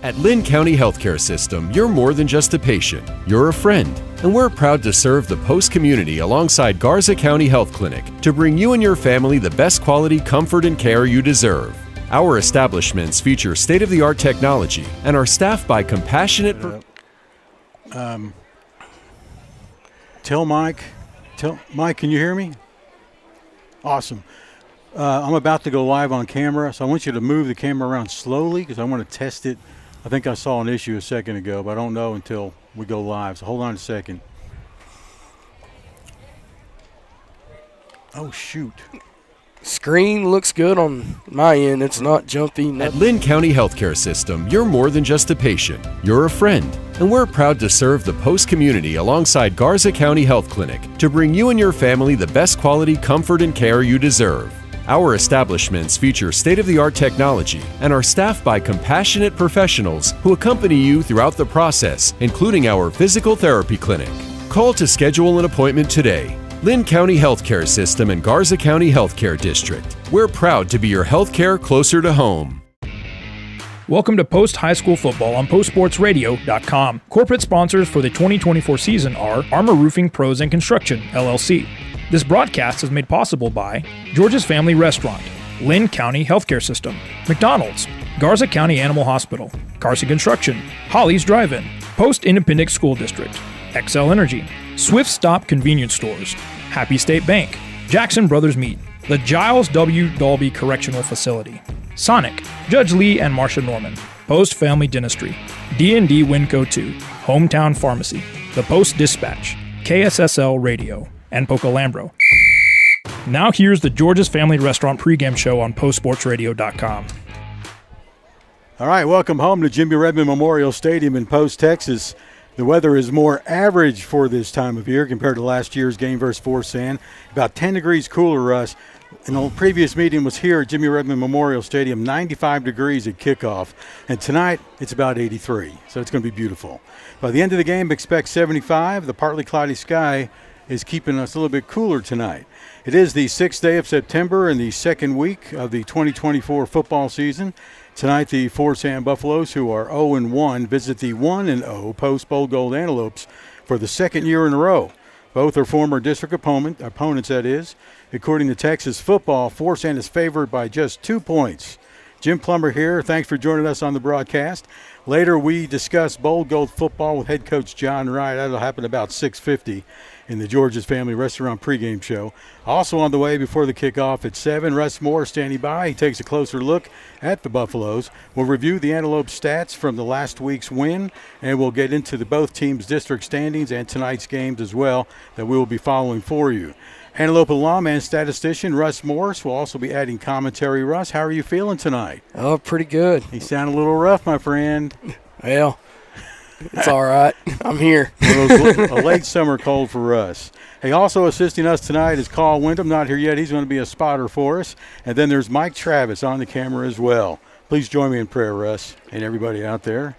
At Lynn County Healthcare System, you're more than just a patient. You're a friend. And we're proud to serve the Post community alongside Garza County Health Clinic to bring you and your family the best quality comfort and care you deserve. Our establishments feature state-of-the-art technology and are staffed by compassionate... Tell Mike, can you hear me? Awesome. I'm about to go live on camera, so I want you to move the camera around slowly because I want to test it. I think I saw an issue a second ago, but I don't know until we go live, so hold on a second. Oh, shoot. Screen looks good on my end. It's not jumpy. At Lynn County Healthcare System, you're more than just a patient. You're a friend. And we're proud to serve the Post community alongside Garza County Health Clinic to bring you and your family the best quality comfort and care you deserve. Our establishments feature state-of-the-art technology and are staffed by compassionate professionals who accompany you throughout the process, including our physical therapy clinic. Call to schedule an appointment today. Lynn County Healthcare System and Garza County Healthcare District. We're proud to be your healthcare closer to home. Welcome to Post High School Football on postsportsradio.com. Corporate sponsors for the 2024 season are Armor Roofing Pros and Construction, LLC. This broadcast is made possible by George's Family Restaurant, Lynn County Healthcare System, McDonald's, Garza County Animal Hospital, Carson Construction, Holly's Drive-In, Post Independent School District, XL Energy, Swift Stop Convenience Stores, Happy State Bank, Jackson Brothers Meat, the Giles W. Dalby Correctional Facility, Sonic, Judge Lee and Marsha Norman, Post Family Dentistry, D&D Winco 2, Hometown Pharmacy, The Post Dispatch, KSSL Radio, and Pocalambro. Now here's the George's Family Restaurant pregame show on postsportsradio.com. All right, welcome home to Jimmy Redmond Memorial Stadium in Post, Texas. The weather is more average for this time of year compared to last year's game versus Forsan. About 10 degrees cooler, Russ. And the previous meeting was here at Jimmy Redmond Memorial Stadium, 95 degrees at kickoff. And tonight, it's about 83, so it's going to be beautiful. By the end of the game, expect 75. The partly cloudy sky is keeping us a little bit cooler tonight. It is the 6th day of September and the second week of the 2024 football season. Tonight, the Forsan Buffaloes, who are 0-1, visit the 1-0 Post Bowl Gold Antelopes for the second year in a row. Both are former district opponents, that is. According to Texas football, Forsan is favored by just 2 points. Jim Plummer here. Thanks for joining us on the broadcast. Later, we discuss Bowl Gold football with head coach John Wright. That'll happen about 6:50 in the George's Family Restaurant pregame show. Also on the way before the kickoff at 7, Russ Moore standing by. He takes a closer look at the Buffaloes. We'll review the Antelope stats from the last week's win, and we'll get into both teams' district standings and tonight's games as well that we will be following for you. Antelope alum and statistician Russ Morris will also be adding commentary. Russ, how are you feeling tonight? Oh, pretty good. You sound a little rough, my friend. Well, it's all right. I'm here. A late summer cold for Russ. Hey, also assisting us tonight is Carl Wyndham. Not here yet. He's going to be a spotter for us. And then there's Mike Travis on the camera as well. Please join me in prayer, Russ, and everybody out there.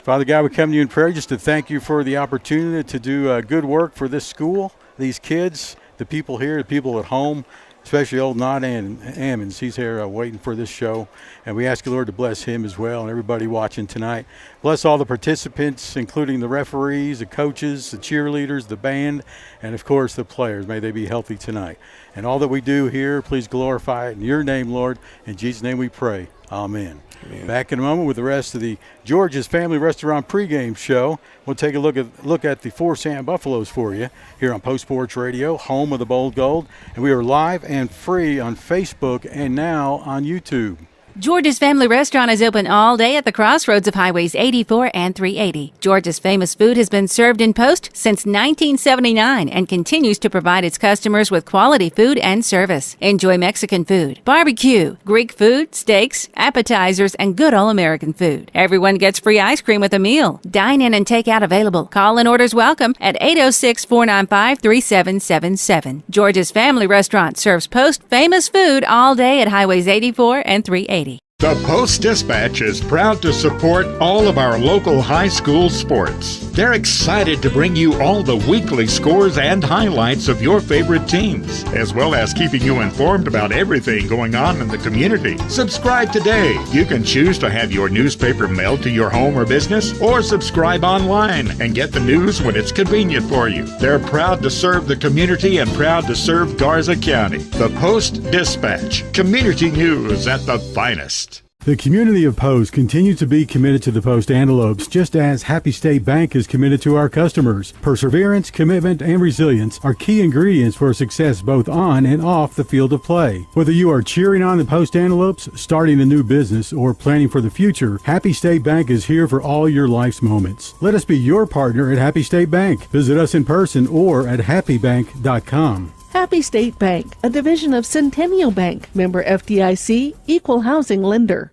Father God, we come to you in prayer just to thank you for the opportunity to do good work for this school, these kids, the people here, the people at home, especially old Nod Ammons. He's here waiting for this show. And we ask you, Lord, to bless him as well and everybody watching tonight. Bless all the participants, including the referees, the coaches, the cheerleaders, the band, and, of course, the players. May they be healthy tonight. And all that we do here, please glorify it in your name, Lord. In Jesus' name we pray. Amen. Amen. Back in a moment with the rest of the George's Family Restaurant pregame show. We'll take a look at the Forsan Buffaloes for you here on Post Sports Radio, home of the Bold Gold. And we are live and free on Facebook and now on YouTube. George's Family Restaurant is open all day at the crossroads of Highways 84 and 380. George's famous food has been served in Post since 1979 and continues to provide its customers with quality food and service. Enjoy Mexican food, barbecue, Greek food, steaks, appetizers, and good all-American food. Everyone gets free ice cream with a meal. Dine in and take out available. Call and orders welcome at 806-495-3777. George's Family Restaurant serves Post famous food all day at Highways 84 and 380. The Post Dispatch is proud to support all of our local high school sports. They're excited to bring you all the weekly scores and highlights of your favorite teams, as well as keeping you informed about everything going on in the community. Subscribe today. You can choose to have your newspaper mailed to your home or business, or subscribe online and get the news when it's convenient for you. They're proud to serve the community and proud to serve Garza County. The Post-Dispatch. Community news at the finest. The community of Post continues to be committed to the Post Antelopes, just as Happy State Bank is committed to our customers. Perseverance, commitment, and resilience are key ingredients for success both on and off the field of play. Whether you are cheering on the Post Antelopes, starting a new business, or planning for the future, Happy State Bank is here for all your life's moments. Let us be your partner at Happy State Bank. Visit us in person or at happybank.com. Happy State Bank, a division of Centennial Bank, member FDIC, equal housing lender.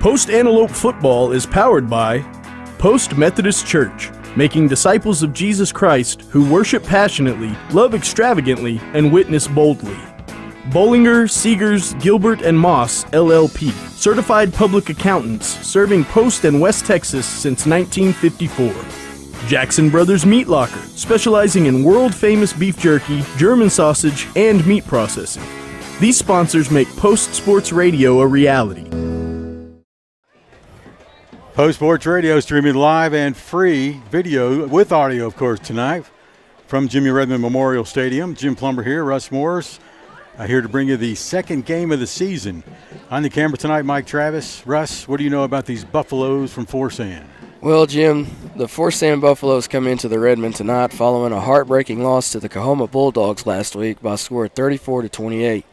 Post Antelope Football is powered by Post Methodist Church, making disciples of Jesus Christ who worship passionately, love extravagantly, and witness boldly. Bollinger, Seegers, Gilbert, and Moss, LLP, certified public accountants serving Post and West Texas since 1954. Jackson Brothers Meat Locker, specializing in world-famous beef jerky, German sausage, and meat processing. These sponsors make Post Sports Radio a reality. Post Sports Radio streaming live and free video with audio, of course, tonight from Jimmy Redmond Memorial Stadium. Jim Plummer here, Russ Morris, here to bring you the second game of the season. On the camera tonight, Mike Travis. Russ, what do you know about these Buffaloes from Forsan? Well, Jim, the Forsan Buffaloes come into the Redmond tonight following a heartbreaking loss to the Coahoma Bulldogs last week by a score of 34-28.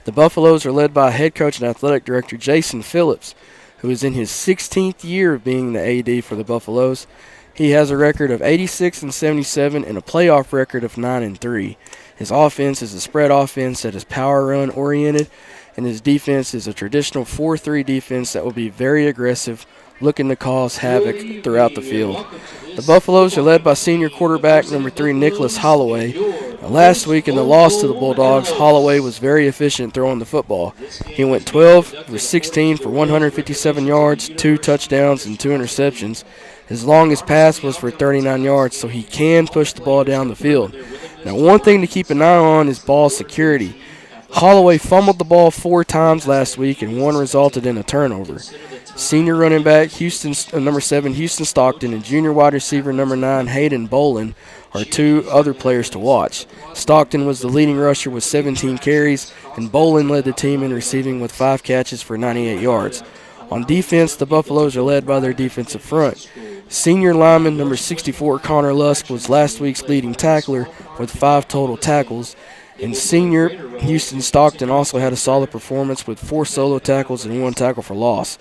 The Buffaloes are led by head coach and athletic director Jason Phillips, who is in his 16th year of being the AD for the Buffaloes. He has a record of 86-77 and a playoff record of 9-3. His offense is a spread offense that is power run oriented, and his defense is a traditional 4-3 defense that will be very aggressive, looking to cause havoc throughout the field. The Buffaloes are led by senior quarterback number 3 Nicholas Holloway. Now, last week in the loss to the Bulldogs, Holloway was very efficient throwing the football. He went 12 for 16 for 157 yards, 2 touchdowns, and 2 interceptions. His longest pass was for 39 yards, so he can push the ball down the field. Now, one thing to keep an eye on is ball security. Holloway fumbled the ball 4 times last week, and 1 resulted in a turnover. Senior running back number 7 Houston Stockton and junior wide receiver number 9 Hayden Bolin are 2 other players to watch. Stockton was the leading rusher with 17 carries, and Bolin led the team in receiving with 5 catches for 98 yards. On defense, the Buffaloes are led by their defensive front. Senior lineman number 64 Connor Lusk was last week's leading tackler with 5 total tackles. And senior Houston Stockton also had a solid performance with 4 solo tackles and 1 tackle for loss.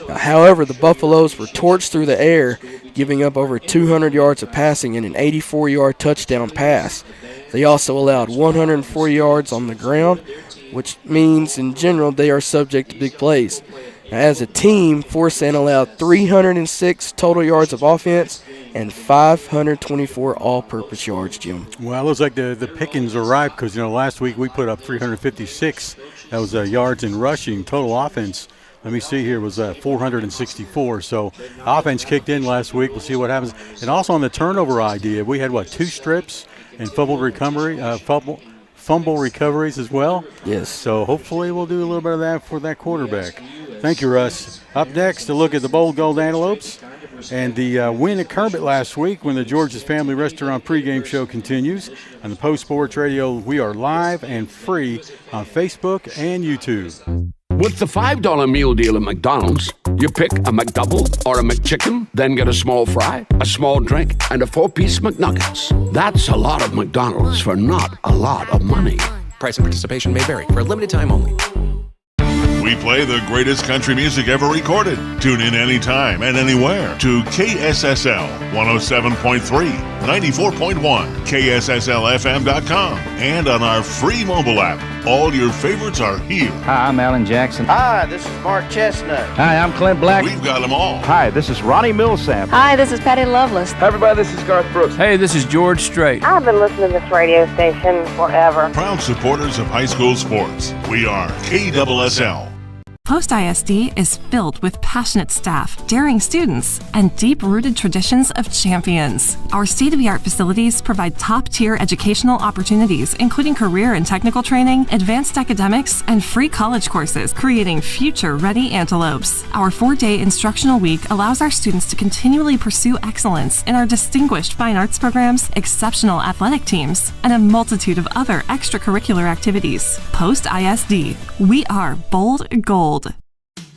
However, the Buffaloes were torched through the air, giving up over 200 yards of passing and an 84-yard touchdown pass. They also allowed 104 yards on the ground, which means in general they are subject to big plays. Now, as a team, Forsan allowed 306 total yards of offense and 524 all-purpose yards, Jim. Well, it looks like the pickings are ripe because, last week we put up 356. That was yards in rushing. Total offense, let me see here, was 464. So offense kicked in last week. We'll see what happens. And also on the turnover idea, we had, 2 strips and fumble recoveries as well? Yes. So hopefully we'll do a little bit of that for that quarterback. Thank you, Russ. Up next, to look at the Bold Gold Antelopes and the win at Kermit last week when the George's Family Restaurant pregame show continues. On the Post Sports Radio, we are live and free on Facebook and YouTube. With the $5 meal deal at McDonald's, you pick a McDouble or a McChicken, then get a small fry, a small drink, and a 4-piece McNuggets. That's a lot of McDonald's for not a lot of money. Price and participation may vary. For a limited time only. We play the greatest country music ever recorded. Tune in anytime and anywhere to KSSL 107.3, 94.1, KSSLFM.com, and on our free mobile app. All your favorites are here. Hi, I'm Alan Jackson. Hi, this is Mark Chestnut. Hi, I'm Clint Black. We've got them all. Hi, this is Ronnie Millsap. Hi, this is Patty Loveless. Hi, everybody, this is Garth Brooks. Hey, this is George Strait. I've been listening to this radio station forever. Proud supporters of high school sports. We are KSSL. Post ISD is filled with passionate staff, daring students, and deep-rooted traditions of champions. Our state-of-the-art facilities provide top-tier educational opportunities, including career and technical training, advanced academics, and free college courses, creating future-ready antelopes. Our 4-day instructional week allows our students to continually pursue excellence in our distinguished fine arts programs, exceptional athletic teams, and a multitude of other extracurricular activities. Post ISD. We are bold gold.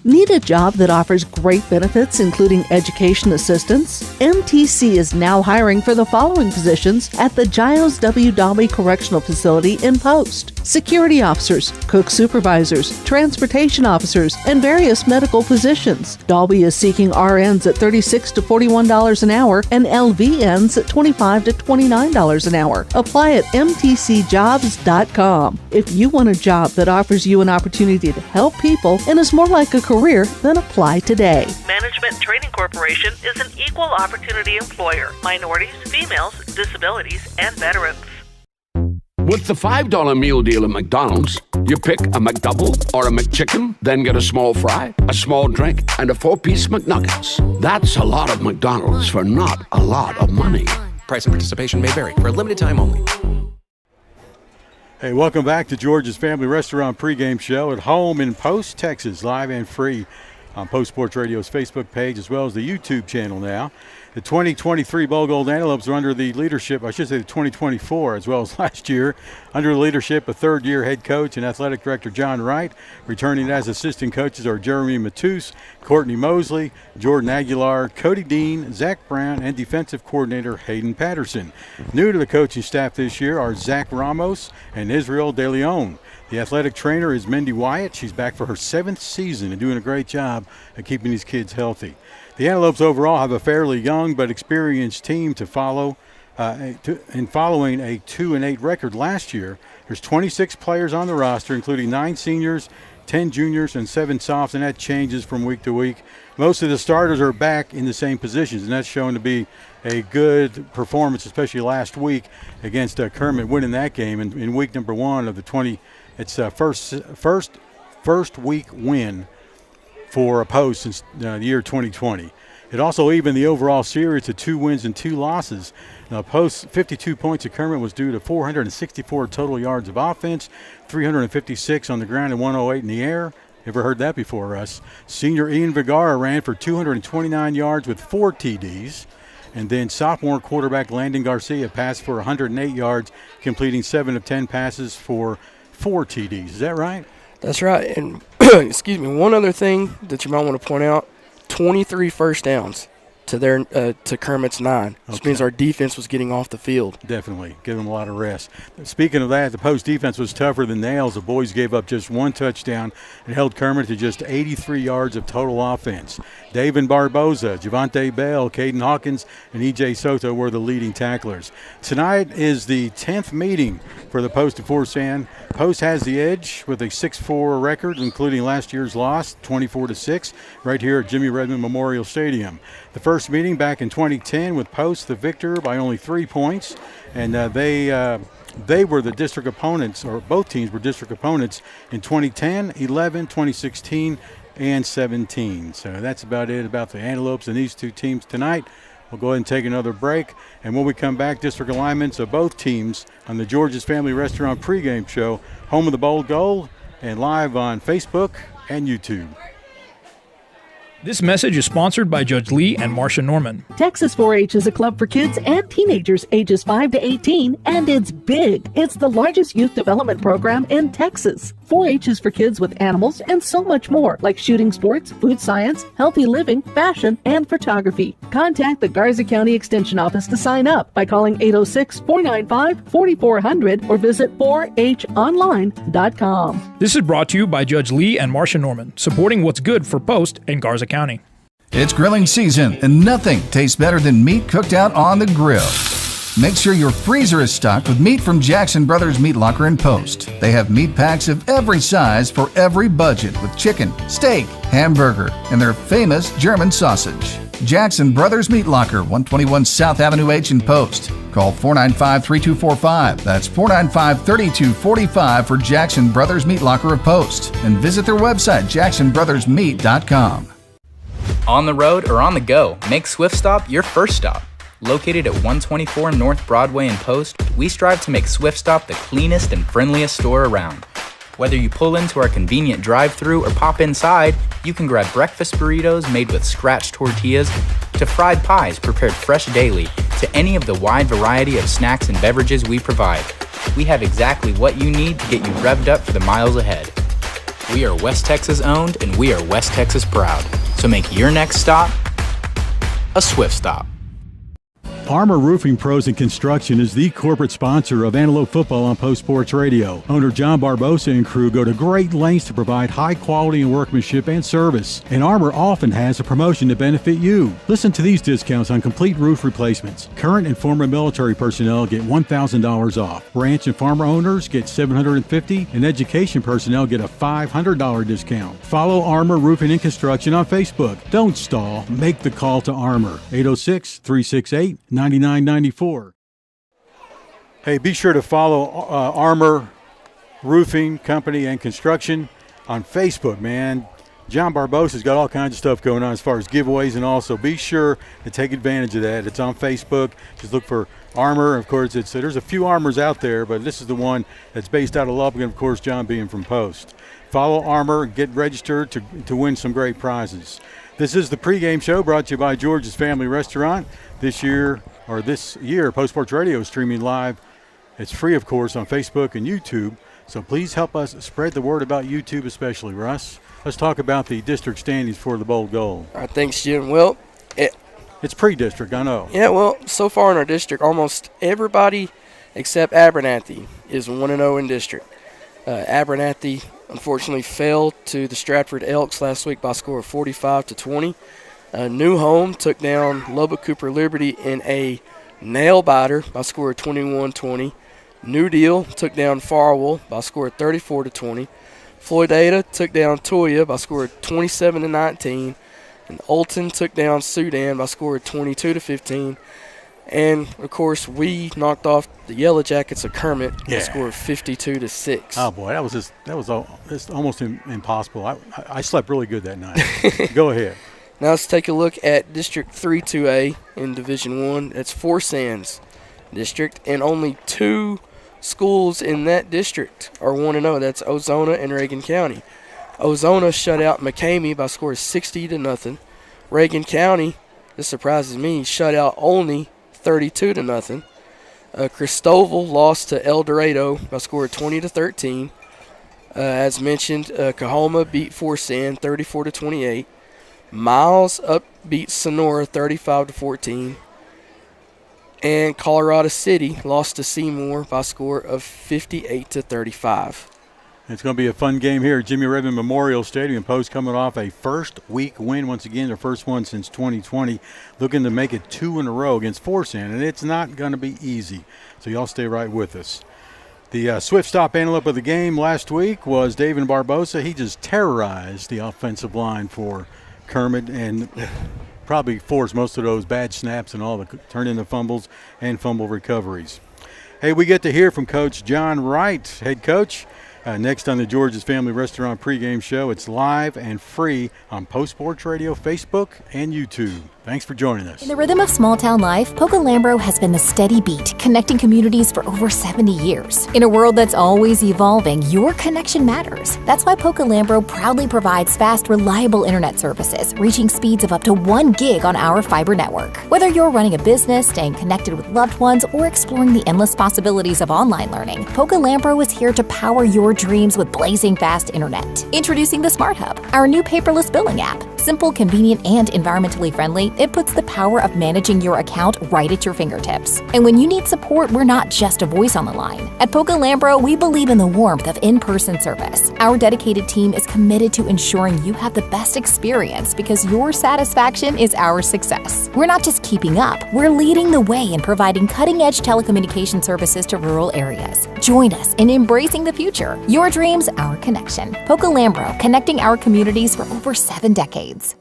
Need a job that offers great benefits, including education assistance? MTC is now hiring for the following positions at the Giles W. Dalby Correctional Facility in Post: security officers, cook supervisors, transportation officers, and various medical positions. Dalby is seeking RNs at $36 to $41 an hour and LVNs at $25 to $29 an hour. Apply at mtcjobs.com. If you want a job that offers you an opportunity to help people and is more like a career, then apply today. Management Training Corporation is an equal opportunity employer. Minorities, females, disabilities, and veterans. With the $5 meal deal at McDonald's, you pick a McDouble or a McChicken, then get a small fry, a small drink, and a 4-piece McNuggets. That's a lot of McDonald's for not a lot of money. Price and participation may vary. For a limited time only. Hey, welcome back to George's Family Restaurant pregame show at home in Post, Texas, live and free on Post Sports Radio's Facebook page as well as the YouTube channel now. The 2023 Bowl Gold Antelopes are under the leadership, I should say the 2024 as well as last year, under the leadership of third-year head coach and athletic director John Wright. Returning as assistant coaches are Jeremy Matus, Courtney Mosley, Jordan Aguilar, Cody Dean, Zach Brown, and defensive coordinator Hayden Patterson. New to the coaching staff this year are Zach Ramos and Israel De Leon. The athletic trainer is Mindy Wyatt. She's back for her 7th season and doing a great job at keeping these kids healthy. The Antelopes overall have a fairly young but experienced team to follow. In following a 2-8 record last year, there's 26 players on the roster, including 9 seniors, 10 juniors, and 7 softs, and that changes from week to week. Most of the starters are back in the same positions, and that's shown to be a good performance, especially last week against Kermit, winning that game in week number 1 of the 20. It's a first week win for a Post since the year 2020. It also evened the overall series to 2 wins and 2 losses. Now, Post's 52 points at Kermit was due to 464 total yards of offense, 356 on the ground and 108 in the air. Never heard that before, Russ. Senior Ian Vergara ran for 229 yards with 4 TDs. And then sophomore quarterback Landon Garcia passed for 108 yards, completing 7 of 10 passes for 4 TDs. Is that right? That's right. And excuse me, one other thing that you might want to point out, 23 first downs to their to Kermit's 9, which means our defense was getting off the field. Definitely. Give them a lot of rest. Speaking of that, the Post defense was tougher than nails. The boys gave up just 1 touchdown and held Kermit to just 83 yards of total offense. David Barboza, Javante Bell, Caden Hawkins, and E.J. Soto were the leading tacklers. Tonight is the 10th meeting for the Post of Forsan. Post has the edge with a 6-4 record, including last year's loss, 24-6, right here at Jimmy Redmond Memorial Stadium. The first meeting back in 2010 with Post the victor by only 3 points, and they were the district opponents, or both teams were district opponents in 2010, 11, 2016, and 17. So that's about it about the Antelopes and these two teams tonight. We'll go ahead and take another break, and when we come back, district alignments of both teams on the George's Family Restaurant pregame show, home of the Bold Gold, and live on Facebook and YouTube. This message is sponsored by Judge Lee and Marcia Norman. Texas 4-H is a club for kids and teenagers ages 5 to 18, and it's big. It's the largest youth development program in Texas. 4-H is for kids with animals and so much more, like shooting sports, food science, healthy living, fashion, and photography. Contact the Garza County Extension Office to sign up by calling 806-495-4400 or visit 4honline.com. This is brought to you by Judge Lee and Marcia Norman, supporting what's good for Post and Garza County. It's grilling season, and nothing tastes better than meat cooked out on the grill. Make sure your freezer is stocked with meat from Jackson Brothers Meat Locker and Post. They have meat packs of every size for every budget with chicken, steak, hamburger, and their famous German sausage. Jackson Brothers Meat Locker, 121 South Avenue H in Post. Call 495-3245. That's 495-3245 for Jackson Brothers Meat Locker of Post. And visit their website, jacksonbrothersmeat.com. On the road or on the go, make Swift Stop your first stop. Located at 124 North Broadway in Post, we strive to make Swift Stop the cleanest and friendliest store around. Whether you pull into our convenient drive-thru or pop inside, you can grab breakfast burritos made with scratched tortillas to fried pies prepared fresh daily to any of the wide variety of snacks and beverages we provide. We have exactly what you need to get you revved up for the miles ahead. We are West Texas owned and we are West Texas proud. So make your next stop a Swift Stop. Armor Roofing Pros and Construction is the corporate sponsor of Antelope Football on Post Sports Radio. Owner John Barbosa and crew go to great lengths to provide high quality and workmanship and service. And Armor often has a promotion to benefit you. Listen to these discounts on complete roof replacements. Current and former military personnel get $1,000 off. Ranch and farmer owners get $750, and education personnel get a $500 discount. Follow Armor Roofing and Construction on Facebook. Don't stall. Make the call to Armor. 806-368-9994. Hey, be sure to follow Armor Roofing Company and Construction on Facebook, man. John Barbosa's got all kinds of stuff going on as far as giveaways, and also be sure to take advantage of that. It's on Facebook. Just look for Armor. Of course, there's a few Armors out there, but this is the one that's based out of Lubbock, and of course, John being from Post. Follow Armor, get registered to win some great prizes. This is the pregame show brought to you by George's Family Restaurant. This year, Post Sports Radio is streaming live. It's free, of course, on Facebook and YouTube. So please help us spread the word about YouTube especially, Russ. Let's talk about the district standings for the Bold Gold. All right, thanks, Jim. Well, it's pre-district, I know. Yeah, well, so far in our district, almost everybody except Abernathy is 1-0 in district. Abernathy unfortunately fell to the Stratford Elks last week by a score of 45-20. New Home took down Lubbock Cooper Liberty in a nail-biter by a score of 21-20. New Deal took down Farwell by a score of 34-20. Floydada took down Toya by a score of 27-19. And Olton took down Sudan by a score of 22-15. And, of course, we knocked off the Yellow Jackets of Kermit by a score of 52-6. Oh, boy, that was almost impossible. I slept really good that night. Go ahead. Now let's take a look at District 3-2A in Division 1. That's Forsan's district, and only two schools in that district are 1-0. That's Ozona and Reagan County. Ozona shut out McCamey by a score of 60-0. Reagan County, this surprises me, shut out Olney 32-0. Cristoval lost to El Dorado by a score of 20-13. As mentioned, Coahoma beat Forsan 34-28. Miles beat Sonora 35-14. And Colorado City lost to Seymour by a score of 58-35. It's going to be a fun game here at Jimmy Redmond Memorial Stadium. Post coming off a first-week win once again, their first one since 2020, looking to make it 2 in a row against Forsan, and it's not going to be easy. So y'all stay right with us. The Swift Stop antelope of the game last week was David Barbosa. He just terrorized the offensive line for Kermit and probably forced most of those bad snaps and all the turn into fumbles and fumble recoveries. Hey, we get to hear from Coach John Wright, head coach. Next on the George's Family Restaurant pregame show. It's live and free on Post Sports Radio, Facebook, and YouTube. Thanks for joining us. In the rhythm of small town life, Poca-Lambro has been the steady beat, connecting communities for over 70 years. In a world that's always evolving, your connection matters. That's why Poca-Lambro proudly provides fast, reliable internet services, reaching speeds of up to 1 gig on our fiber network. Whether you're running a business, staying connected with loved ones, or exploring the endless possibilities of online learning, Poca-Lambro is here to power your dreams with blazing fast internet. Introducing the Smart Hub, our new paperless billing app. Simple, convenient, and environmentally friendly, it puts the power of managing your account right at your fingertips. And when you need support, we're not just a voice on the line. At Poca-Lambro, we believe in the warmth of in-person service. Our dedicated team is committed to ensuring you have the best experience because your satisfaction is our success. We're not just keeping up, we're leading the way in providing cutting-edge telecommunication services to rural areas. Join us in embracing the future. Your dreams, our connection. Poca-Lambro, connecting our communities for over 7 decades.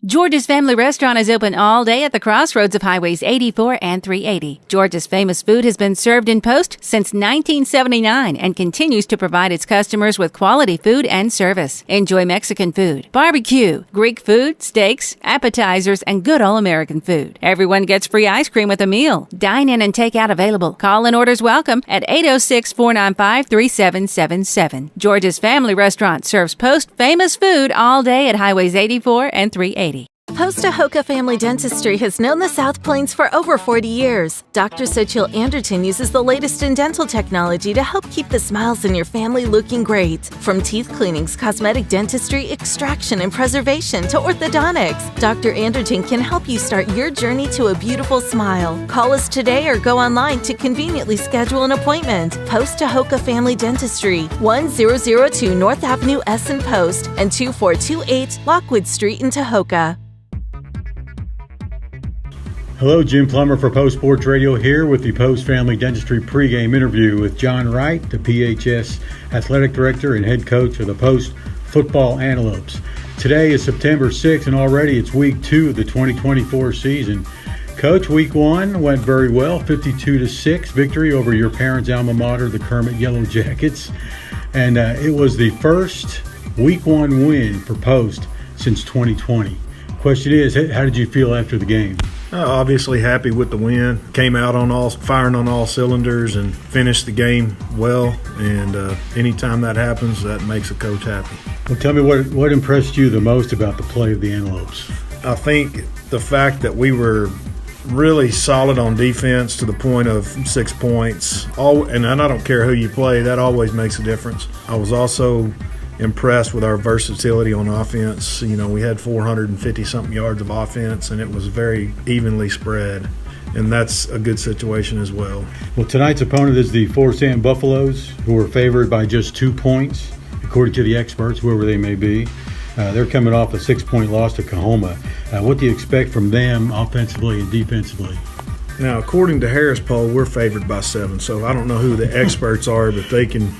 George's Family Restaurant is open all day at the crossroads of Highways 84 and 380. George's famous food has been served in Post since 1979 and continues to provide its customers with quality food and service. Enjoy Mexican food, barbecue, Greek food, steaks, appetizers, and good all-American food. Everyone gets free ice cream with a meal. Dine in and take out available. Call and orders welcome at 806-495-3777. George's Family Restaurant serves Post famous food all day at Highways 84 and 380. Post-Ahoka Family Dentistry has known the South Plains for over 40 years. Dr. Sochil Anderton uses the latest in dental technology to help keep the smiles in your family looking great. From teeth cleanings, cosmetic dentistry, extraction, and preservation to orthodontics, Dr. Anderton can help you start your journey to a beautiful smile. Call us today or go online to conveniently schedule an appointment. Post-Ahoka Family Dentistry, 1002 North Avenue S in Post and 2428 Lockwood Street in Tahoka. Hello, Jim Plummer for Post Sports Radio here with the Post Family Dentistry pregame interview with John Wright, the PHS Athletic Director and Head Coach of the Post Football Antelopes. Today is September 6th, and already it's Week 2 of the 2024 season. Coach, Week 1 went very well, 52-6 victory over your parents' alma mater, the Kermit Yellow Jackets. And it was the first Week 1 win for Post since 2020. Question is, how did you feel after the game? Obviously happy with the win. Came out firing on all cylinders and finished the game well. And anytime that happens, that makes a coach happy. Well, tell me what impressed you the most about the play of the Antelopes? I think the fact that we were really solid on defense to the point of 6 points. And I don't care who you play, that always makes a difference. I was also impressed with our versatility on offense. You know, we had 450-something yards of offense, and it was very evenly spread, and that's a good situation as well. Well, tonight's opponent is the Forsan Buffaloes, who are favored by just 2 points, according to the experts, whoever they may be. They're coming off a 6-point loss to Kahoma. What do you expect from them offensively and defensively? Now, according to Harris Poll, we're favored by 7, so I don't know who the experts are, but they can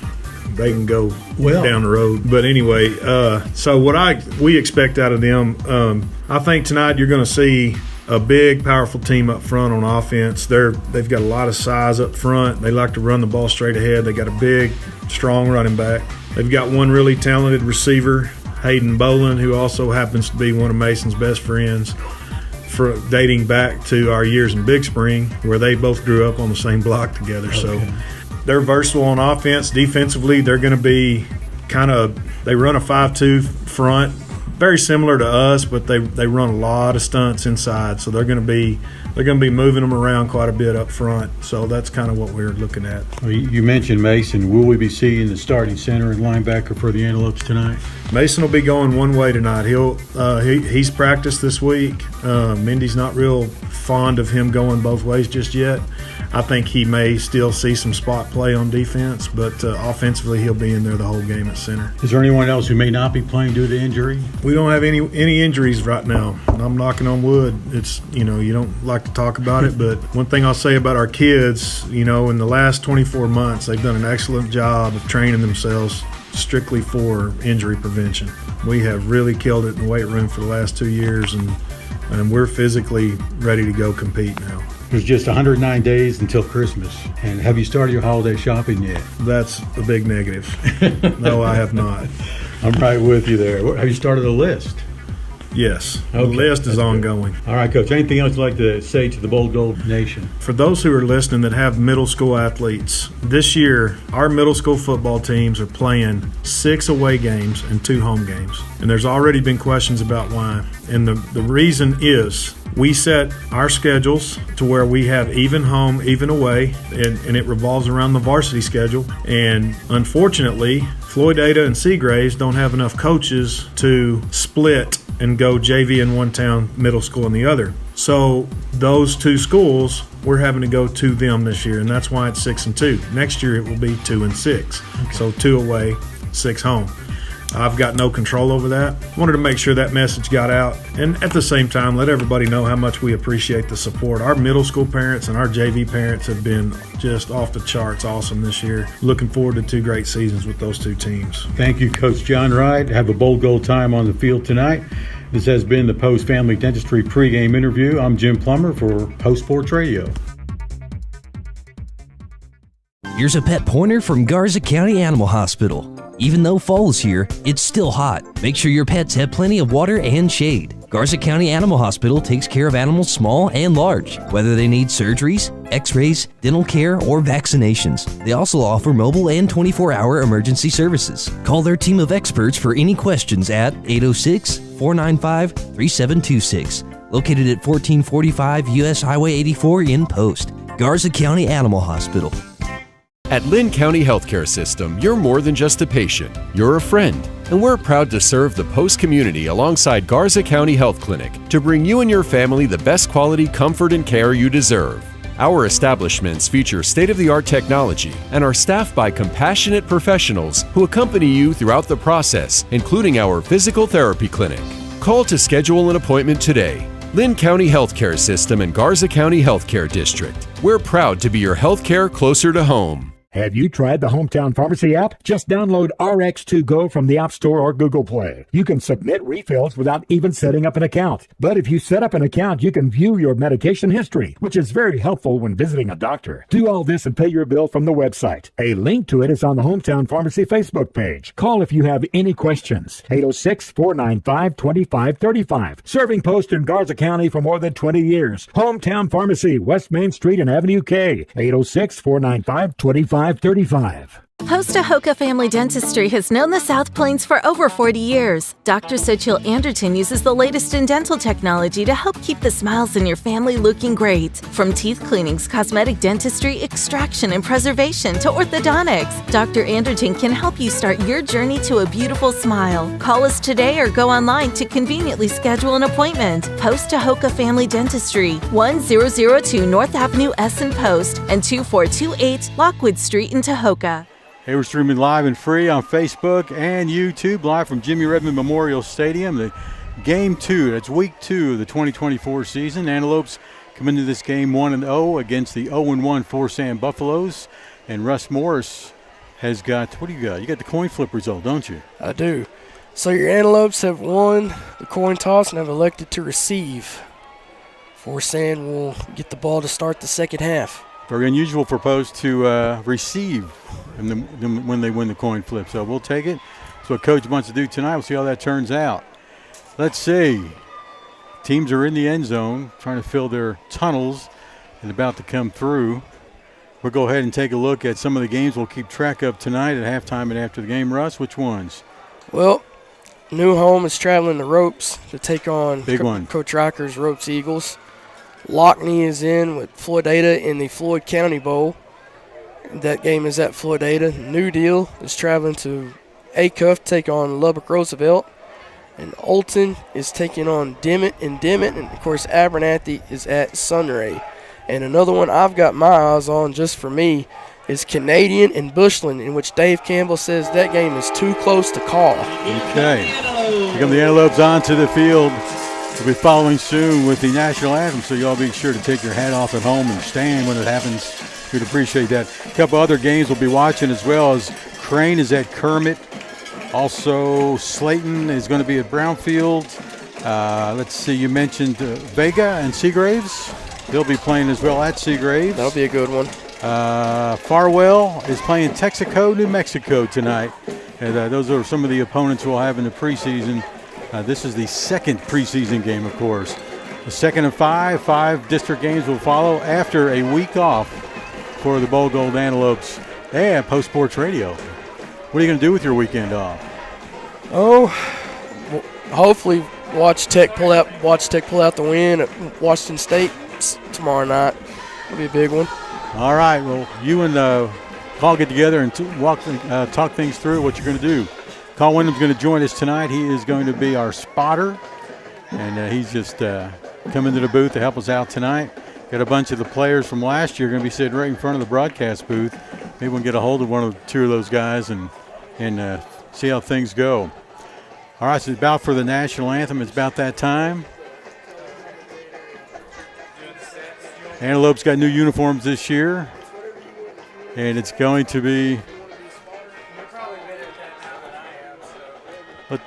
go down the road. But anyway, so what we expect out of them, I think tonight you're going to see a big, powerful team up front on offense. They've got a lot of size up front. They like to run the ball straight ahead. They got a big, strong running back. They've got one really talented receiver, Hayden Boland, who also happens to be one of Mason's best friends, dating back to our years in Big Spring, where they both grew up on the same block together. Okay. So they're versatile on offense. Defensively, they're going to be they run a 5-2 front, very similar to us, but they run a lot of stunts inside. So they're going to be moving them around quite a bit up front. So that's kind of what we're looking at. Well, you mentioned Mason. Will we be seeing the starting center and linebacker for the Antelopes tonight? Mason will be going one way tonight. He's practiced this week. Mindy's not real fond of him going both ways just yet. I think he may still see some spot play on defense, but offensively he'll be in there the whole game at center. Is there anyone else who may not be playing due to injury? We don't have any injuries right now. I'm knocking on wood. It's, you don't like to talk about it, but one thing I'll say about our kids, in the last 24 months, they've done an excellent job of training themselves strictly for injury prevention. We have really killed it in the weight room for the last 2 years, and we're physically ready to go compete now. There's just 109 days until Christmas. And have you started your holiday shopping yet? That's a big negative. No, I have not. I'm right with you there. Have you started a list? Yes. Okay. The list is ongoing. Good. All right, Coach. Anything else you'd like to say to the Bold Gold Nation? For those who are listening that have middle school athletes, this year our middle school football teams are playing 6 away games and 2 home games. And there's already been questions about why. And the reason is we set our schedules to where we have even home, even away, and it revolves around the varsity schedule. And unfortunately, Floyd Ada and Seagraves don't have enough coaches to split and go JV in one town, middle school in the other. So those 2 schools, we're having to go to them this year, and that's why it's 6 and 2. Next year it will be 2 and 6. Okay. So 2 away, 6 home. I've got no control over that. Wanted to make sure that message got out, and at the same time let everybody know how much we appreciate the support. Our middle school parents and our JV parents have been just off the charts awesome this year. Looking forward to 2 great seasons with those 2 teams. Thank you, Coach John Wright. Have a Bold Gold time on the field tonight. This has been the Post Family Dentistry pregame interview. I'm Jim Plummer for Post Sports Radio. Here's a pet pointer from Garza County Animal Hospital. Even though fall is here, it's still hot. Make sure your pets have plenty of water and shade. Garza County Animal Hospital takes care of animals small and large, whether they need surgeries, x-rays, dental care, or vaccinations. They also offer mobile and 24-hour emergency services. Call their team of experts for any questions at 806-495-3726. Located at 1445 U.S. Highway 84 in Post. Garza County Animal Hospital. At Lynn County Healthcare System, you're more than just a patient. You're a friend. And we're proud to serve the Post community alongside Garza County Health Clinic to bring you and your family the best quality comfort and care you deserve. Our establishments feature state-of-the-art technology and are staffed by compassionate professionals who accompany you throughout the process, including our physical therapy clinic. Call to schedule an appointment today. Lynn County Healthcare System and Garza County Healthcare District. We're proud to be your healthcare closer to home. Have you tried the Hometown Pharmacy app? Just download RX2Go from the App Store or Google Play. You can submit refills without even setting up an account. But if you set up an account, you can view your medication history, which is very helpful when visiting a doctor. Do all this and pay your bill from the website. A link to it is on the Hometown Pharmacy Facebook page. Call if you have any questions. 806-495-2535. Serving Post in Garza County for more than 20 years. Hometown Pharmacy, West Main Street and Avenue K. 806-495-2535. Post Ahoka Family Dentistry has known the South Plains for over 40 years. Dr. Sochil Anderton uses the latest in dental technology to help keep the smiles in your family looking great. From teeth cleanings, cosmetic dentistry, extraction and preservation to orthodontics, Dr. Anderton can help you start your journey to a beautiful smile. Call us today or go online to conveniently schedule an appointment. Post Ahoka Family Dentistry, 1002 North Avenue S in Post and 2428 Lockwood Street in Tahoka. Hey, we're streaming live and free on Facebook and YouTube, live from Jimmy Redmond Memorial Stadium. The Game 2, that's Week 2 of the 2024 season. Antelopes come into this game 1-0 against the 0-1 Forsan Buffaloes. And Russ Morris has got, what do you got? You got the coin flip result, don't you? I do. So your Antelopes have won the coin toss and have elected to receive. Forsan will get the ball to start the second half. Very unusual for Post to receive when they win the coin flip. So we'll take it. That's what Coach wants to do tonight. We'll see how that turns out. Let's see. Teams are in the end zone trying to fill their tunnels and about to come through. We'll go ahead and take a look at some of the games we'll keep track of tonight at halftime and after the game. Russ, which ones? Well, New Home is traveling the Ropes to take on Big one. Coach Rocker's Ropes Eagles. Lockney is in with Floydada in the Floyd County Bowl. That game is at Floydada. New Deal is traveling to Acuff to take on Lubbock Roosevelt. And Olton is taking on Dimmitt. And, of course, Abernathy is at Sunray. And another one I've got my eyes on just for me is Canadian and Bushland, in which Dave Campbell says that game is too close to call. Okay. Here come the Antelopes onto the field. We'll be following soon with the national anthem, so y'all be sure to take your hat off at home and stand when it happens. We'd appreciate that. A couple other games we'll be watching as well as Crane is at Kermit. Also, Slayton is going to be at Brownfield. Let's see, you mentioned Vega and Seagraves. They'll be playing as well at Seagraves. That'll be a good one. Farwell is playing Texaco, New Mexico tonight. And those are some of the opponents we'll have in the preseason. This is the second preseason game, of course. The second of five district games will follow after a week off for the Bold Gold Antelopes and Post Sports Radio. What are you going to do with your weekend off? Oh, hopefully watch Tech pull out the win at Washington State tomorrow night. It'll be a big one. All right. Well, you and Paul get together and talk things through what you're going to do. Carl Wyndham's going to join us tonight. He is going to be our spotter, and he's just come into the booth to help us out tonight. Got a bunch of the players from last year going to be sitting right in front of the broadcast booth. Maybe we'll get a hold of one or two of those guys and see how things go. All right, so it's about for the national anthem. It's about that time. Antelope's got new uniforms this year, and it's going to be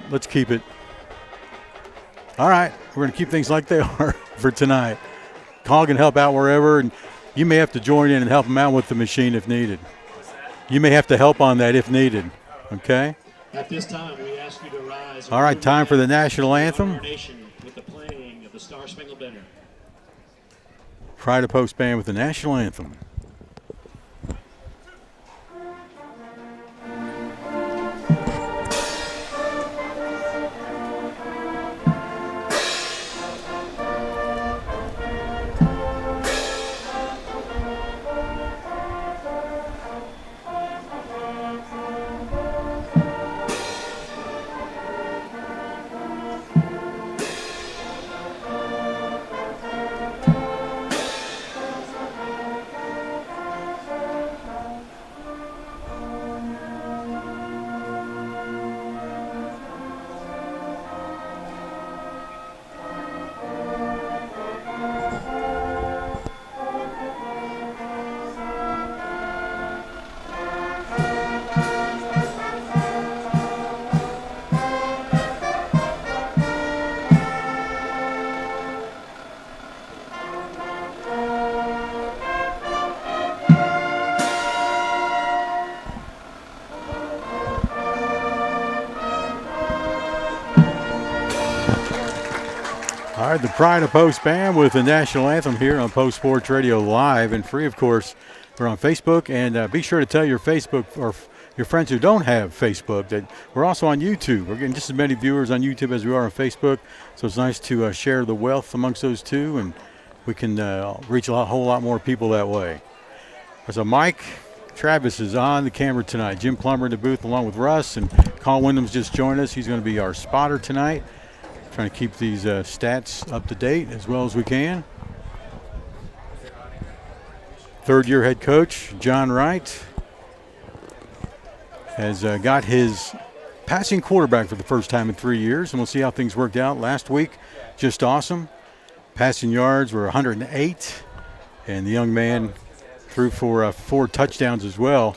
let's keep it. All right, we're going to keep things like they are for tonight. Call can help out wherever, and you may have to join in and help them out with the machine if needed. You may have to help on that if needed, okay? At this time, we ask you to rise. All right, time for the national anthem. With the playing of the Star-Spangled Banner. Pride of Post Band with the national anthem. All right, the Pride of Post Band with the national anthem here on Post Sports Radio live and free, of course. We're on Facebook, and be sure to tell your Facebook or your friends who don't have Facebook that we're also on YouTube. We're getting just as many viewers on YouTube as we are on Facebook, so it's nice to share the wealth amongst those two, and we can reach a whole lot more people that way. So Mike Travis is on the camera tonight. Jim Plummer in the booth along with Russ, and Colin Wyndham's just joined us. He's going to be our spotter tonight. Trying to keep these stats up to date as well as we can. Third-year head coach John Wright has got his passing quarterback for the first time in 3 years, and we'll see how things worked out. Last week, just awesome. Passing yards were 108, and the young man threw for 4 touchdowns as well.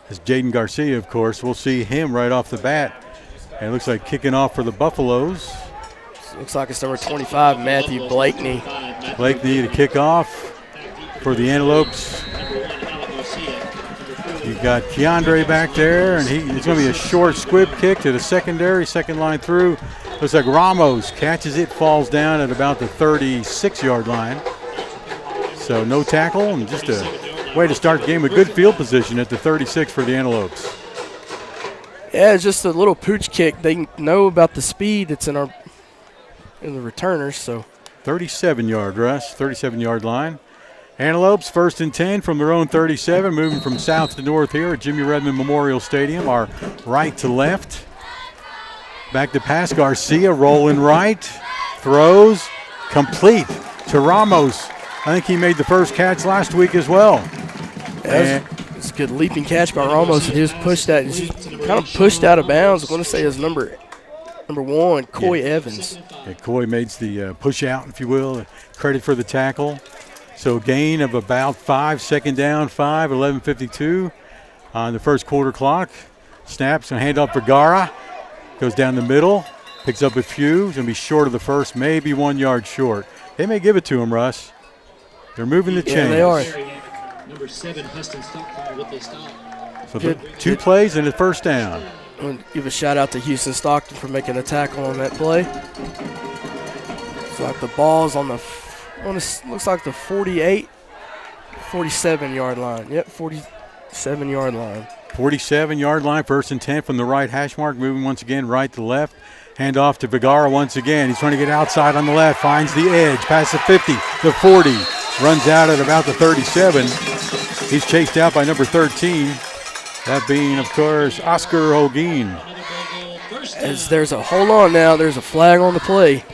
As Jaden Garcia, of course. We'll see him right off the bat. And it looks like kicking off for the Buffaloes. Looks like it's number 25, Matthew Blakeney. Blakeney to kick off for the Antelopes. You've got Keandre back there, and it's going to be a short squib kick to the secondary, second line through. Looks like Ramos catches it, falls down at about the 36-yard line. So no tackle, and just a way to start the game with good field position at the 36 for the Antelopes. Yeah, it's just a little pooch kick. They know about the speed that's in the returners, so 37-yard rush, 37-yard line. Antelopes first and 10 from their own 37, moving from south to north here at Jimmy Redmond Memorial Stadium. Our right to left. Back to pass, Garcia rolling right, throws, complete to Ramos. I think he made the first catch last week as well. It's a good leaping catch by Ramos, and he was pushed out. He's kind of pushed out of bounds. I'm going to say his number 1, Coy Evans. Yeah, Coy made the push out, if you will. Credit for the tackle. So gain of about 5, second down, 5, 11:52 on the first quarter clock. Snaps and hand off for Gara. Goes down the middle, picks up a few. He's going to be short of the first, maybe 1 yard short. They may give it to him, Russ. They're moving the chains. Yeah, they are. Number 7, Huston Stockton with the stop. So 2 plays and a first down. I want to give a shout out to Houston Stockton for making a tackle on that play. It's like the ball's on the looks like the 47-yard line. Yep, 47-yard line. 47-yard line, first and 10 from the right hash mark, moving once again right to left. Hand off to Vergara once again. He's trying to get outside on the left, finds the edge, past the 50, the 40, runs out at about the 37. He's chased out by number 13, that being, of course, Oscar Holguin. As there's a hold on now, there's a flag on the play.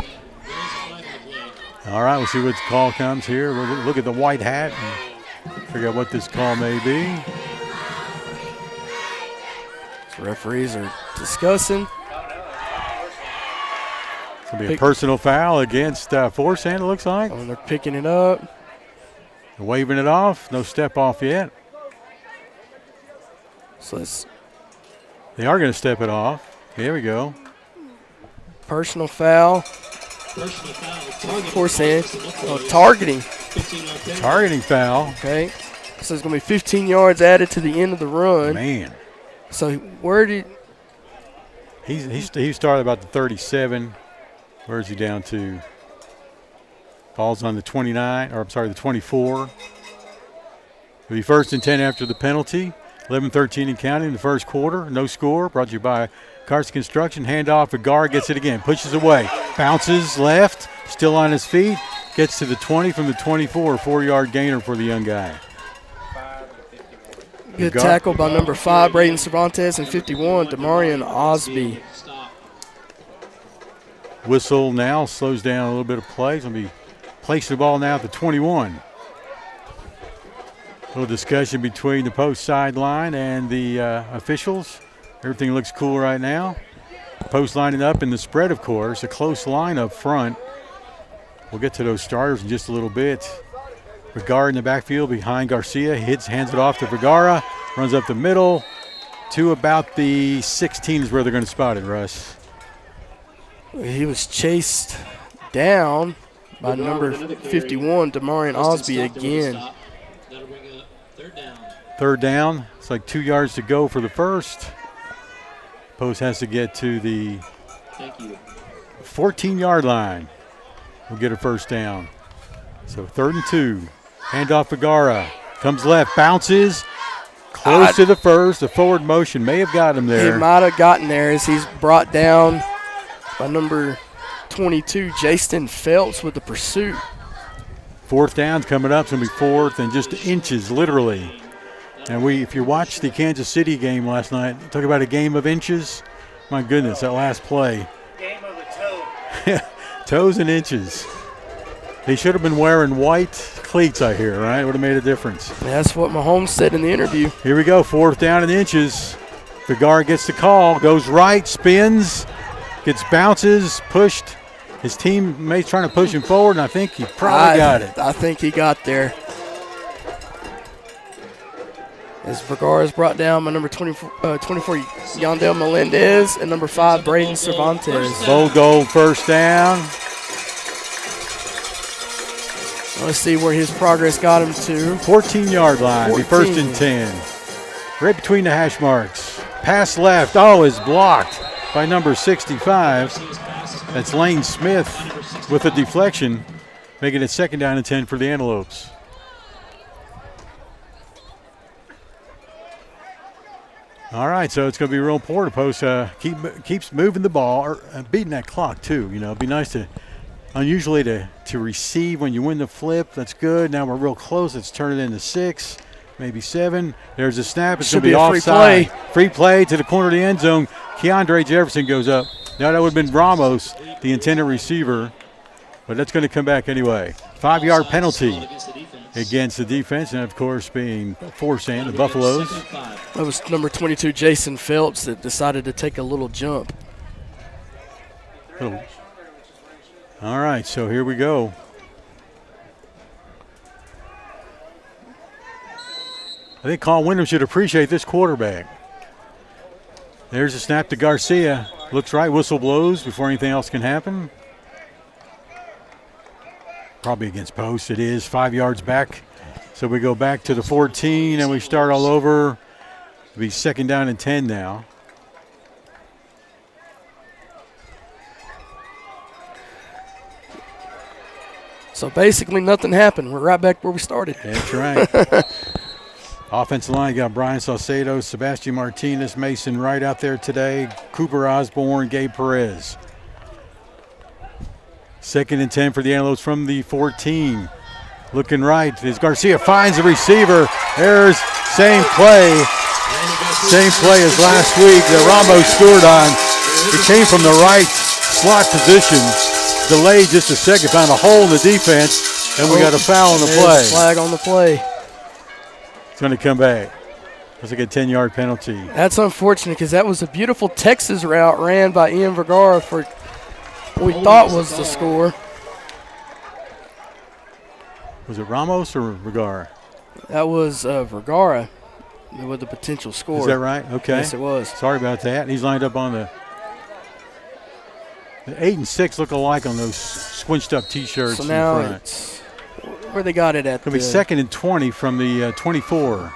All right, we'll see what the call comes here. We'll look at the white hat and figure out what this call may be. The referees are discussing. It's going to be a personal foul against Forsan, it looks like. Oh, they're picking it up. They're waving it off. No step off yet. So they are going to step it off. Here we go. Personal foul. Forsan. Targeting. Targeting foul. Okay. So it's going to be 15 yards added to the end of the run. Man. So where did he started about the 37. Where is he down to? Ball's on the 29, or I'm sorry, the 24. It'll be 1st and 10 after the penalty. 11-13 and counting in the first quarter. No score. Brought to you by Carson Construction. Handoff. Vergara gets it again. Pushes away. Bounces left. Still on his feet. Gets to the 20 from the 24. 4-yard gainer for the young guy. Good tackle by number 5, Braden Cervantes, and 51, Demarion Osby. Whistle now slows down a little bit of play. It's going to be placing the ball now at the 21. A little discussion between the post sideline and the officials. Everything looks cool right now. Post lining up in the spread, of course. A close line up front. We'll get to those starters in just a little bit. Vergara in the backfield behind Garcia. He hands it off to Vergara. Runs up the middle to about the 16 is where they're going to spot it, Russ. He was chased down by number 51, Demarion Osby again. Third down. It's like 2 yards to go for the first. Post has to get to the 14-yard line. We'll get a first down. So 3rd and 2. Handoff Vergara. Comes left, bounces. Close to the first. The forward motion may have got him there. He might have gotten there as he's brought down by number 22, Jason Phelps with the pursuit. 4th down's coming up. It's going to be 4th and just inches, literally. And if you watched the Kansas City game last night, talk about a game of inches. My goodness, that last play. Game of the toe. Toes and inches. He should have been wearing white cleats, I hear, right? Would have made a difference. That's what Mahomes said in the interview. Here we go, 4th down and inches. Vergara gets the call, goes right, spins, gets bounces, pushed. His teammate's trying to push him forward, and I think he probably got it. I think he got there. As Vergara is brought down by number 24, Yandel Melendez, and number 5, Braden Cervantes. Bold goal, first down. Let's see where his progress got him to. 14-yard line, be 1st and 10. Right between the hash marks. Pass left, is blocked by number 65. That's Lane Smith with a deflection, making it 2nd down and 10 for the Antelopes. All right, so it's going to be real important. Post keeps moving the ball, or beating that clock too. You know, it'd be nice to, unusually to receive when you win the flip. That's good. Now we're real close. Let's turn it into 6, maybe 7. There's a snap. It's going to be offside. Free play to the corner of the end zone. Keandre Jefferson goes up. Now that would have been Ramos, the intended receiver, but that's going to come back anyway. 5-yard penalty against the defense, and of course being Forsan, the Buffaloes. That was number 22, Jason Phelps, that decided to take a little jump. All right, so here we go. I think Colin Wyndham should appreciate this quarterback. There's a snap to Garcia. Looks right, whistle blows before anything else can happen. Probably against post. It is 5 yards back. So we go back to the 14 and we start all over. It'll be 2nd down and 10 now. So basically nothing happened. We're right back where we started. That's right. Offensive line, you got Brian Saucedo, Sebastian Martinez, Mason Wright out there today, Cooper Osborne, Gabe Perez. 2nd and 10 for the Antelopes from the 14. Looking right as Garcia finds the receiver. There's same play as last week that Ramos scored on. It came from the right slot position. Delayed just a second, found a hole in the defense, and we got a foul on the play. Flag on the play. It's going to come back. It's like a 10-yard penalty. That's unfortunate because that was a beautiful Texas route ran by Ian Vergara for what we thought was the score. Was it Ramos or Vergara? That was Vergara with the potential score. Is that right? Okay. Yes, it was. Sorry about that. He's lined up on the The 8 and 6 look alike on those squinched up T-shirts So now in front. it's where they got it at. Going to be 2nd and 20 from the 24.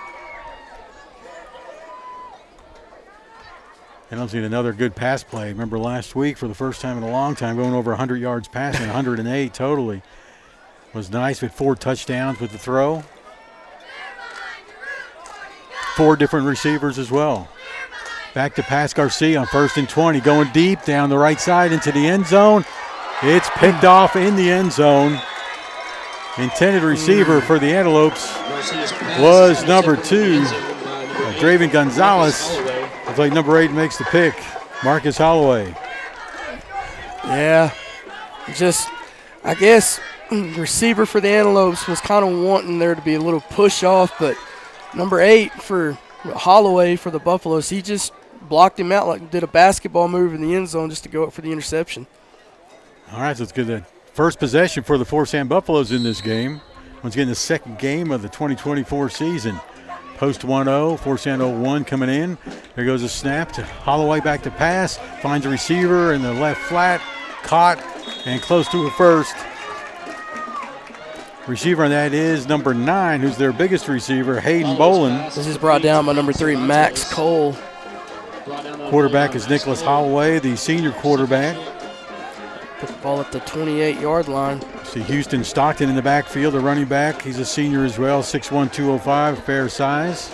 And I'm seeing another good pass play. Remember last week, for the first time in a long time, going over 100 yards passing, 108 totally. Was nice with 4 touchdowns with the throw. 4 different receivers as well. Back to pass Garcia on 1st and 20, going deep down the right side into the end zone. It's picked off in the end zone. Intended receiver for the Antelopes was number 2, Draven Gonzalez. Looks like number 8 makes the pick, Marcus Holloway. Yeah, I guess the receiver for the Antelopes was kind of wanting there to be a little push off, but number 8 for Holloway for the Buffaloes, he just blocked him out, like did a basketball move in the end zone just to go up for the interception. All right, so it's good. The first possession for the Forsan Buffaloes in this game. Once again, the second game of the 2024 season. Post 1-0, Forsan 0-1 coming in. There goes a snap to Holloway, back to pass. Finds a receiver in the left flat. Caught and close to a first. Receiver on that is number 9, who's their biggest receiver, Hayden Bolin. This is brought down by number 3, Max Cole. Quarterback is Nicholas Holloway, the senior quarterback. Put the ball at the 28-yard line. See Houston Stockton in the backfield, the running back. He's a senior as well, 6'1", 205, fair size.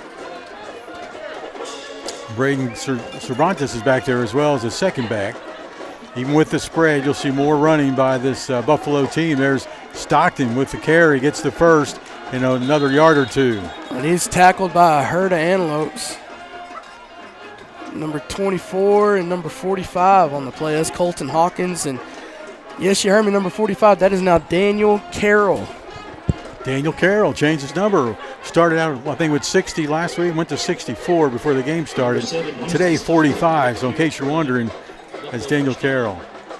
Braden Cervantes is back there as well as a second back. Even with the spread, you'll see more running by this Buffalo team. There's Stockton with the carry, gets the first, another yard or 2. And he's tackled by a herd of Antelopes. Number 24 and number 45 on the play. That's Colton Hawkins. And yes, you heard me, number 45. That is now Daniel Carroll. Daniel Carroll changed his number. Started out, I think, with 60 last week. Went to 64 before the game started. Today, 45. So in case you're wondering, that's Daniel Carroll.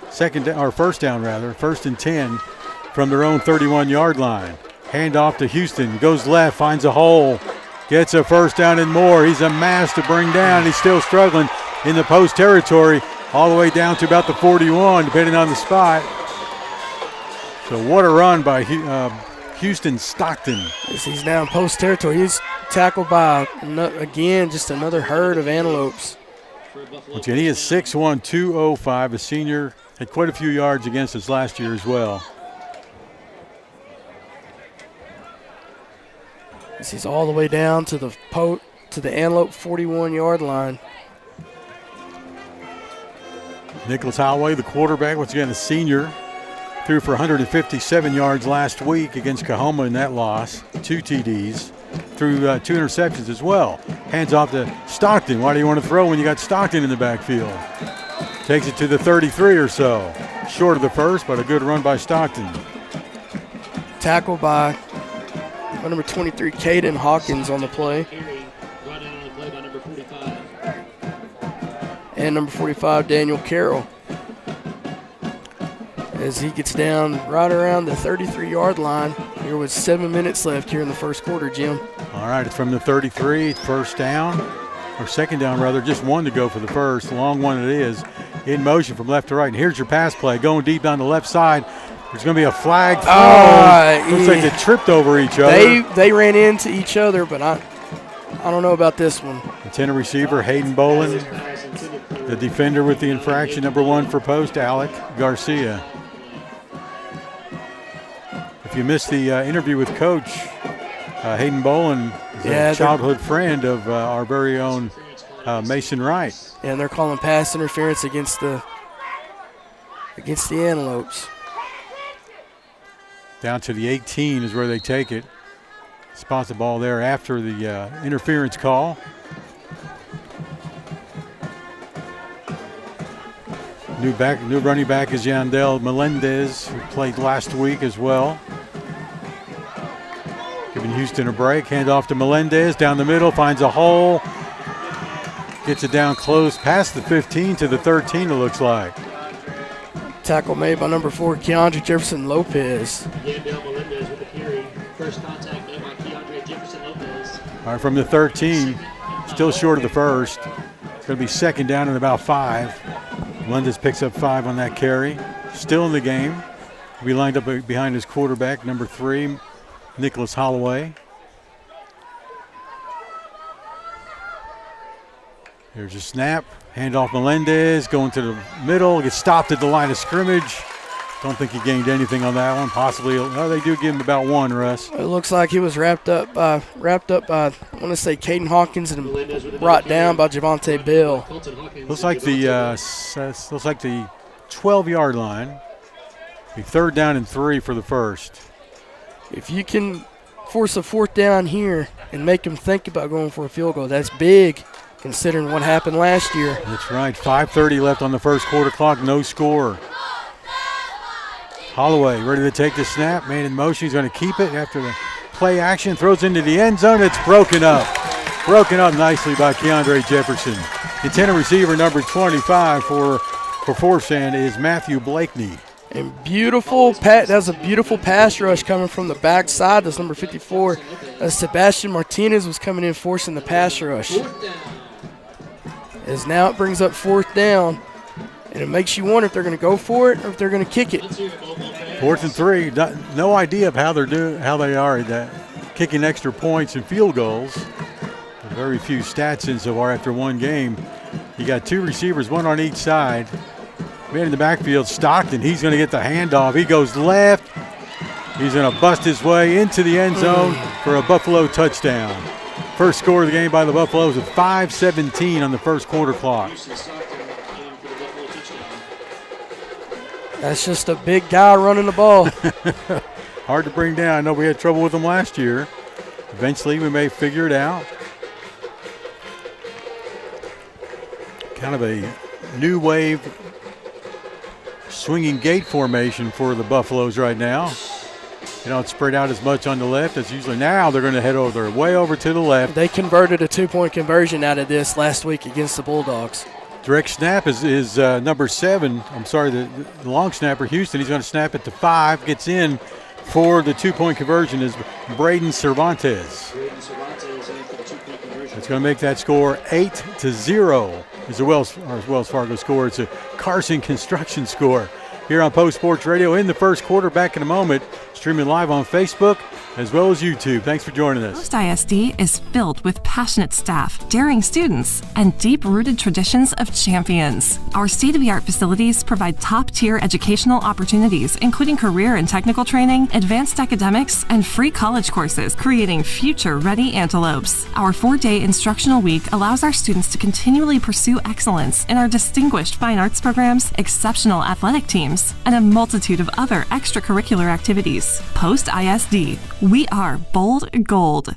First down, 1st and 10 from their own 31-yard line. Handoff to Houston. Goes left, finds a hole. Gets a first down and more. He's a mass to bring down. He's still struggling in the post territory, all the way down to about the 41, depending on the spot. So what a run by Houston Stockton. He's now in post territory. He's tackled by, again, just another herd of Antelopes. Once again, he is 6'1", 205, a senior. Had quite a few yards against us last year as well. He's all the way down to the Antelope 41-yard line. Nicholas Holloway, the quarterback, once again a senior, threw for 157 yards last week against Coahoma in that loss. 2 TDs, threw 2 interceptions as well. Hands off to Stockton. Why do you want to throw when you got Stockton in the backfield? Takes it to the 33 or so. Short of the first, but a good run by Stockton. Tackled by number 23, Caden Hawkins on the play. And number 45, Daniel Carroll. As he gets down right around the 33-yard line here with 7 minutes left here in the first quarter, Jim. All right, it's from the 33, first down, or second down rather, just 1 to go for the first. Long one it is, in motion from left to right. And here's your pass play, going deep down the left side. There's going to be a flag thrown. Looks like they tripped over each other. They ran into each other, but I don't know about this one. Intended receiver, Hayden Bolin. The defender with the infraction, number 1 for post, Alec Garcia. If you missed the interview with Coach, Hayden Bolin is a childhood friend of our very own Mason Wright. And they're calling pass interference against the Antelopes. Down to the 18 is where they take it. Spot the ball there after the interference call. New running back is Yandel Melendez, who played last week as well. Giving Houston a break. Hand off to Melendez. Down the middle, finds a hole. Gets it down close past the 15 to the 13, it looks like. Tackle made by number 4, Keandre Jefferson Lopez. Yandel Melendez with the carry. First contact made by Keandre Jefferson Lopez. All right, from the 13, still short of the first. It's going to be second down and about 5. Melendez picks up 5 on that carry. Still in the game. He'll be lined up behind his quarterback, number 3, Nicholas Holloway. Here's a snap. Handoff Melendez going to the middle. Gets stopped at the line of scrimmage. Don't think he gained anything on that one. Possibly, they do give him about 1, Russ. It looks like he was wrapped up by I want to say Caden Hawkins and brought down by Javante Bill. Looks like the 12-yard line. Be 3rd down and 3 for the first. If you can force a 4th down here and make them think about going for a field goal, that's big considering what happened last year. That's right. 5:30 left on the first quarter clock. No score. Holloway ready to take the snap. Man in motion. He's going to keep it after the play action. Throws into the end zone. It's broken up. Broken up nicely by Keandre Jefferson. Intended receiver number 25 for Forsan is Matthew Blakeney. And that was a beautiful pass rush coming from the backside. That's number 54. Sebastian Martinez was coming in forcing the pass rush. As now it brings up 4th down. And it makes you wonder if they're going to go for it or if they're going to kick it. 4th and 3. No idea of how they are at kicking extra points and field goals. Very few stats in so far after one game. You got 2 receivers, 1 on each side. Man in the backfield, Stockton. He's going to get the handoff. He goes left. He's going to bust his way into the end zone for a Buffalo touchdown. First score of the game by the Buffaloes with 5:17 on the first quarter clock. That's just a big guy running the ball. Hard to bring down. I know we had trouble with him last year. Eventually we may figure it out. Kind of a new wave swinging gate formation for the Buffaloes right now. They don't spread out as much on the left as usually. Now they're going to head way over to the left. They converted a 2-point conversion out of this last week against the Bulldogs. Direct snap is number 7. I'm sorry, the long snapper, Houston. He's going to snap it to 5. Gets in for the 2-point conversion is Braden Cervantes. It's going to make that score 8-0. Is the Wells Fargo score. It's a Carson Construction score here on Post Sports Radio in the first quarter. Back in a moment, streaming live on Facebook as well as YouTube. Thanks for joining us. Post ISD is filled with passionate staff, daring students, and deep-rooted traditions of champions. Our state-of-the-art facilities provide top-tier educational opportunities, including career and technical training, advanced academics, and free college courses, creating future-ready antelopes. Our 4-day instructional week allows our students to continually pursue excellence in our distinguished fine arts programs, exceptional athletic teams, and a multitude of other extracurricular activities. Post ISD. We are bold gold.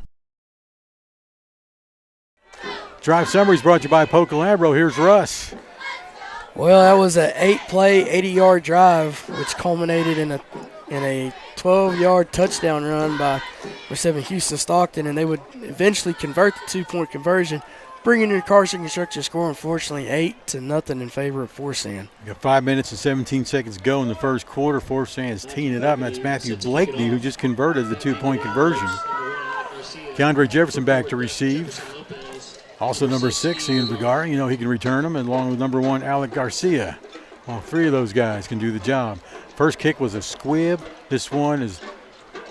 Drive Summaries brought to you by Pocolambro. Here's Russ. Well, that was an 8-play, 80-yard drive, which culminated in a 12-yard touchdown run by receiving Houston Stockton, and they would eventually convert the 2-point conversion, bringing in Carson Construction score, unfortunately, 8-0 in favor of Forsan. You got 5 minutes and 17 seconds to go in the first quarter. Forsan is teeing it up, and that's Matthew Blakeney, who just converted the 2-point conversion. Keandre Jefferson back to receive. Also number 6, Ian Vergara. You know he can return them, along with number 1, Alec Garcia. All 3 of those guys can do the job. First kick was a squib. This one is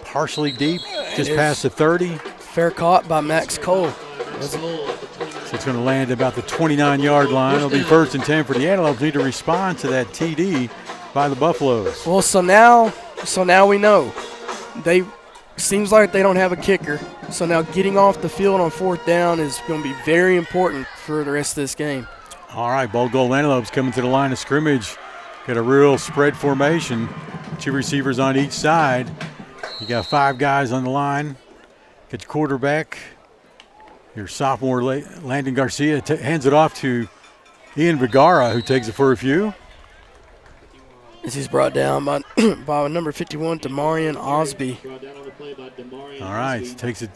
partially deep, just past the 30. Fair caught by Max Cole. So it's going to land about the 29-yard line. It'll be 1st and 10 for the Antelopes. Need to respond to that TD by the Buffaloes. Well, so now we know. Seems like they don't have a kicker. So now getting off the field on 4th down is going to be very important for the rest of this game. All right, Bold Gold Antelopes coming to the line of scrimmage. Got a real spread formation. 2 receivers on each side. You got 5 guys on the line. Get your quarterback. Your sophomore, Landon Garcia, hands it off to Ian Vergara, who takes it for a few. As he's brought down by number 51, Demarion Osby. All right, takes it.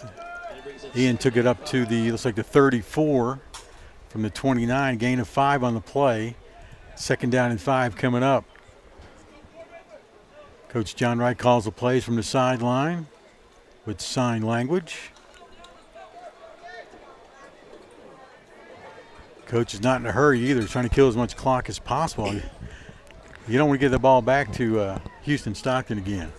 Ian took it up to looks like the 34 from the 29, gain of 5 on the play. 2nd down and 5 coming up. Coach John Wright calls the plays from the sideline with sign language. Coach is not in a hurry either. He's trying to kill as much clock as possible. You don't want to get the ball back to Houston Stockton again.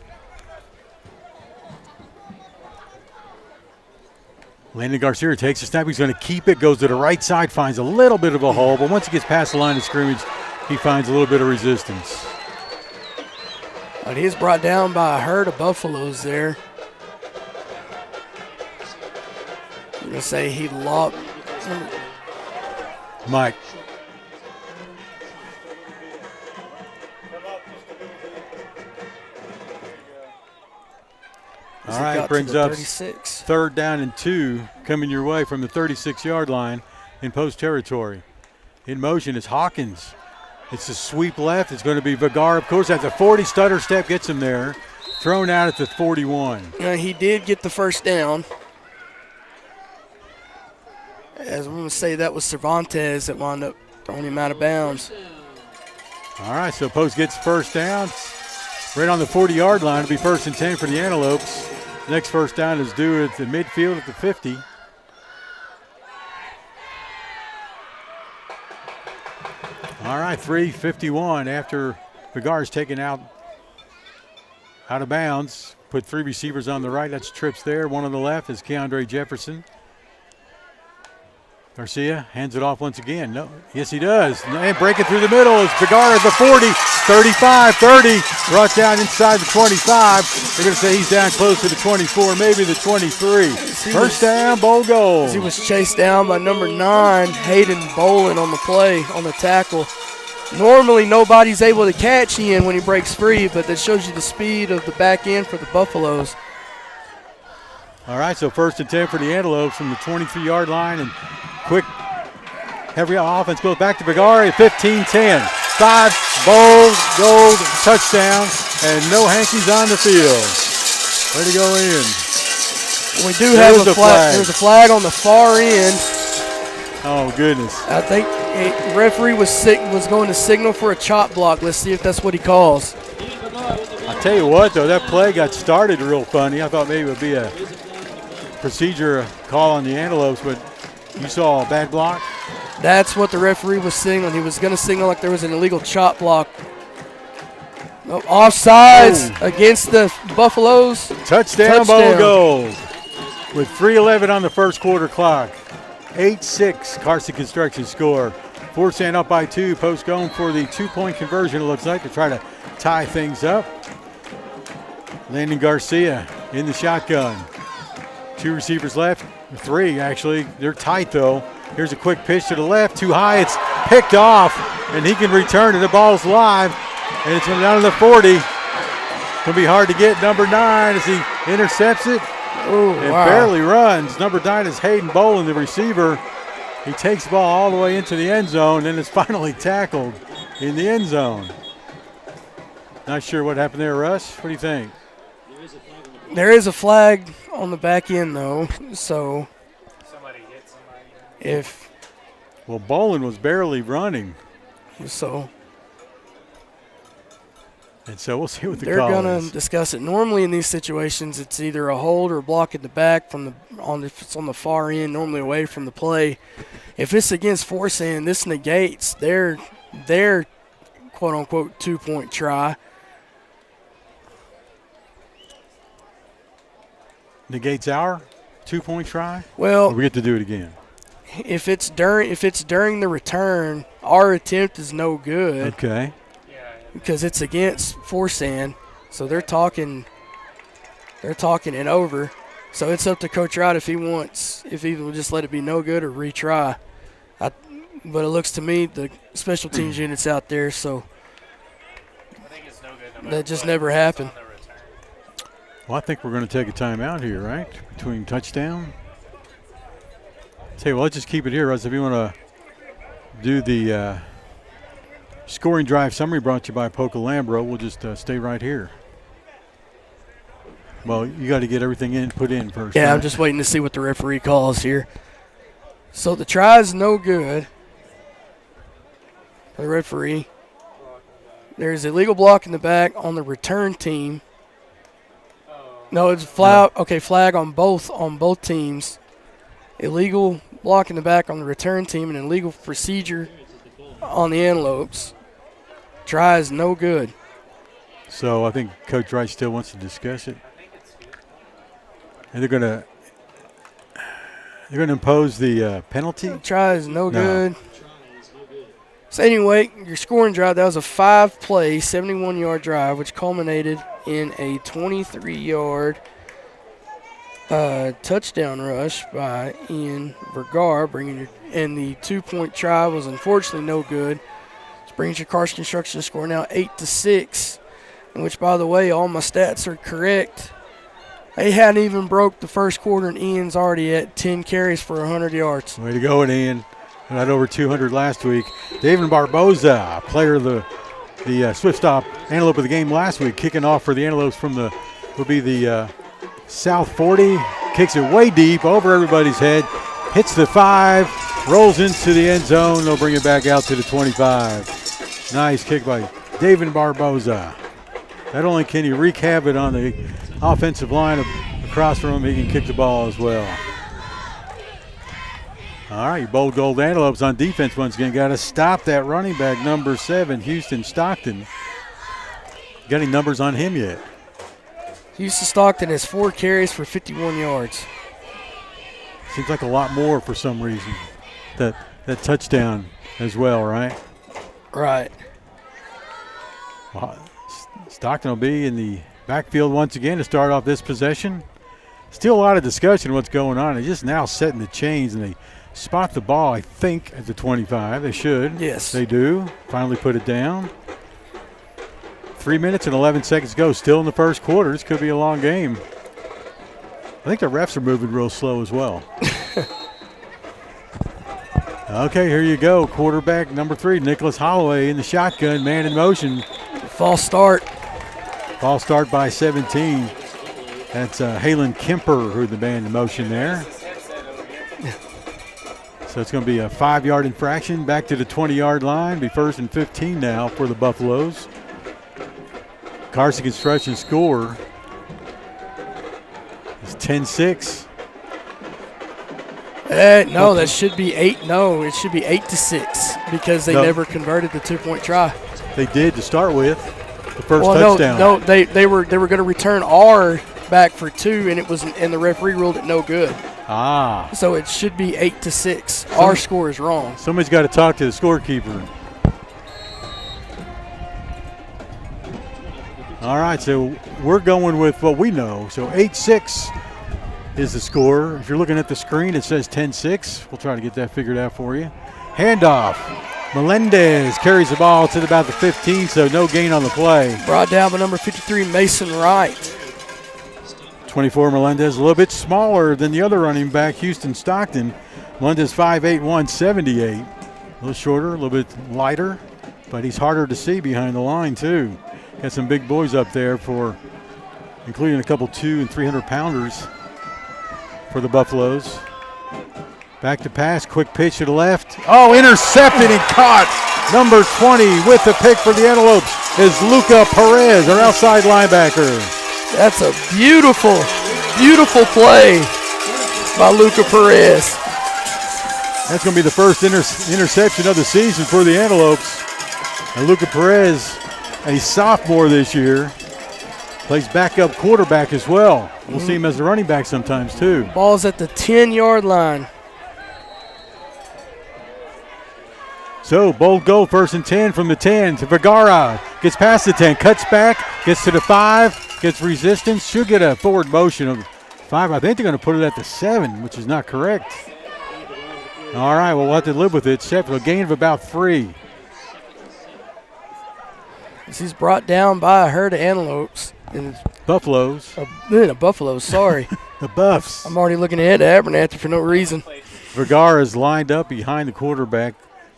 Landon Garcia takes a snap. He's going to keep it, goes to the right side, finds a little bit of a hole, but once he gets past the line of scrimmage, he finds a little bit of resistance. But he's brought down by a herd of Buffaloes there. I'm going to say he lost. Mike. All right, brings up 36. 3rd down and 2 coming your way from the 36-yard line in post territory. In motion is Hawkins. It's a sweep left. It's going to be Vigar, of course, at the 40. Stutter step gets him there. Thrown out at the 41. He did get the first down. As I'm going to say, that was Cervantes that wound up throwing him out of bounds. All right, so Post gets first down. Right on the 40-yard line. It'll be 1st and 10 for the Antelopes. Next first down is due at the midfield at the 50. All right, 3:51 after Vigar's taken out of bounds. Put 3 receivers on the right. That's trips there. 1 on the left is Keandre Jefferson. Garcia hands it off once again. No, yes, he does. And breaking through the middle is Vigar at the 40, 35, 30. Brought down inside the 25. They're going to say he's down close to the 24, maybe the 23. First down, Bowl goal. He was chased down by number 9, Hayden Bolin, on the play, on the tackle. Normally, nobody's able to catch Ian when he breaks free, but that shows you the speed of the back end for the Buffaloes. All right, so 1st and 10 for the Antelopes from the 23-yard line, and quick, heavy offense goes back to Vigar at 15-10. 5 Bowl gold touchdown, and no hankies on the field. Way to go in. We do have a flag. There's a flag on the far end. Oh, goodness. I think the referee was going to signal for a chop block. Let's see if that's what he calls. I'll tell you what, though, that play got started real funny. I thought maybe it would be a procedure call on the Antelopes, but you saw a bad block? That's what the referee was signaling. He was going to signal like there was an illegal chop block. Oh, offsides against the Buffaloes. Touchdown. Bowl goal with 3:11 on the first quarter clock. 8-6 Carson Construction score. Forsan up by 2. Post going for the 2-point conversion, it looks like, to try to tie things up. Landon Garcia in the shotgun. 2 receivers left. 3, actually. They're tight, though. Here's a quick pitch to the left. Too high. It's picked off, and he can return it. The ball's live, and it's down to the 40. It's going to be hard to get. Number 9 as he intercepts it. Barely runs. Number 9 is Hayden Bolin, the receiver. He takes the ball all the way into the end zone, and it's finally tackled in the end zone. Not sure what happened there, Russ. What do you think? There is a flag on the back end, though. So somebody hit somebody. If well, Bolin was barely running. So. And so we'll see what the call is. They're going to discuss it. Normally in these situations, it's either a hold or a block in the back if it's on the far end, normally away from the play. If it's against Forsan, this negates their quote-unquote 2-point try. Negates our 2-point try? Well, or we get to do it again. If it's during the return, our attempt is no good. Okay. Because it's against Forsan, so they're talking it over. So it's up to Coach Wright if he will just let it be no good or retry. But it looks to me the special teams unit's out there, so I think it's no good. That just never happened. Well, I think we're going to take a timeout here, right? Between touchdown. Tell you what, let's just keep it here, Russ. If you want to do the scoring drive summary brought to you by Poca-Lambro, we'll just stay right here. Well, you got to get everything put in first. Yeah, right? I'm just waiting to see what the referee calls here. So the try is no good. The referee. There's a legal block in the back on the return team. No, it's flag. Okay, flag on both teams. Illegal block in the back on the return team and illegal procedure on the Antelopes. Try is no good. So I think Coach Wright still wants to discuss it. And they're going to impose the penalty. Try is no good. So anyway, your scoring drive, that was a 5-play, 71-yard drive, which culminated in a 23-yard touchdown rush by Ian Vergara, and the 2-point try was unfortunately no good. This brings your Carson Construction score now 8-6, in which, by the way, all my stats are correct. They hadn't even broke the first quarter, and Ian's already at 10 carries for 100 yards. Way to go, Ian. Had over 200 last week. David Barboza, player of the Swift Stop Antelope of the game last week, kicking off for the Antelopes from the South 40. Kicks it way deep over everybody's head. Hits the 5, rolls into the end zone. They'll bring it back out to the 25. Nice kick by David Barboza. Not only can he wreak havoc on the offensive line across from him, he can kick the ball as well. All right, Bold Gold Antelopes on defense once again. Got to stop that running back, number 7, Houston Stockton. Got any numbers on him yet? Houston Stockton has 4 carries for 51 yards. Seems like a lot more for some reason. That touchdown as well, right? Right. Well, Stockton will be in the backfield once again to start off this possession. Still a lot of discussion what's going on. They're just now setting the chains, and they spot the ball, I think, at the 25. They should. Yes. They do. Finally put it down. 3 minutes and 11 seconds to go. Still in the first quarter. This could be a long game. I think the refs are moving real slow as well. Okay, here you go. Quarterback number 3, Nicholas Holloway in the shotgun, man in motion. False start. False start by 17. That's Halen Kemper who the man in motion there. So it's going to be a 5-yard infraction back to the 20-yard line. Be 1st and 15 now for the Buffaloes. Carson Construction score is 10-6. No, that should be 8. No, it should be 8-6 because they never converted the 2-point try. They did to start with. The first touchdown. No, they were going to return R back for 2, and the referee ruled it no good. Ah. So it should be 8-6. Our score is wrong. Somebody's got to talk to the scorekeeper. All right, so we're going with what we know. So 8-6 is the score. If you're looking at the screen, it says 10-6. We'll try to get that figured out for you. Handoff. Melendez carries the ball to about the 15, so no gain on the play. Brought down by number 53, Mason Wright. 24, Melendez, a little bit smaller than the other running back, Houston Stockton. Melendez 5'8", 178. A little shorter, a little bit lighter, but he's harder to see behind the line, too. Got some big boys up there including a couple 200 and 300 pounders for the Buffaloes. Back to pass, quick pitch to the left. Oh, intercepted and caught. Number 20 with the pick for the Antelopes is Luca Perez, our outside linebacker. That's a beautiful, beautiful play by Luca Perez. That's going to be the first interception of the season for the Antelopes. And Luca Perez, a sophomore this year, plays backup quarterback as well. We'll see him as a running back sometimes too. Ball's at the 10-yard line. So, Bold Gold, 1st and 10 from the 10 to Vergara. Gets past the 10, cuts back, gets to the 5, gets resistance. Should get a forward motion of 5. I think they're going to put it at the 7, which is not correct. All right, well, we'll have to live with it. Set for a gain of about 3. He's brought down by a herd of antelopes. Buffaloes. Buffaloes, sorry. The Buffs. I'm already looking ahead to Abernathy for no reason. Vergara is lined up behind the quarterback,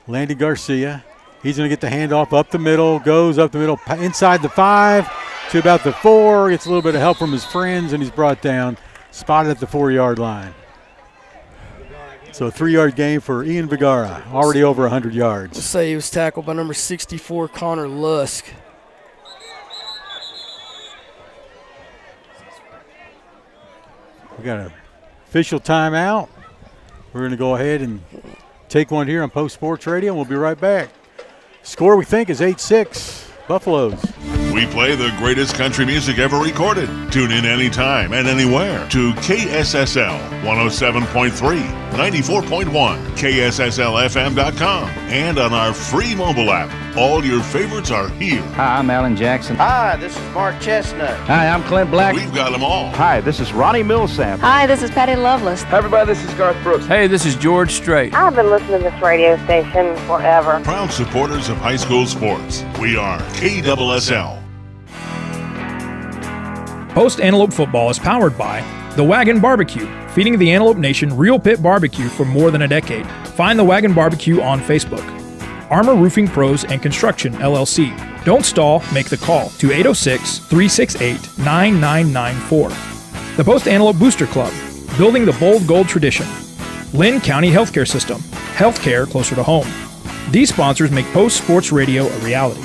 Landy Garcia. He's going to get the handoff up the middle, goes up the middle, inside the 5 to about the 4, gets a little bit of help from his friends, and he's brought down, spotted at the 4-yard line. So a 3-yard gain for Ian Vergara, already over 100 yards. Let's say he was tackled by number 64, Connor Lusk. We got an official timeout. We're going to go ahead and take one here on Post Sports Radio, and we'll be right back. Score, we think, is 8-6 Buffaloes. We play the greatest country music ever recorded. Tune in anytime and anywhere to KSSL 107.3, 94.1, KSSLFM.com, and on our free mobile app. All your favorites are here. Hi, I'm Alan Jackson. Hi, this is Mark Chestnut. Hi, I'm Clint Black. We've got them all. Hi, this is Ronnie Millsap. Hi, this is Patty Loveless. Hi, everybody, this is Garth Brooks. Hey, this is George Strait. I've been listening to this radio station forever. Proud supporters of high school sports. We are KSSL. Post Antelope Football is powered by The Wagon Barbecue, feeding the Antelope Nation real pit barbecue for more than a decade. Find The Wagon Barbecue on Facebook. Armor Roofing Pros and Construction, LLC. Don't stall, make the call to 806-368-9994. The Post Antelope Booster Club, building the bold gold tradition. Lynn County Healthcare System, healthcare closer to home. These sponsors make Post Sports Radio a reality.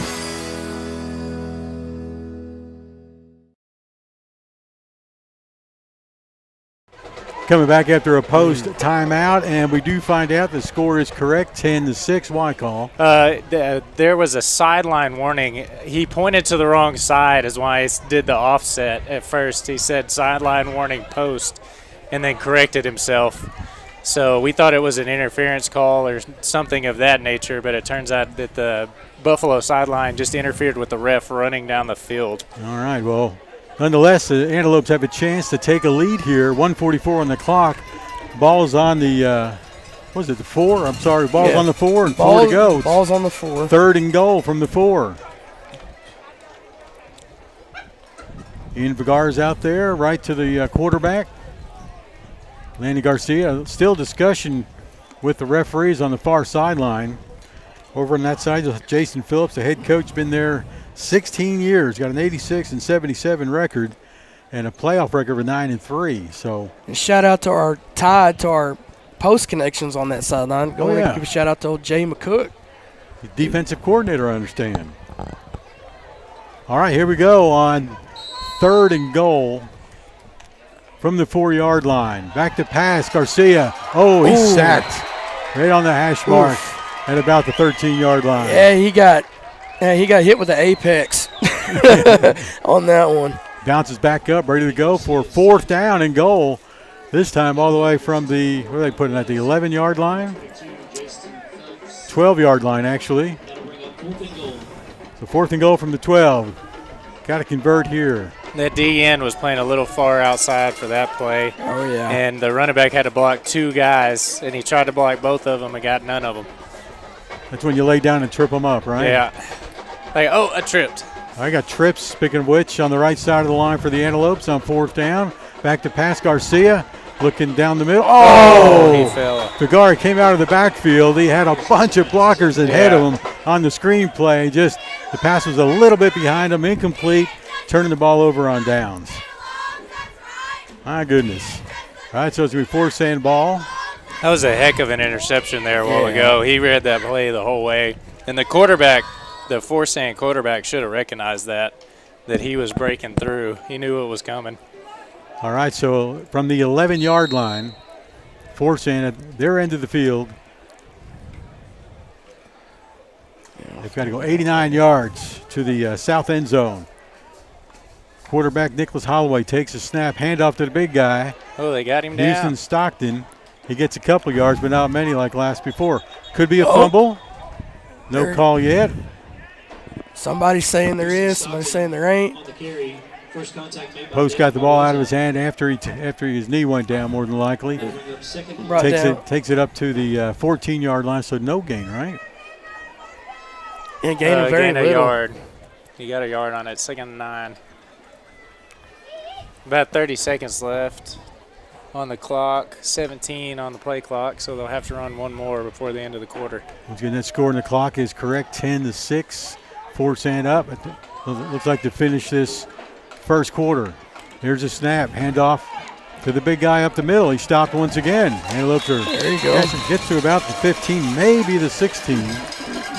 Coming back after a post timeout, and we do find out the score is correct, 10-6. Why call? There was a sideline warning. He pointed to the wrong side is why he did the offset at first. He said sideline warning post and then corrected himself. So we thought it was an interference call or something of that nature, but it turns out that the Buffalo sideline just interfered with the ref running down the field. All right, well, nonetheless, the Antelopes have a chance to take a lead here. 1:44 on the clock. Ball's on the, the 4? I'm sorry, ball's on the 4 and 4 to go. Ball's on the 4. 3rd and goal from the 4. Ian Vigar's out there, right to the quarterback. Lanny Garcia, still discussion with the referees on the far sideline. Over on that side, Jason Phillips, the head coach, been there 16 years, got an 86-77 record and a playoff record of 9-3. So, and shout out to our post connections on that sideline. Go ahead and give a shout out to old Jay McCook, the defensive coordinator, I understand. All right, here we go on 3rd and goal from the 4-yard line. Back to pass, Garcia. Oh, he's sacked right on the hash mark at about the 13-yard line. Yeah, he got hit with the apex on that one. Bounces back up, ready to go for 4th down and goal. This time all the way from the, where are they putting at, the 11-yard line? 12-yard line, actually. So 4th and goal from the 12. Got to convert here. The DN was playing a little far outside for that play. Oh, yeah. And the running back had to block 2 guys, and he tried to block both of them and got none of them. That's when you lay down and trip them up, right? Yeah. Like, I tripped. I got trips, speaking of which, on the right side of the line for the Antelopes on 4th down. Back to pass, Garcia looking down the middle. Oh! He fell. Vigar came out of the backfield. He had a bunch of blockers ahead of him on the screenplay. Just the pass was a little bit behind him, incomplete, turning the ball over on downs. My goodness. All right, so it's going to be Forsan ball. That was a heck of an interception there a while ago. He read that play the whole way. And the quarterback, the Forsan quarterback, should have recognized that he was breaking through. He knew it was coming. All right, so from the 11-yard line, Forsan at their end of the field. They've got to go 89 yards to the south end zone. Quarterback Nicholas Holloway takes a snap, handoff to the big guy. Oh, they got him down. Houston Stockton. He gets a couple yards, but not many like last before. Could be a fumble. No call yet. Somebody's saying there is, somebody's saying there ain't. Post got the ball out of his hand after his knee went down, more than likely. Takes it up to the 14-yard line, so no gain, right? Yeah, gain a very little. Yard. He got a yard on it, 2nd and 9. About 30 seconds left on the clock, 17 on the play clock, so they'll have to run one more before the end of the quarter. Once again, that score in the clock is correct, 10-6. Forsan up. It looks like to finish this first quarter. Here's a snap, handoff to the big guy up the middle. He stopped once again. Antelopes are there you go. Gets to about the 15, maybe the 16.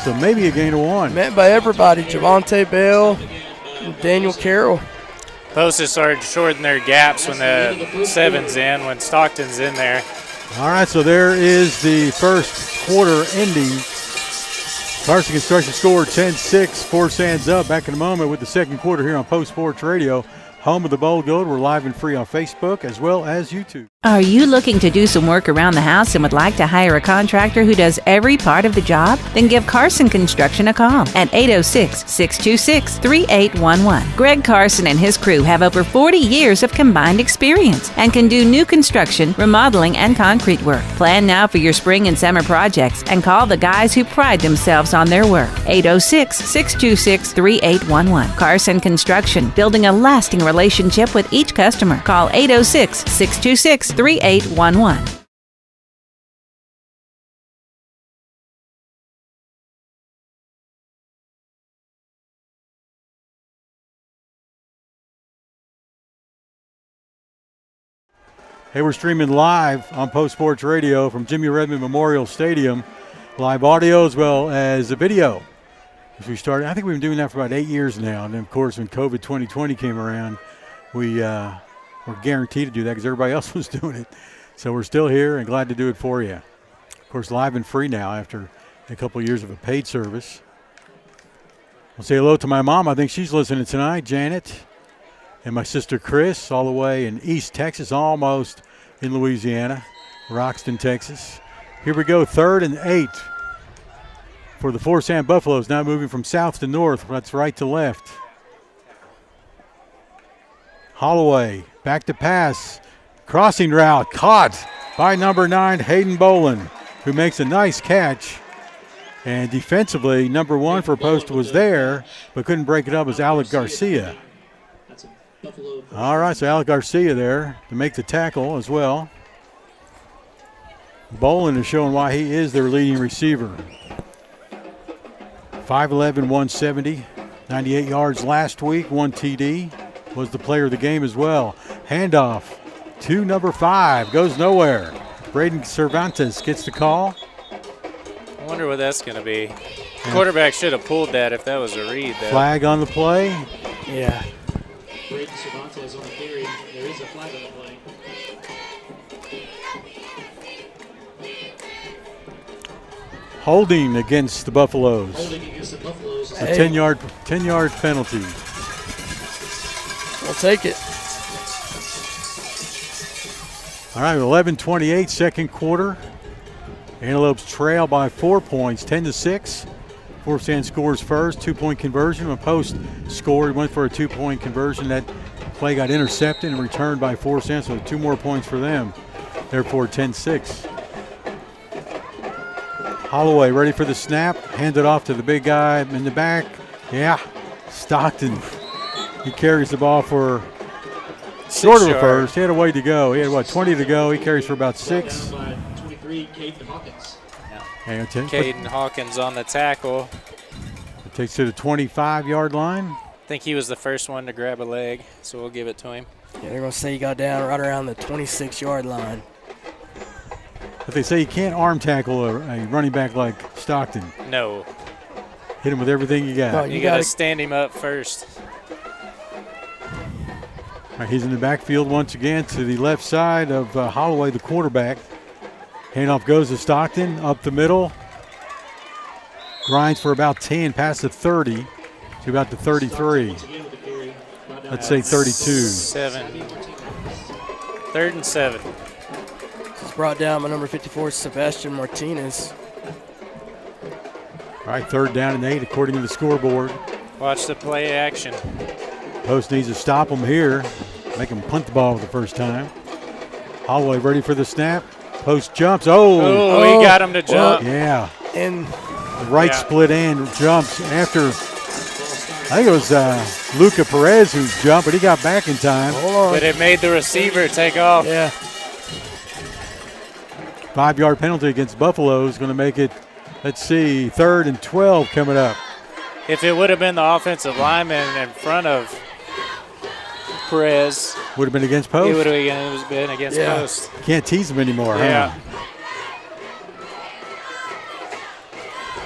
So maybe a gain of 1. Met by everybody, Javante Bell and Daniel Carroll. Post has started to shorten their gaps when the 7's in, when Stockton's in there. All right, so there is the first quarter ending. Carson Construction scored 10-6. Forsan's up. Back in a moment with the second quarter here on Post Sports Radio. Home of the Bowl Gold. We're live and free on Facebook as well as YouTube. Are you looking to do some work around the house and would like to hire a contractor who does every part of the job? Then give Carson Construction a call at 806-626-3811. Greg Carson and his crew have over 40 years of combined experience and can do new construction, remodeling, and concrete work. Plan now for your spring and summer projects and call the guys who pride themselves on their work. 806-626-3811. Carson Construction, building a lasting relationship with each customer. Call 806-626-3811. Hey, we're streaming live on Post Sports Radio from Jimmy Redmond Memorial Stadium. Live audio as well as a video. As we started, I think we've been doing that for about 8 years now. And then, of course, when COVID 2020 came around, we were guaranteed to do that because everybody else was doing it. So we're still here and glad to do it for you. Of course, live and free now after a couple of years of a paid service. I'll say hello to my mom. I think she's listening tonight, Janet. And my sister Chris, all the way in East Texas, almost in Louisiana, Roxton, Texas. Here we go, 3rd and 8 for the Forsan Buffaloes, now moving from south to north. That's right to left. Holloway, back to pass. Crossing route, caught by number 9, Hayden Bolin, who makes a nice catch. And defensively, number 1 for post was there, but couldn't break it up as Alec Garcia. All right, so Alec Garcia there to make the tackle as well. Bolin is showing why he is their leading receiver. 5'11", 170, 98 yards last week, 1 TD. Was the player of the game as well. Handoff to number 5, goes nowhere. Braden Cervantes gets the call. I wonder what that's going to be. Quarterback should have pulled that if that was a read, though. Flag on the play. Yeah. Braden Cervantes on the carry. There is a flag on the play. Holding against the Buffaloes. Holding against the Buffaloes. A 10-yard penalty. We'll take it. All right, 11:28, second quarter. Antelopes trail by 4 points, 10-6. Forsan scores first, 2-point conversion. When Post scored, went for a 2-point conversion. That play got intercepted and returned by Forsan, so 2 more points for them. Therefore, 10-6. Holloway ready for the snap. Hand it off to the big guy in the back. Yeah, Stockton. He carries the ball for short of a first. He had a way to go. He had, 20 to go. He carries for about 6. 23, Caden Hawkins. Caden Hawkins on the tackle. It takes to the 25-yard line. I think he was the first one to grab a leg, so we'll give it to him. Yeah, they're going to say he got down right around the 26-yard line. But they say you can't arm tackle a running back like Stockton. No. Hit him with everything you got. No, you got to stand him up first. All right, he's in the backfield once again to the left side of Holloway, the quarterback. Handoff goes to Stockton, up the middle. Grinds for about 10, past the 30 to about the 33. Let's say 32. 3rd and 7. It's brought down by number 54, Sebastian Martinez. All right, 3rd down and 8 according to the scoreboard. Watch the play action. Post needs to stop him here. Make him punt the ball for the first time. Holloway ready for the snap. Post jumps. Oh, he got him to jump. Yeah. And the right split end jumps after, I think it was Luca Perez who jumped, but he got back in time. But it made the receiver take off. Yeah. 5-yard penalty against Buffalo is going to make it, let's see, 3rd and 12 coming up. If it would have been the offensive lineman in front of Perez. Would have been against Post? It would have been against Post. Can't tease him anymore, yeah.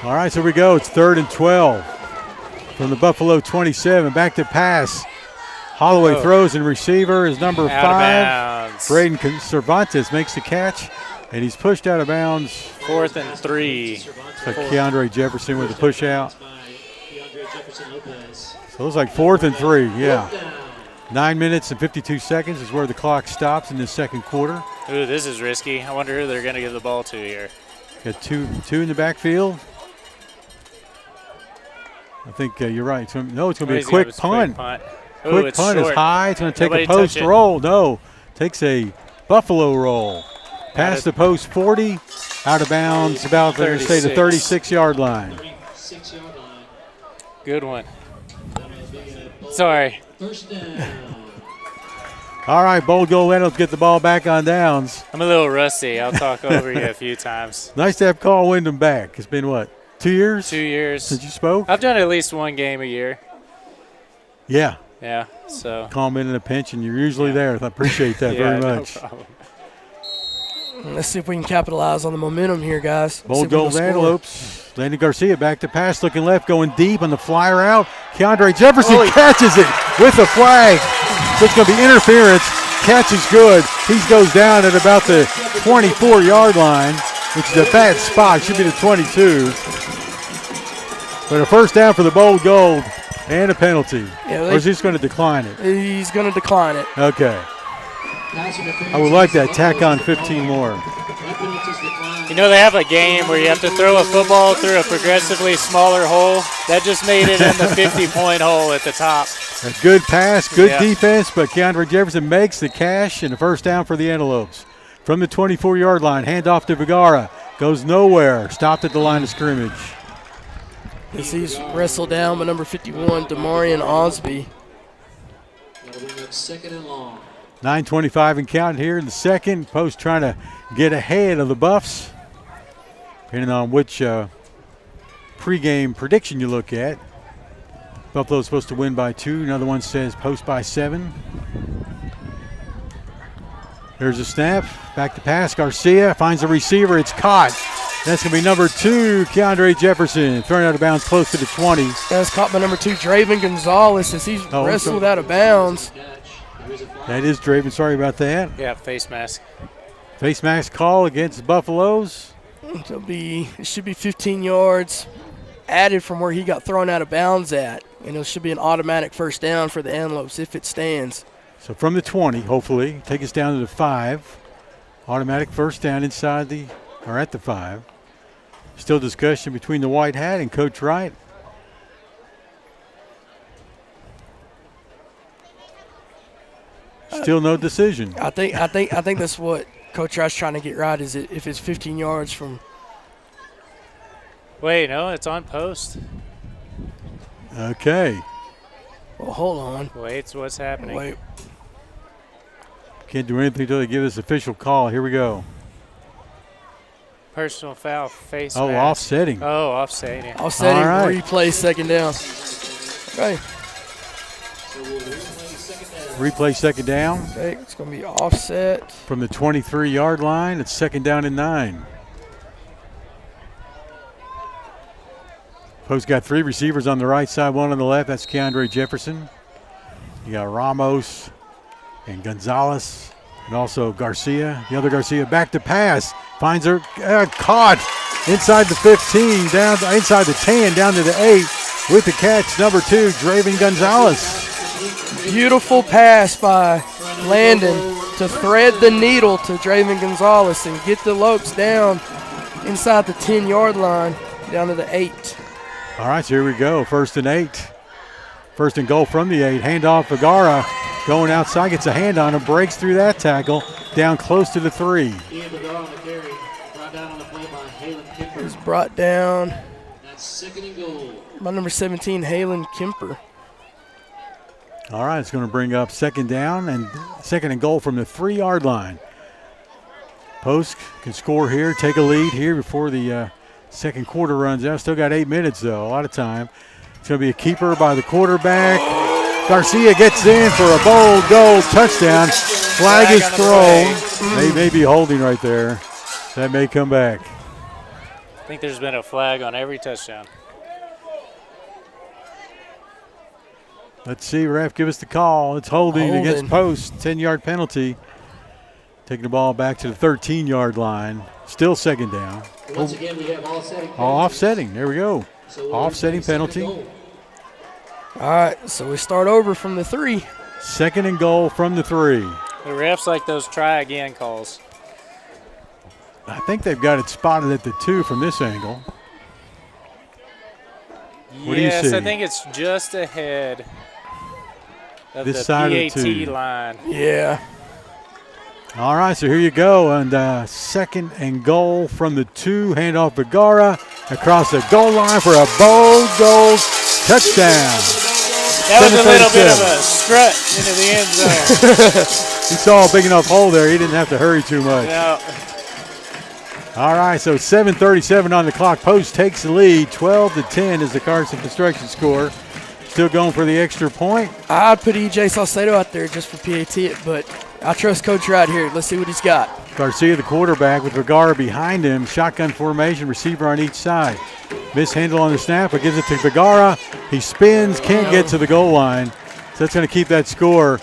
Huh? All right, so we go. It's 3rd and 12 from the Buffalo 27. Back to pass. Holloway throws and receiver is number 5. Braden Cervantes makes the catch And he's pushed out of bounds. 4th and 3. So Keandre Jefferson with the push out. So it looks like 4th and 3, yeah. 9 minutes and 52 seconds is where the clock stops in the second quarter. Ooh, this is risky. I wonder who they're going to give the ball to here. Got two in the backfield. I think you're right. It's going to be a quick punt. Quick punt is high. It's going to take a post roll. No, takes a Buffalo roll. Past the post 40, out of bounds, about to say the 36-yard line. Good one. Sorry. All right, Bold Gold Reynolds get the ball back on downs. I'm a little rusty. I'll talk over you a few times. Nice to have Carl Wyndham back. It's been, what, 2 years? 2 years. Since you spoke? I've done at least one game a year. Yeah. Yeah, so. Call him in a pinch, and you're usually there. I appreciate that very much. No problem. Let's see if we can capitalize on the momentum here, guys. Bold Gold Antelopes. Landon Garcia back to pass, looking left, going deep on the fly route. Keandre Jefferson catches it with a flag. So it's going to be interference. Catch is good. He goes down at about the 24-yard line, which is a bad spot. Should be the 22. But a first down for the Bold Gold and a penalty. Yeah, or is he just going to decline it? He's going to decline it. Okay. I would like that. Tack on 15 more. You know, they have a game where you have to throw a football through a progressively smaller hole. That just made it in the 50-point hole at the top. A good pass, good defense, but Keandre Jefferson makes the cash and a first down for the Antelopes. From the 24-yard line, handoff to Vergara. Goes nowhere. Stopped at the line of scrimmage. He's wrestled down by number 51, Demarion Osby. 2nd and long. 9:25 and counting here in the second. Post trying to get ahead of the Buffs. Depending on which pregame prediction you look at. Buffalo's supposed to win by 2. Another one says Post by 7. There's a snap. Back to pass. Garcia finds the receiver. It's caught. That's going to be number 2, Keandre Jefferson. Thrown out of bounds close to the 20. That's caught by number 2, Draven Gonzalez, as he's wrestled out of bounds. That is Draven. Sorry about that. Yeah, face mask. Face mask call against the Buffaloes. It should be 15 yards added from where he got thrown out of bounds at. And it should be an automatic first down for the Antelopes if it stands. So from the 20, hopefully, take us down to the 5. Automatic first down inside at the 5. Still discussion between the White Hat and Coach Wright. Still no decision. I think that's what Coach Wright's trying to get right. Is it if it's 15 yards from? Wait, no, it's on post. Okay. Well, hold on. Wait, so what's happening? Wait. Can't do anything until they give this official call. Here we go. Personal foul, face mask. Offsetting. Oh, offsetting. Offsetting, replay, second down. Okay. Replay second down. Okay, it's going to be offset. From the 23-yard line, it's second down and 9. Post got 3 receivers on the right side, 1 on the left. That's Keandre Jefferson. You got Ramos and Gonzalez and also Garcia. The other Garcia back to pass. Finds her caught inside the 15, down inside the 10, down to the 8 with the catch. Number 2, Draven Gonzalez. Beautiful pass by Landon to thread the needle to Draven Gonzalez and get the Lopes down inside the 10-yard line, down to the 8. All right, so here we go. 1st and 8. 1st and goal from the 8. Handoff Vergara going outside, gets a hand on him, breaks through that tackle, down close to the 3. He's brought down That's 2nd and goal. by number 17, Halen Kemper. All right, it's going to bring up second down and 2nd and goal from the 3-yard line. Post can score here, take a lead here before the second quarter runs out. Still got 8 minutes, though, a lot of time. It's going to be a keeper by the quarterback. Garcia gets in for a Bold Gold touchdown. Flag is thrown. They may be holding right there. That may come back. I think there's been a flag on every touchdown. Let's see, ref, give us the call. It's holding against Post, 10-yard penalty. Taking the ball back to the 13-yard line. Still second down. Once again, we have offsetting. Offsetting. There we go. So Offsetting penalty. All right, so we start over from the 3. Second and goal from the 3. The refs like those try again calls. I think they've got it spotted at the 2 from this angle. What do you see? Yes, I think it's just ahead of This the side of the PAT 2. line. Yeah. All right, so here you go. And second and goal from the 2. Handoff Vergara across the goal line for a bold goal touchdown. That was a little bit of a strut into the end zone. He saw a big enough hole there. He didn't have to hurry too much. No. All right, so 7:37 on the clock. Post takes the lead. 12-10 is the Carson Construction score. Still going for the extra point. I'd put E.J. Saucedo out there just for PAT, but I trust Coach right here. Let's see what he's got. Garcia, the quarterback, with Vergara behind him. Shotgun formation, receiver on each side. Mishandle on the snap, but gives it to Vergara. He spins, can't get to the goal line. So that's going to keep that score.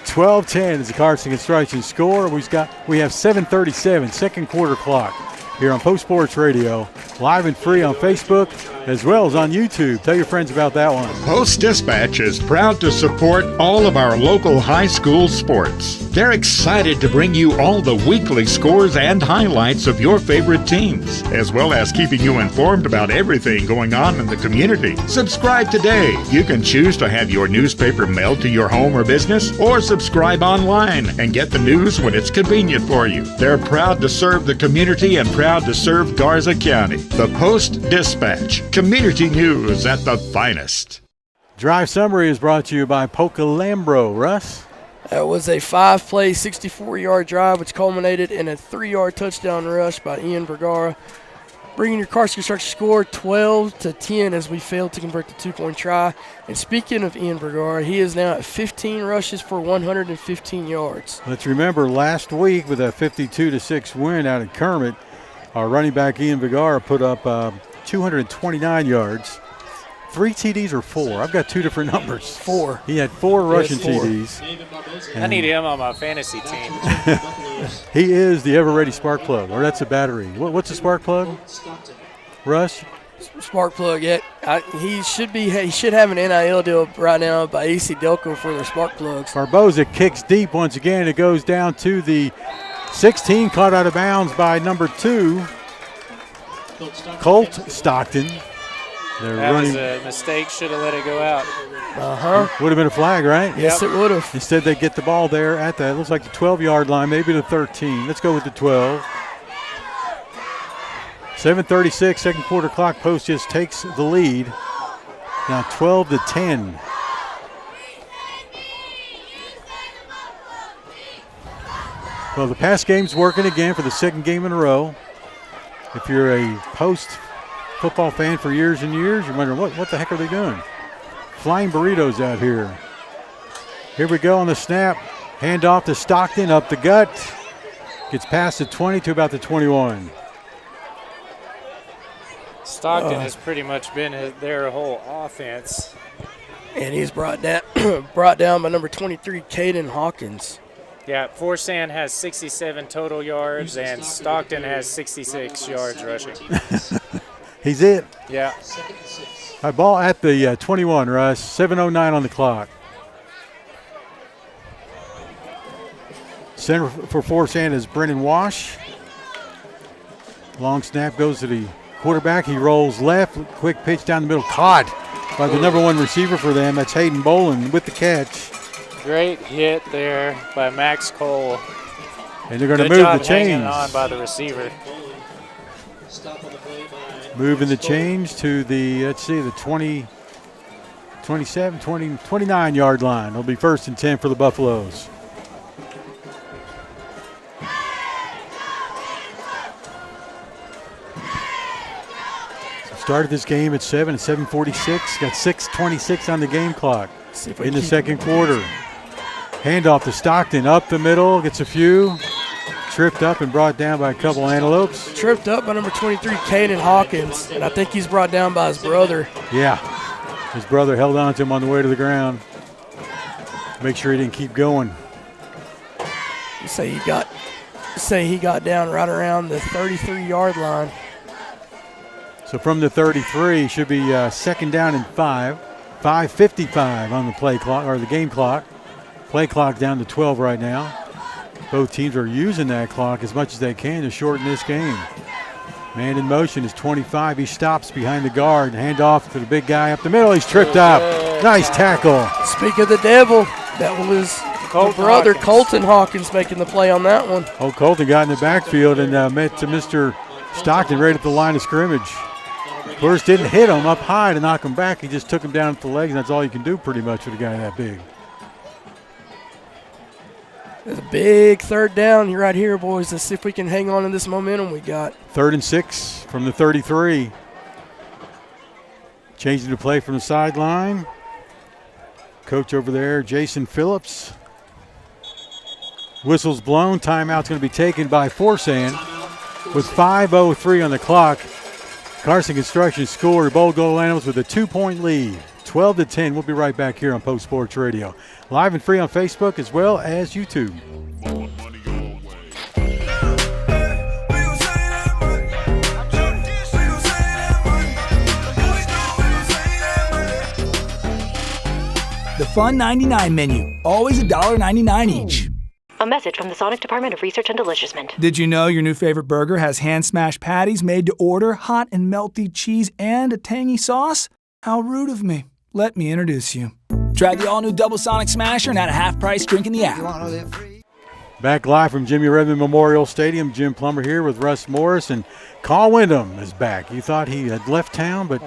12-10 is the Carson Construction score. We have 7:37, second quarter clock here on Post Sports Radio, live and free on Facebook as well as on YouTube. Tell your friends about that one. Post Dispatch is proud to support all of our local high school sports. They're excited to bring you all the weekly scores and highlights of your favorite teams, as well as keeping you informed about everything going on in the community. Subscribe today. You can choose to have your newspaper mailed to your home or business, or subscribe online and get the news when it's convenient for you. They're proud to serve the community and proud to serve Garza County. The Post Dispatch. Community news at the finest. Drive summary is brought to you by Pocolambro. Russ? That was a 5-play, 64-yard drive, which culminated in a 3-yard touchdown rush by Ian Vergara, bringing your Carson Construction score 12-10 as we failed to convert the 2-point try. And speaking of Ian Vergara, he is now at 15 rushes for 115 yards. Let's remember last week with a 52-6 win out at Kermit, our running back Ian Vergara put up 229 yards. 3 TDs or 4? I've got 2 different numbers. 4. He had 4 rushing TDs. I need him on my fantasy team. He is the ever-ready spark plug, or that's a battery. What's a spark plug? Russ? Spark plug, yeah. He should have an NIL deal right now by AC Delco for their spark plugs. Barboza kicks deep once again. It goes down to the 16, caught out of bounds by number 2, Colt Stockton. That was a mistake. Should have let it go out. Would have been a flag, right? Yes, it would have. Instead, they get the ball there at the, it looks like the 12-yard line, maybe the 13. Let's go with the 12. 7:36, second quarter clock. Post just takes the lead. Now 12-10. Well, the pass game's working again for the second game in a row. If you're a Post football fan for years and years, you're wondering what the heck are they doing? Flying burritos out here. Here we go on the snap. Hand off to Stockton, up the gut. Gets past the 20 to about the 21. Stockton has pretty much been their whole offense. And he's brought down by number 23, Caden Hawkins. Yeah, Forsan has 67 total yards, and Stockton has 66 yards rushing. He's it. Yeah. All right, ball at the 21, Russ. 7:09 on the clock. Center for Forsan is Brennan Wash. Long snap goes to the quarterback. He rolls left. Quick pitch down the middle. Caught by the number 1 receiver for them. That's Hayden Bolin with the catch. Great hit there by Max Cole. And they're going to move the chains. On by the receiver. Moving the change to the, let's see, the 20, 27, 20, 29-yard line. It'll be 1st and 10 for the Buffaloes. Started this game at 7:46. Got 6:26 on the game clock in the second quarter. Handoff to Stockton up the middle. Gets a few. Tripped up and brought down by a couple antelopes. Tripped up by number 23, Caden Hawkins. And I think he's brought down by his brother. Yeah. His brother held on to him on the way to the ground. Make sure he didn't keep going. You say he got say he got down right around the 33-yard line. So from the 33, should be second down and 5. 5:55 on the play clock, or the game clock. Play clock down to 12 right now. Both teams are using that clock as much as they can to shorten this game. Man in motion is 25. He stops behind the guard. Hand off to the big guy up the middle. He's tripped up. Nice tackle. Speak of the devil, that was my brother Colton Hawkins making the play on that one. Oh, Colton got in the backfield and met to Mr. Stockton right at the line of scrimmage. Of course, didn't hit him up high to knock him back. He just took him down at the legs, and that's all you can do pretty much with a guy that big. There's a big third down right here, boys. Let's see if we can hang on to this momentum we got. 3rd and 6 from the 33. Changing the play from the sideline. Coach over there, Jason Phillips. Whistle's blown. Timeout's going to be taken by Forsan with 5:03 on the clock. Carson Construction scored. Bowl Gold Animals with a 2-point lead, 12-10. We'll be right back here on Post Sports Radio. Live and free on Facebook as well as YouTube. The Fun 99 menu, always $1.99 each. A message from the Sonic Department of Research and Deliciousment. Did you know your new favorite burger has hand-smashed patties made to order, hot and melty cheese, and a tangy sauce? How rude of me. Let me introduce you. Try the all-new Double Sonic Smasher and at a half-price drink in the app. Back live from Jimmy Redmond Memorial Stadium. Jim Plummer here with Russ Morris, and Carl Wyndham is back. You thought he had left town, but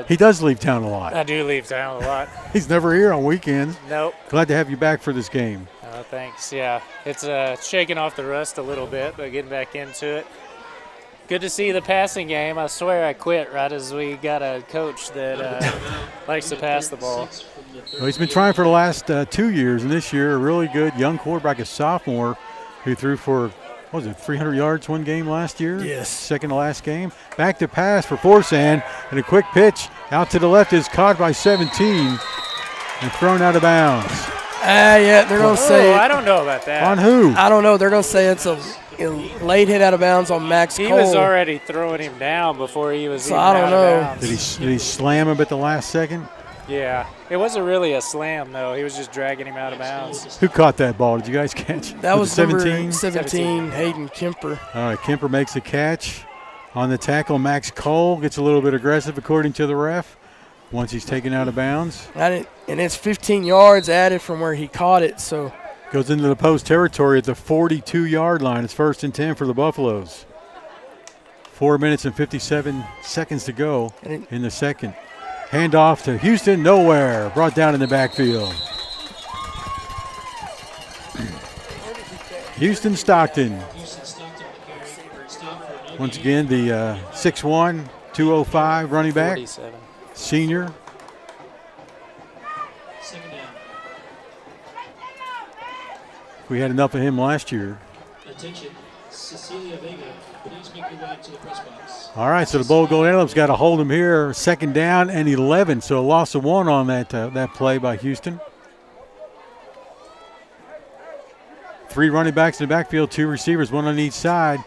he does leave town a lot. I do leave town a lot. He's never here on weekends. Nope. Glad to have you back for this game. Oh, thanks. Yeah, it's shaking off the rust a little bit, but getting back into it. Good to see the passing game. I swear I quit right as we got a coach that likes to pass the ball. Well, he's been trying for the last 2 years, and this year a really good young quarterback, a sophomore, who threw for, 300 yards one game last year? Yes. Second to last game. Back to pass for Forsan, and a quick pitch out to the left is caught by 17 and thrown out of bounds. Yeah, they're going to say. I don't know about that. On who? I don't know. They're going to say it's a late hit out of bounds on Max Cole. He was already throwing him down before he was so even I don't out know. of bounds. Did he slam him at the last second? Yeah. It wasn't really a slam, though. He was just dragging him out of bounds. Who caught that ball? Did you guys catch? That was 17? 17, Hayden Kemper. All right, Kemper makes the catch. On the tackle, Max Cole gets a little bit aggressive, according to the ref, once he's taken out of bounds. And it's 15 yards added from where he caught it, so. Goes into the post territory at the 42-yard line. It's 1st and 10 for the Buffaloes. 4 minutes and 57 seconds to go in the second. Handoff to Houston, nowhere. Brought down in the backfield. Houston Stockton. Once again, the 6'1", 205 running back. 47. Senior. We had enough of him last year. Attention, Cecilia Vega, please make your way to the press box. All right, so the Bowl Gold Antelopes got to hold him here. 2nd down and 11, so a loss of 1 on that play by Houston. 3 running backs in the backfield, 2 receivers, 1 on each side.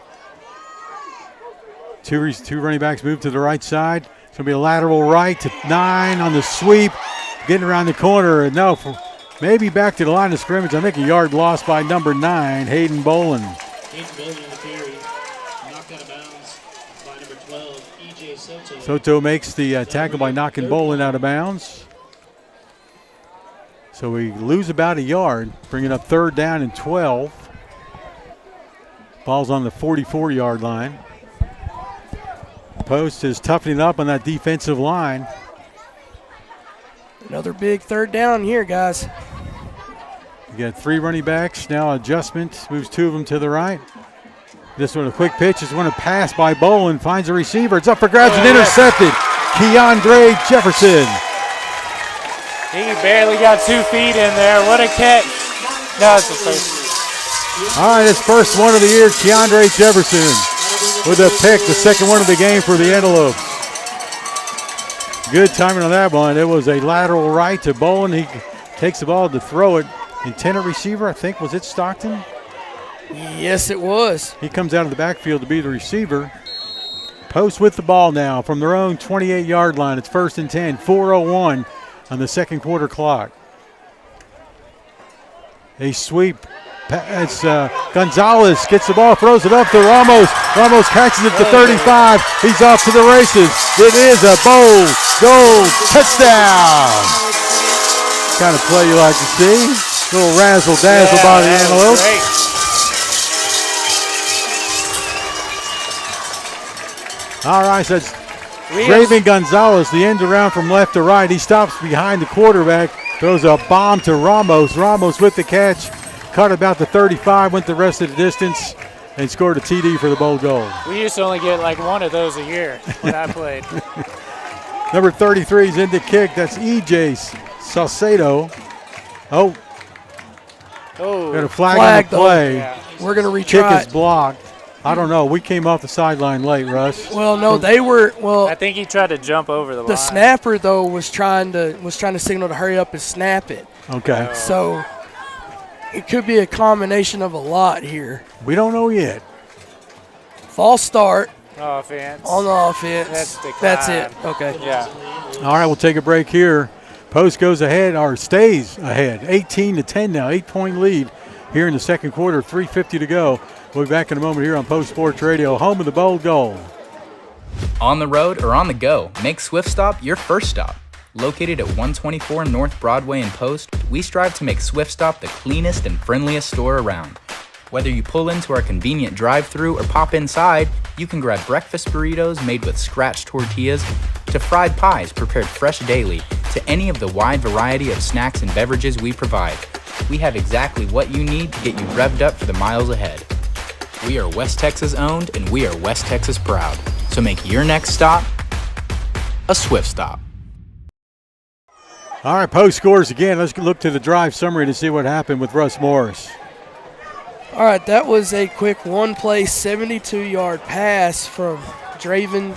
Two running backs move to the right side. It's going to be a lateral right to 9 on the sweep. Getting around the corner, and no, maybe back to the line of scrimmage. I think a yard lost by number 9, Hayden Bolin. Hayden Bolin on the carry, knocked out of bounds by number 12, E.J. Soto. Soto makes the tackle by knocking Bolin out of bounds. So we lose about a yard, bringing up 3rd down and 12. Ball's on the 44-yard line. Post is toughening up on that defensive line. Another big 3rd down here, guys. You got 3 running backs. Now adjustment. Moves 2 of them to the right. This one, a quick pitch. Is going to pass by Bolin. Finds a receiver. It's up for grabs and intercepted. Keandre Jefferson. He barely got 2 feet in there. What a catch. No, it's the first. All right, his first one of the year, Keandre Jefferson with a pick, the 2nd one of the game for the Antelopes. Good timing on that one. It was a lateral right to Bolin. He takes the ball to throw it. Intended receiver, I think, was it Stockton? Yes, it was. He comes out of the backfield to be the receiver. Post with the ball now from their own 28-yard line. It's 1st and 10, 4:01 on the second quarter clock. A sweep. It's Gonzalez gets the ball, throws it up to Ramos. Ramos catches it to 35. He's off to the races. It is a bold goal touchdown. Kind of play you like to see. Little razzle-dazzle by the Antelopes. All right, so it's Raven Gonzalez, the end around from left to right. He stops behind the quarterback, throws a bomb to Ramos. Ramos with the catch, caught about the 35, went the rest of the distance, and scored a TD for the bowl goal. We used to only get like one of those a year when I played. Number 33 is in the kick. That's EJ Salcedo. Oh. Got a flag on the play. Yeah. We're going to retry. Kick is blocked. I don't know. We came off the sideline late, Russ. Well, no, they were. Well, I think he tried to jump over the line. The snapper though was trying to signal to hurry up and snap it. Okay. So it could be a combination of a lot here. We don't know yet. False start. Offense. On the offense. That's it. Okay. Yeah. All right, we'll take a break here. Post goes ahead, or stays ahead. 18-10 now, 8-point lead here in the second quarter. 3:50 to go. We'll be back in a moment here on Post Sports Radio, home of the bold goal. On the road or on the go, make Swift Stop your first stop. Located at 124 North Broadway in Post, we strive to make Swift Stop the cleanest and friendliest store around. Whether you pull into our convenient drive-thru or pop inside, you can grab breakfast burritos made with scratch tortillas to fried pies prepared fresh daily to any of the wide variety of snacks and beverages we provide. We have exactly what you need to get you revved up for the miles ahead. We are West Texas owned and we are West Texas proud. So make your next stop a Swift Stop. All right, Post scores again. Let's look to the drive summary to see what happened with Russ Morris. All right, that was a quick one-play 72-yard pass from Draven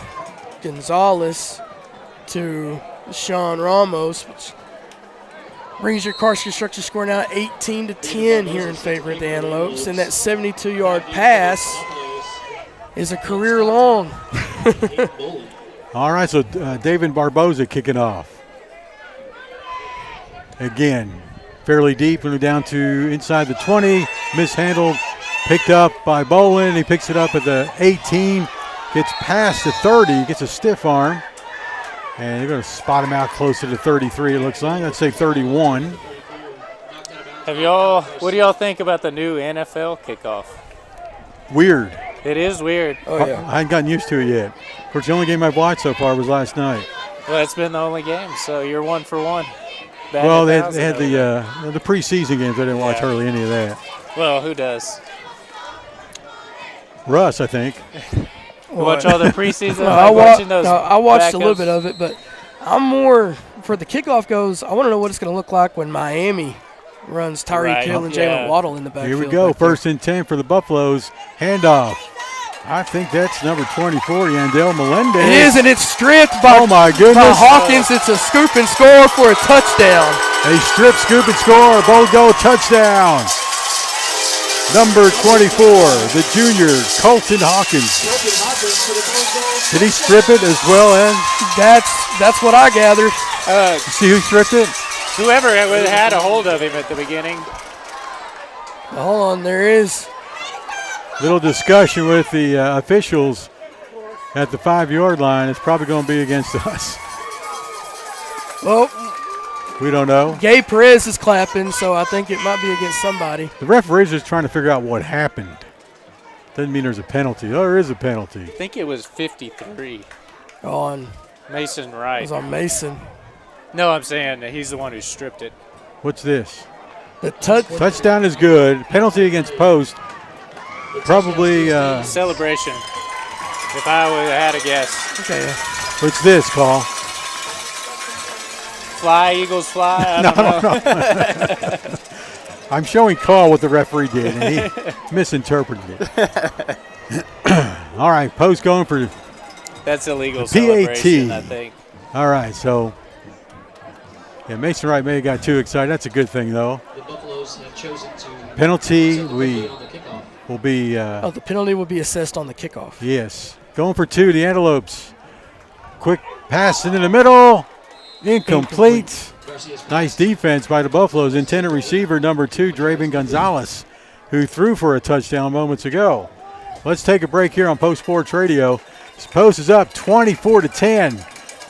Gonzalez to Sean Ramos, which brings your Carson Construction score now 18-10 here in favor of the Antelopes. And that 72-yard pass is a career long. All right, so David Barboza kicking off. Again, fairly deep, moving down to inside the 20, mishandled, picked up by Bolin. He picks it up at the 18, gets past the 30, gets a stiff arm, and they're going to spot him out close to the 33, it looks like. I'd say 31. What do y'all think about the new NFL kickoff? Weird. It is weird. Oh, yeah. I hadn't gotten used to it yet. Of course, the only game I've watched so far was last night. Well, it's been the only game, so you're 1 for 1. Well, they had the preseason games. I didn't watch hardly any of that. Well, who does? Russ, I think. Watch all the preseason? I watched a little bit of it, but I'm more, for the kickoff goes, I want to know what it's going to look like when Miami runs Tyreek Hill and Jalen Waddle in the backfield. Here we go, 1st and 10 for the Buffaloes. Handoff. I think that's number 24, Yandel Melendez. It is, and it's stripped by, my goodness. by Hawkins. It's a scoop and score for a touchdown. A strip, scoop, and score, bowl goal, touchdown. Number 24, the junior, Colton Hawkins. Did he strip it as well as? That's what I gathered. See who stripped it? Whoever had a hold of him at the beginning. Hold on, there is. Little discussion with the officials at the 5-yard line. It's probably going to be against us. Well, we don't know. Gabe Perez is clapping, so I think it might be against somebody. The referee's just trying to figure out what happened. Doesn't mean there's a penalty. Oh, there is a penalty. I think it was 53. On Mason Wright. It was on Mason. No, I'm saying that he's the one who stripped it. What's this? The touchdown is good. Penalty against Post. Probably celebration. If I would have had a guess. Okay. What's this, Call? Fly, Eagles fly. I don't know. I'm showing Call what the referee did, and he misinterpreted it. All right, Post going for that's illegal PAT. Celebration, I think. All right, so Mason Wright may have got too excited. That's a good thing, though. The Buffaloes have chosen to penalty. will be. The penalty will be assessed on the kickoff. Yes. Going for 2, the Antelopes. Quick pass into the middle. Incomplete. Nice defense by the Buffaloes. Intended receiver number 2, Draven Gonzalez, who threw for a touchdown moments ago. Let's take a break here on Post Sports Radio. This Post is up 24-10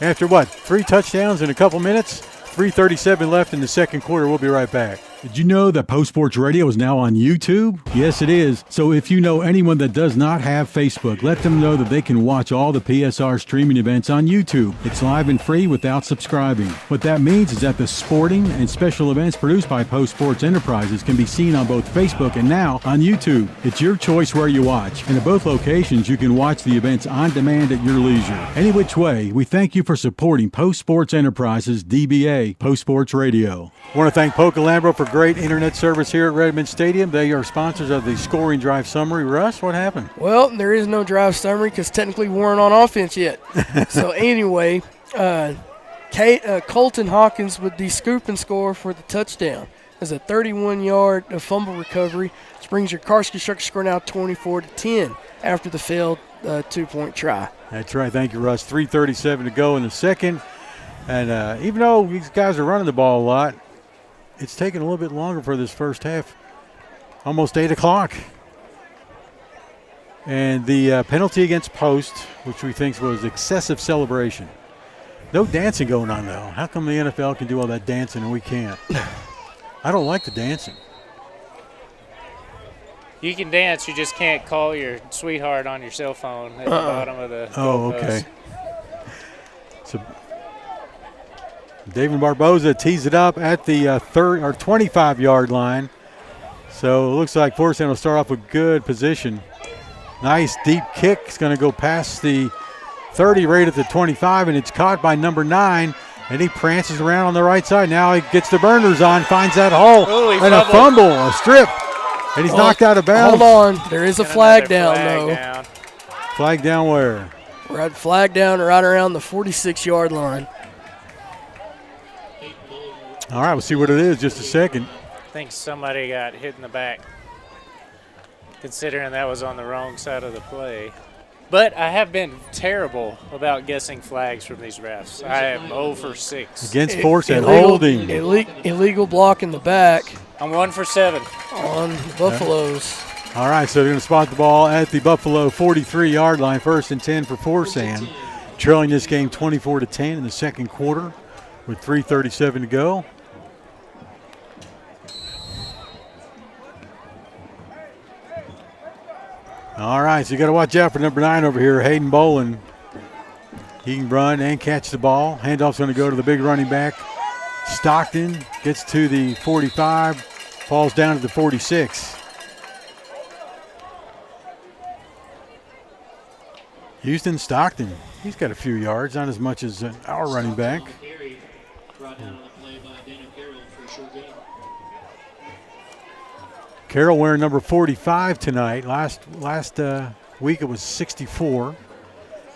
after 3 touchdowns in a couple minutes? 3:37 left in the second quarter. We'll be right back. Did you know that Post Sports Radio is now on YouTube? Yes, it is. So if you know anyone that does not have Facebook, let them know that they can watch all the PSR streaming events on YouTube. It's live and free without subscribing. What that means is that the sporting and special events produced by Post Sports Enterprises can be seen on both Facebook and now on YouTube. It's your choice where you watch. And at both locations, you can watch the events on demand at your leisure. Any which way, we thank you for supporting Post Sports Enterprises, DBA, Post Sports Radio. I want to thank Polka Lambro for great internet service here at Redmond Stadium. They are sponsors of the Scoring Drive Summary. Russ, what happened? Well, there is no drive summary because technically we weren't on offense yet. So anyway, Colton Hawkins with the scoop and score for the touchdown. There's a 31-yard fumble recovery, which brings your Karski Structure score now 24-10 after the failed 2-point try. That's right. Thank you, Russ. 3:37 to go in the second. And even though these guys are running the ball a lot, it's taking a little bit longer for this first half. Almost 8 o'clock. And the penalty against Post, which we think was excessive celebration. No dancing going on, though. How come the NFL can do all that dancing and we can't? I don't like the dancing. You can dance, you just can't call your sweetheart on your cell phone at the bottom of the Oh, okay. So David Barboza tees it up at the 25-yard line. So it looks like Forsan will start off with good position. Nice deep kick. It's going to go past the 30, right at the 25, and it's caught by number 9. And he prances around on the right side. Now he gets the burners on, finds that hole, and a fumble, a strip. And he's knocked out of bounds. Hold on. There is a flag down, though. Flag down where? We're at flag down right around the 46-yard line. All right, we'll see what it is just a second. I think somebody got hit in the back, considering that was on the wrong side of the play. But I have been terrible about guessing flags from these refs. I am 0 for 6. Against Forsan, holding. Illegal block in the back. I'm 1 for 7. On the Buffaloes. All right, so they're going to spot the ball at the Buffalo 43-yard line. 1st and 10 for Forsan. Trailing this game 24-10 in the second quarter with 3:37 to go. All right, so you got to watch out for number 9 over here, Hayden Bolin. He can run and catch the ball. Handoff's going to go to the big running back. Stockton gets to the 45, falls down to the 46. Houston Stockton, he's got a few yards, not as much as our running back. Carroll wearing number 45 tonight. Last week it was 64.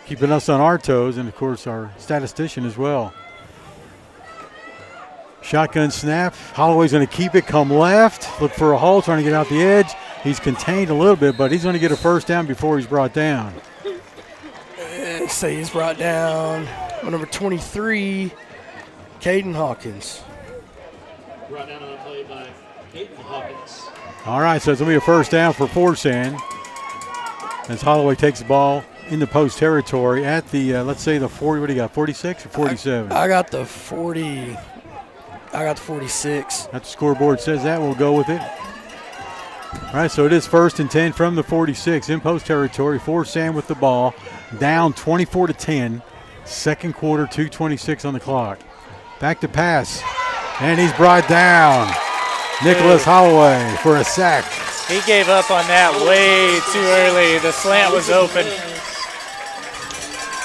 Keeping us on our toes, and of course our statistician as well. Shotgun snap. Holloway's going to keep it, come left. Look for a hole, trying to get out the edge. He's contained a little bit, but he's going to get a first down before he's brought down. Say he's brought down by number 23, Caden Hawkins. Brought down on a play by Caden Hawkins. All right, so it's going to be a first down for Forsan as Holloway takes the ball in the post territory at the, let's say the 40, what do you got, 46 or 47? I got the 40. I got the 46. That scoreboard says that. We'll go with it. All right, so it is 1st and 10 from the 46 in post territory. Forsan with the ball, down 24-10. Second quarter, 2:26 on the clock. Back to pass, and he's brought down. Nicholas Holloway for a sack. He gave up on that way too early. The slant was open.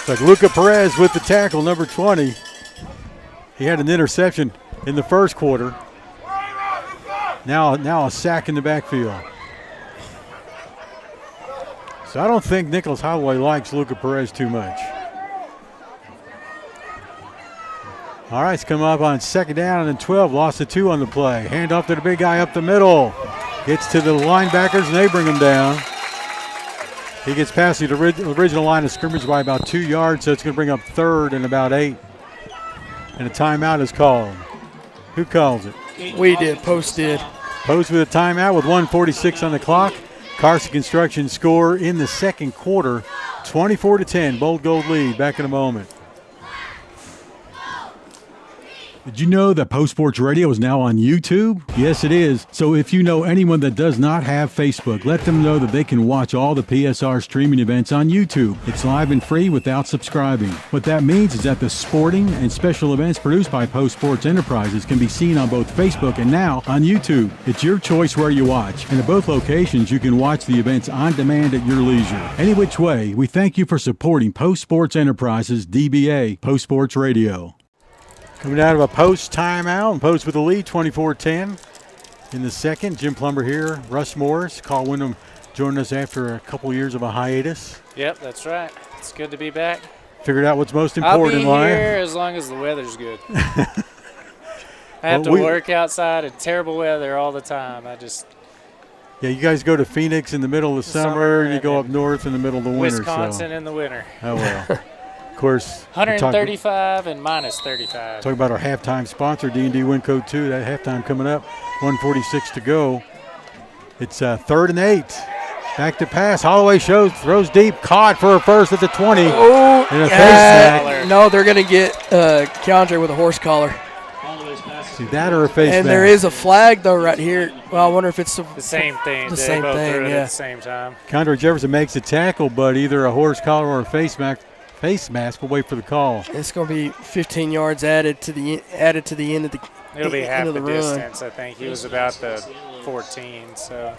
It's like Luca Perez with the tackle, number 20. He had an interception in the first quarter. Now a sack in the backfield. So I don't think Nicholas Holloway likes Luca Perez too much. All right, it's come up on 2nd down and then 12. Lost the 2 on the play. Hand off to the big guy up the middle. Gets to the linebackers, and they bring him down. He gets past the original line of scrimmage by about 2 yards, so it's going to bring up third and about 8. And a timeout is called. Who calls it? We did. Post did. Post with a timeout with 1:46 on the clock. Carson Construction score in the second quarter, 24-10. Bold Gold lead. Back in a moment. Did you know that Post Sports Radio is now on YouTube? Yes, it is. So if you know anyone that does not have Facebook, let them know that they can watch all the PSR streaming events on YouTube. It's live and free without subscribing. What that means is that the sporting and special events produced by Post Sports Enterprises can be seen on both Facebook and now on YouTube. It's your choice where you watch. And at both locations, you can watch the events on demand at your leisure. Any which way, we thank you for supporting Post Sports Enterprises, DBA, Post Sports Radio. Coming out of a Post timeout, and Post with the lead, 24-10 in the second. Jim Plumber here, Russ Morris, Carl Wyndham joining us after a couple years of a hiatus. Yep, that's right. It's good to be back. Figured out what's most important in life. I'll be here as long as the weather's good. I have to work outside in terrible weather all the time. Yeah, you guys go to Phoenix in the middle of the summer, and you go up north in the middle of the winter. Wisconsin in the winter. Oh, well. Of course, 135 and minus 35. Talking about our halftime sponsor, D&D Winco 2. That halftime coming up, 1:46 to go. It's 3rd and 8. Back to pass. Holloway throws deep, caught for a first at the 20. Oh, and a face mask. No, they're going to get counter with a horse collar. See that or a face mask? And there is a flag though right here. Well, I wonder if it's the same thing. The same thing. Threw it yeah. at the same time. Condor Jefferson makes a tackle, but either a horse collar or a face mask will wait for the call. It's going to be 15 yards added to the end of the. It'll be half the run. distance. I think he was about the 14. So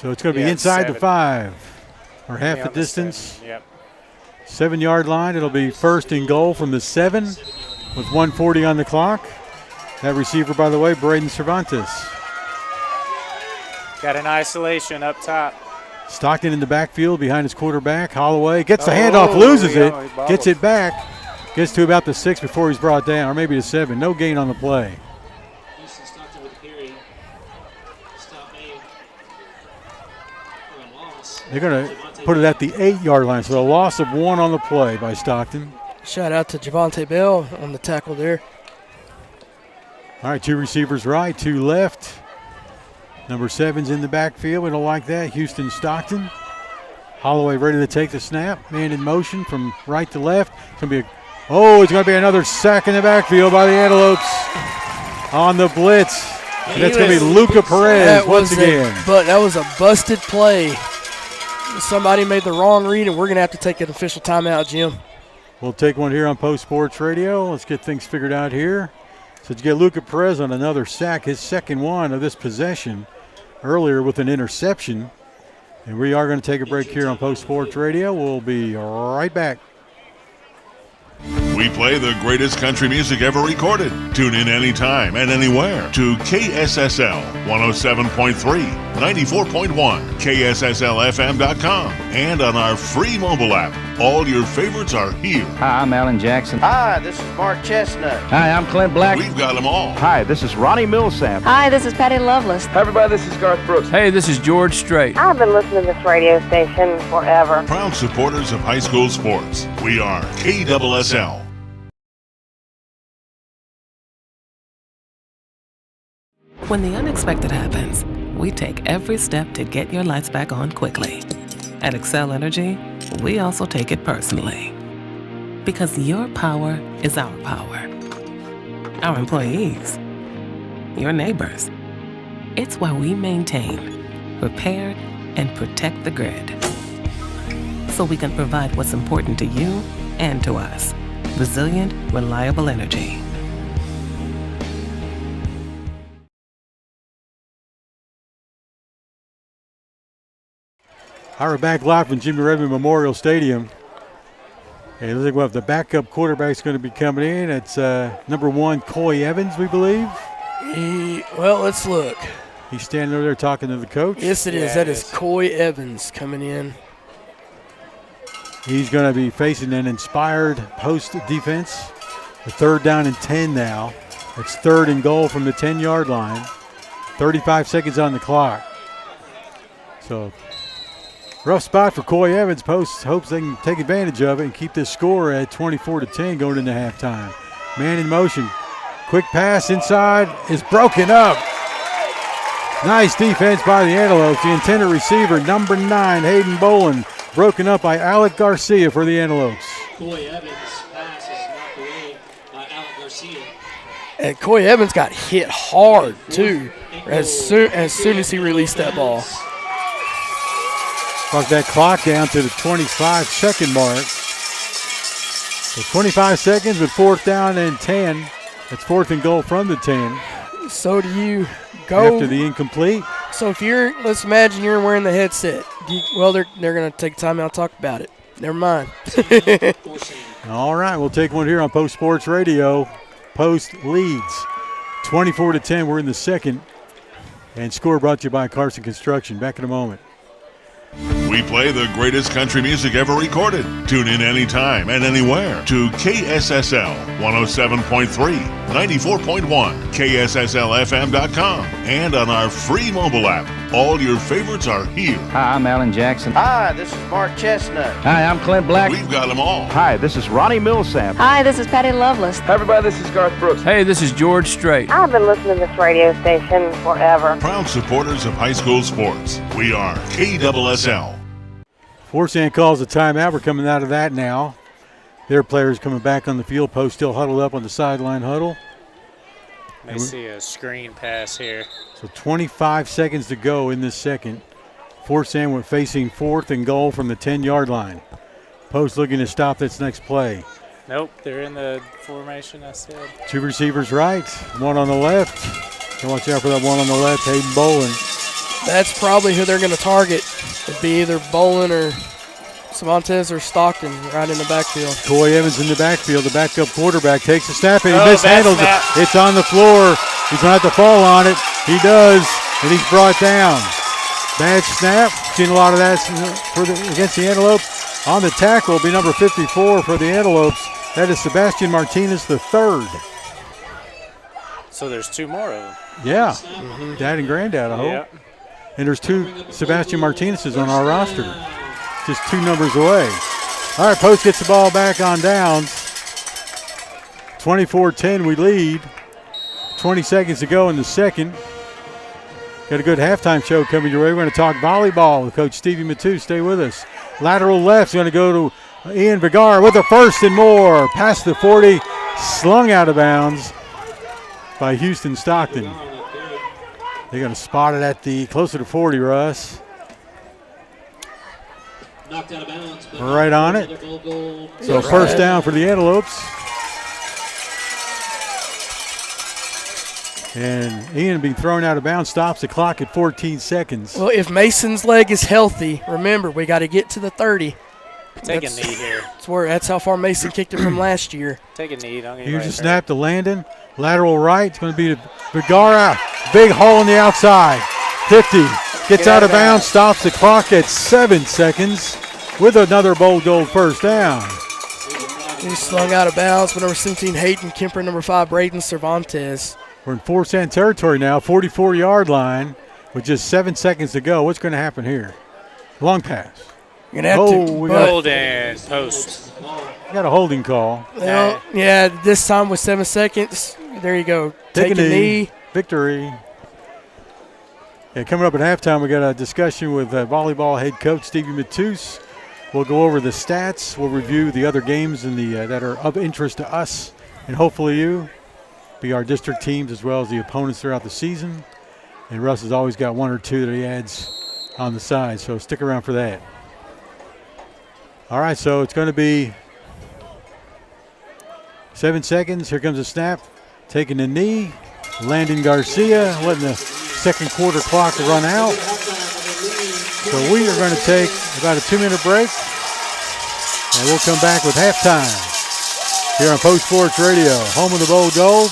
it's going to be inside 7. The 5 or half the distance. 7. Yep. 7-yard line. It'll be first and goal from the 7 with 1:40 on the clock. That receiver, by the way, Braden Cervantes. Got an isolation up top. Stockton in the backfield behind his quarterback. Holloway gets the handoff, loses it, gets it back, gets to about the 6 before he's brought down, or maybe the 7. No gain on the play. Stockton with the carry. Stop made for a loss. They're going to put it at the 8-yard line, so a loss of 1 on the play by Stockton. Shout out to Javante Bell on the tackle there. All right, 2 receivers right, 2 left. Number 7's in the backfield. We don't like that. Houston Stockton. Holloway ready to take the snap. Man in motion from right to left. It's going to be another sack in the backfield by the Antelopes on the blitz. And that's going to be Luca Perez once again. But that was a busted play. Somebody made the wrong read, and we're going to have to take an official timeout, Jim. We'll take one here on Post Sports Radio. Let's get things figured out here. So to get Luca Perez on another sack, his second one of this possession. Earlier with an interception. And we are going to take a break here on Post Sports Radio. We'll be right back. We play the greatest country music ever recorded. Tune in anytime and anywhere to KSSL 107.3, 94.1, KSSLFM.com, and on our free mobile app. All your favorites are here. Hi, I'm Alan Jackson. Hi, this is Mark Chestnut. Hi, I'm Clint Black. We've got them all. Hi, this is Ronnie Millsap. Hi, this is Patty Loveless. Hi, everybody, this is Garth Brooks. Hey, this is George Strait. I've been listening to this radio station forever. Proud supporters of high school sports. We are KSSL. When the unexpected happens, we take every step to get your lights back on quickly. At Excel Energy, we also take it personally. Because your power is our power. Our employees, your neighbors. It's why we maintain, repair, and protect the grid. So we can provide what's important to you and to us. Resilient, reliable energy. All right, we're back live from Jimmy Redmond Memorial Stadium. Hey, looks like we have the backup quarterback's going to be coming in. It's number 1, Coy Evans, we believe. Well, let's look. He's standing over there talking to the coach. Yes, it is. That is Coy Evans coming in. He's going to be facing an inspired post defense. The 3rd down and 10 now. It's 3rd and goal from the 10-yard line. 35 seconds on the clock. So rough spot for Coy Evans. Post hopes they can take advantage of it and keep this score at 24-10 going into halftime. Man in motion. Quick pass inside is broken up. Nice defense by the Antelopes. The intended receiver, number 9, Hayden Bolin, broken up by Alec Garcia for the Antelopes. Coy Evans' pass is knocked away by Alec Garcia. And Coy Evans got hit hard, too, as soon as he released that ball. Brought that clock down to the 25-second mark. So 25 seconds with 4th down and 10. That's 4th and goal from the 10. So do you go after the incomplete? So if let's imagine you're wearing the headset. They're going to take time out to talk about it. Never mind. All right, we'll take one here on Post Sports Radio. Post leads 24-10. We're in the second. And score brought to you by Carson Construction. Back in a moment. We play the greatest country music ever recorded. Tune in anytime and anywhere to KSSL 107.3, 94.1, KSSLFM.com, and on our free mobile app. All your favorites are here. Hi, I'm Alan Jackson. Hi, this is Mark Chestnut. Hi, I'm Clint Black. We've got them all. Hi, this is Ronnie Millsap. Hi, this is Patty Loveless. Hi, everybody, this is Garth Brooks. Hey, this is George Strait. I've been listening to this radio station forever. Proud supporters of high school sports. We are KSSL. Forsan calls a timeout. We're coming out of that now. Their players coming back on the field. Post still huddled up on the sideline huddle. They see a screen pass here. So 25 seconds to go in this second. Forsan went facing 4th and goal from the 10-yard line. Post looking to stop this next play. Nope, they're in the formation I said. 2 receivers right, 1 on the left. And watch out for that one on the left, Hayden Bolin. That's probably who they're going to target. It'd be either Bolin or Cervantes or Stockton right in the backfield. Coy Evans in the backfield. The backup quarterback takes a snap and he mishandles it. It's on the floor. He's going to have to fall on it. He does, and he's brought down. Bad snap. Seen a lot of that against the Antelope. On the tackle will be number 54 for the Antelopes. That is Sebastian Martinez III. So there's 2 more of them. Yeah, Dad and Granddad, I hope. Yeah. And there's 2 Sebastian Martinez's on our roster. Just 2 numbers away. All right, Post gets the ball back on downs. 24-10 we lead. 20 seconds to go in the second. Got a good halftime show coming your way. We're going to talk volleyball with Coach Stevie Matu. Stay with us. Lateral left's going to go to Ian Vigar with a 1st and more. Past the 40, slung out of bounds by Houston Stockton. They're going to spot it at the closer to 40, Russ. Knocked out of bounds. Right on it. So 1st down for the Antelopes. And Ian being thrown out of bounds stops the clock at 14 seconds. Well, if Mason's leg is healthy, remember, we got to get to the 30. Take a knee here. That's how far Mason kicked it from last year. Take a knee. Don't get Here's a snap to Landon. Lateral right. It's going to be to Vergara. Big hole on the outside. 50. Gets out of bounds. Stops the clock at 7 seconds with another bold gold 1st down. He slung out of bounds for number 17, Hayden Kemper, number 5, Braden Cervantes. We're in Forsan territory now, 44-yard line with just 7 seconds to go. What's going to happen here? Long pass. You're going to have to. Hold and post. We got a holding call. Well, yeah, this time with 7 seconds. There you go. Take a knee. Victory. Yeah, coming up at halftime, we got a discussion with volleyball head coach Stevie Matus. We'll go over the stats. We'll review the other games in that are of interest to us and hopefully you. Be our district teams as well as the opponents throughout the season. And Russ has always got 1 or 2 that he adds on the side, so stick around for that. All right, so it's going to be 7 seconds. Here comes a snap. Taking the knee. Landon Garcia letting the second quarter clock run out. So we are going to take about a 2-minute break. And we'll come back with halftime here on Post Sports Radio, home of the Bold Gold.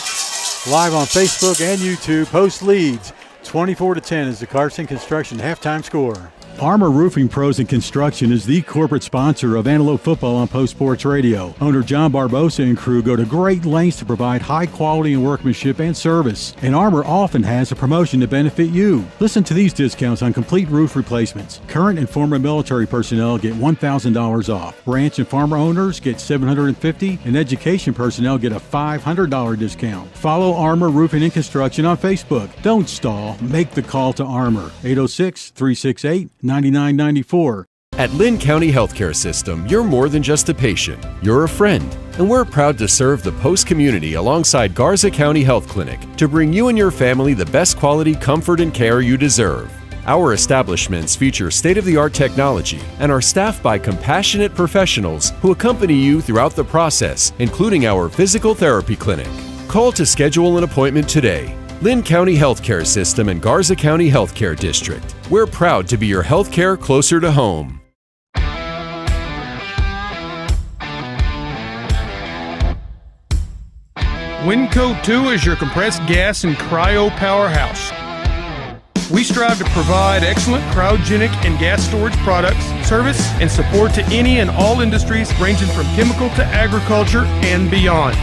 Live on Facebook and YouTube. Post leads 24-10 is the Carson Construction halftime score. Armor Roofing Pros and Construction is the corporate sponsor of Antelope Football on Post Sports Radio. Owner John Barbosa and crew go to great lengths to provide high quality and workmanship and service. And Armor often has a promotion to benefit you. Listen to these discounts on complete roof replacements. Current and former military personnel get $1,000 off. Ranch and farmer owners get $750, and education personnel get a $500 discount. Follow Armor Roofing and Construction on Facebook. Don't stall. Make the call to Armor. 806-368-9994. At Lynn County Healthcare System, you're more than just a patient. You're a friend. And we're proud to serve the Post community alongside Garza County Health Clinic to bring you and your family the best quality comfort and care you deserve. Our establishments feature state-of-the-art technology and are staffed by compassionate professionals who accompany you throughout the process, including our physical therapy clinic. Call to schedule an appointment today. Lynn County Healthcare System and Garza County Healthcare District. We're proud to be your healthcare closer to home. Winco 2 is your compressed gas and cryo powerhouse. We strive to provide excellent cryogenic and gas storage products, service, and support to any and all industries ranging from chemical to agriculture and beyond.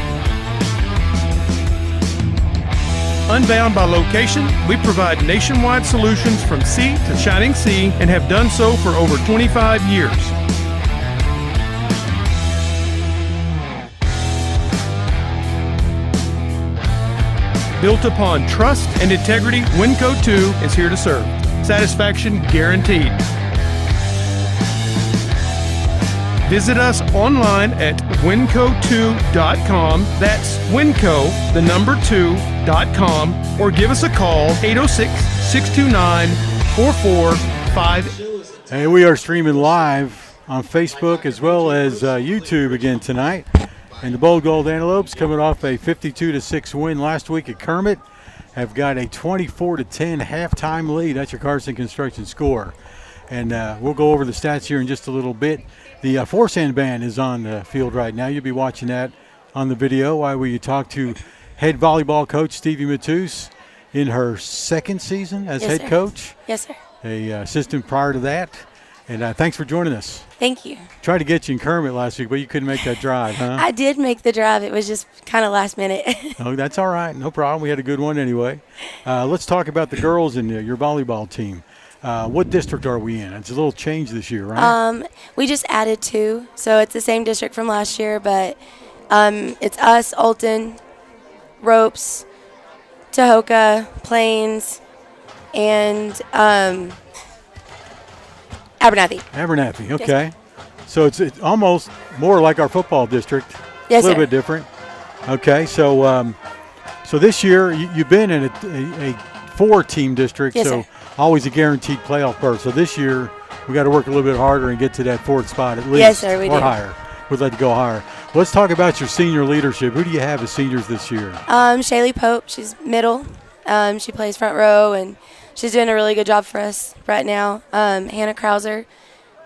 Unbound by location, we provide nationwide solutions from sea to shining sea and have done so for over 25 years. Built upon trust and integrity, Winco 2 is here to serve. Satisfaction guaranteed. Visit us online at winco2.com. That's winco, the number 2.com, or give us a call, 806-629-4458. Hey, we are streaming live on Facebook as well as YouTube again tonight. And the Bold Gold Antelopes, coming off a 52-6 win last week at Kermit, have got a 24-10 halftime lead. That's your Carson Construction score. And we'll go over the stats here in just a little bit. The Forsan band is on the field right now. You'll be watching that on the video while we talk to head volleyball coach Stevie Matus in her second season as head coach. Yes, sir. A assistant prior to that. And thanks for joining us. Thank you. Tried to get you in Kermit last week, but you couldn't make that drive, huh? I did make the drive. It was just kind of last minute. Oh, that's all right. No problem. We had a good one anyway. Let's talk about the girls and your volleyball team. What district are we in? It's a little change this year, right? We just added 2, so it's the same district from last year, but it's us, Olton, Ropes, Tahoka, Plains, and Abernathy. Abernathy, okay. So it's almost more like our football district. Yes, a little sir. bit different. Okay, so so this year you've been in a 4-team district, Yes, so sir. always a guaranteed playoff berth. So this year we got to work a little bit harder and get to that 4th spot at least, Yes, sir, we or do. higher. We'd like to go higher. Let's talk about your senior leadership. Who do you have as seniors this year? Shaylee Pope, she's middle. She plays front row, and she's doing a really good job for us right now. Hannah Krauser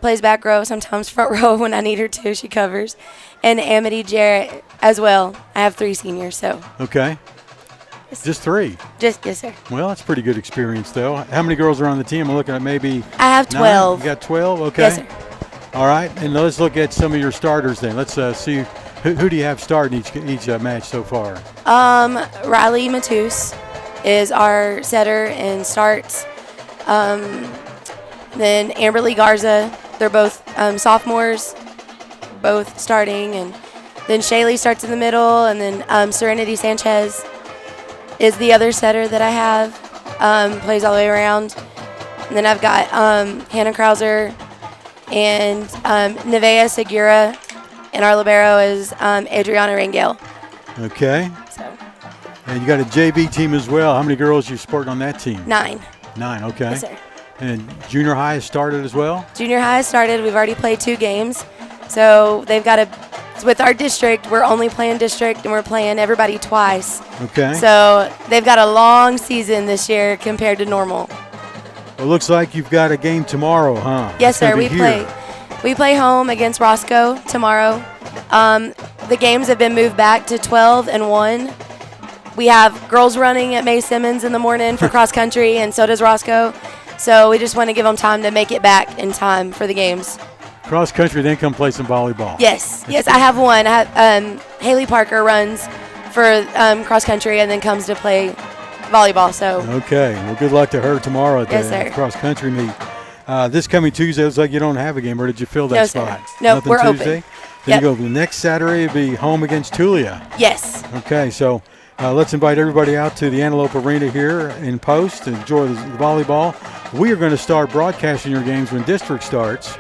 plays back row, sometimes front row when I need her to. She covers. And Amity Jarrett as well. I have 3 seniors, so. Okay. Just 3? Yes, sir. Well, that's pretty good experience, though. How many girls are on the team? I'm looking at maybe I have 12. 9? You got 12? Okay. Yes, sir. All right, and let's look at some of your starters then. Let's see who do you have starting each match so far? Riley Matus is our setter and starts. Then Amberly Garza, they're both sophomores, both starting. And then Shaylee starts in the middle, and then Serenity Sanchez is the other setter that I have, plays all the way around. And then I've got Hannah Krauser and Nevea Segura, and our libero is Adriana Rangel. Okay. So. And you got a JV team as well. How many girls you supporting on that team? 9. 9, okay. Yes, sir. And junior high has started as well? Junior high has started. We've already played 2 games. So they've got to, with our district, we're only playing district, and we're playing everybody twice. Okay. So they've got a long season this year compared to normal. It looks like you've got a game tomorrow, huh? Yes, It's gonna sir. be here. We play home against Roscoe tomorrow. The games have been moved back to 12 and 1. We have girls running at May Simmons in the morning for cross country, and so does Roscoe. So we just want to give them time to make it back in time for the games. Cross country, then come play some volleyball. Yes, I have one. Haley Parker runs for cross country and then comes to play volleyball. So okay, well, good luck to her tomorrow at Yes, the cross country meet. This coming Tuesday, it looks like you don't have a game, or did you fill that No, spot? sir. No, Nothing we're Tuesday? open. Then you go the next Saturday, it'll be home against Tulia. Yes. Okay, so let's invite everybody out to the Antelope Arena here in Post to enjoy the volleyball. We are going to start broadcasting your games when district starts,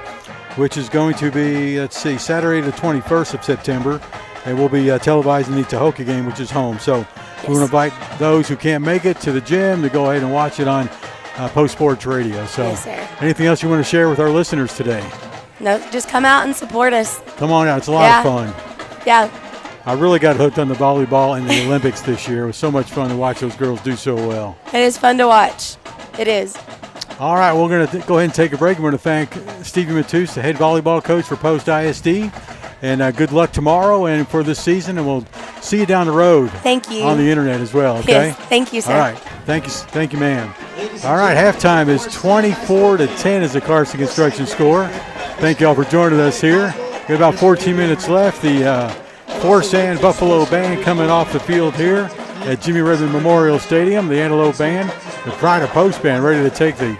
which is going to be, Saturday the 21st of September. And we'll be televising the Tahoka game, which is home. So we're going to invite those who can't make it to the gym to go ahead and watch it on Post Sports Radio. So Yes, sir. anything else you want to share with our listeners today? No, just come out and support us. Come on out. It's a lot of fun. Yeah. I really got hooked on the volleyball and the Olympics this year. It was so much fun to watch those girls do so well. It is fun to watch. It is. All right, we're going to go ahead and take a break. We're going to thank Stevie Matus, the head volleyball coach for Post ISD. And good luck tomorrow and for this season. And we'll see you down the road. Thank you. On the internet as well, okay? Yes, thank you, sir. All right. Thank you, ma'am. All right, halftime is 24-10 is the Carson Construction score. Thank you all for joining us here. We got about 14 minutes left. The Forsan Buffalo Band coming off the field here at Jimmy Redmond Memorial Stadium. The Antelope Band, the Pride of Post Band, ready to take the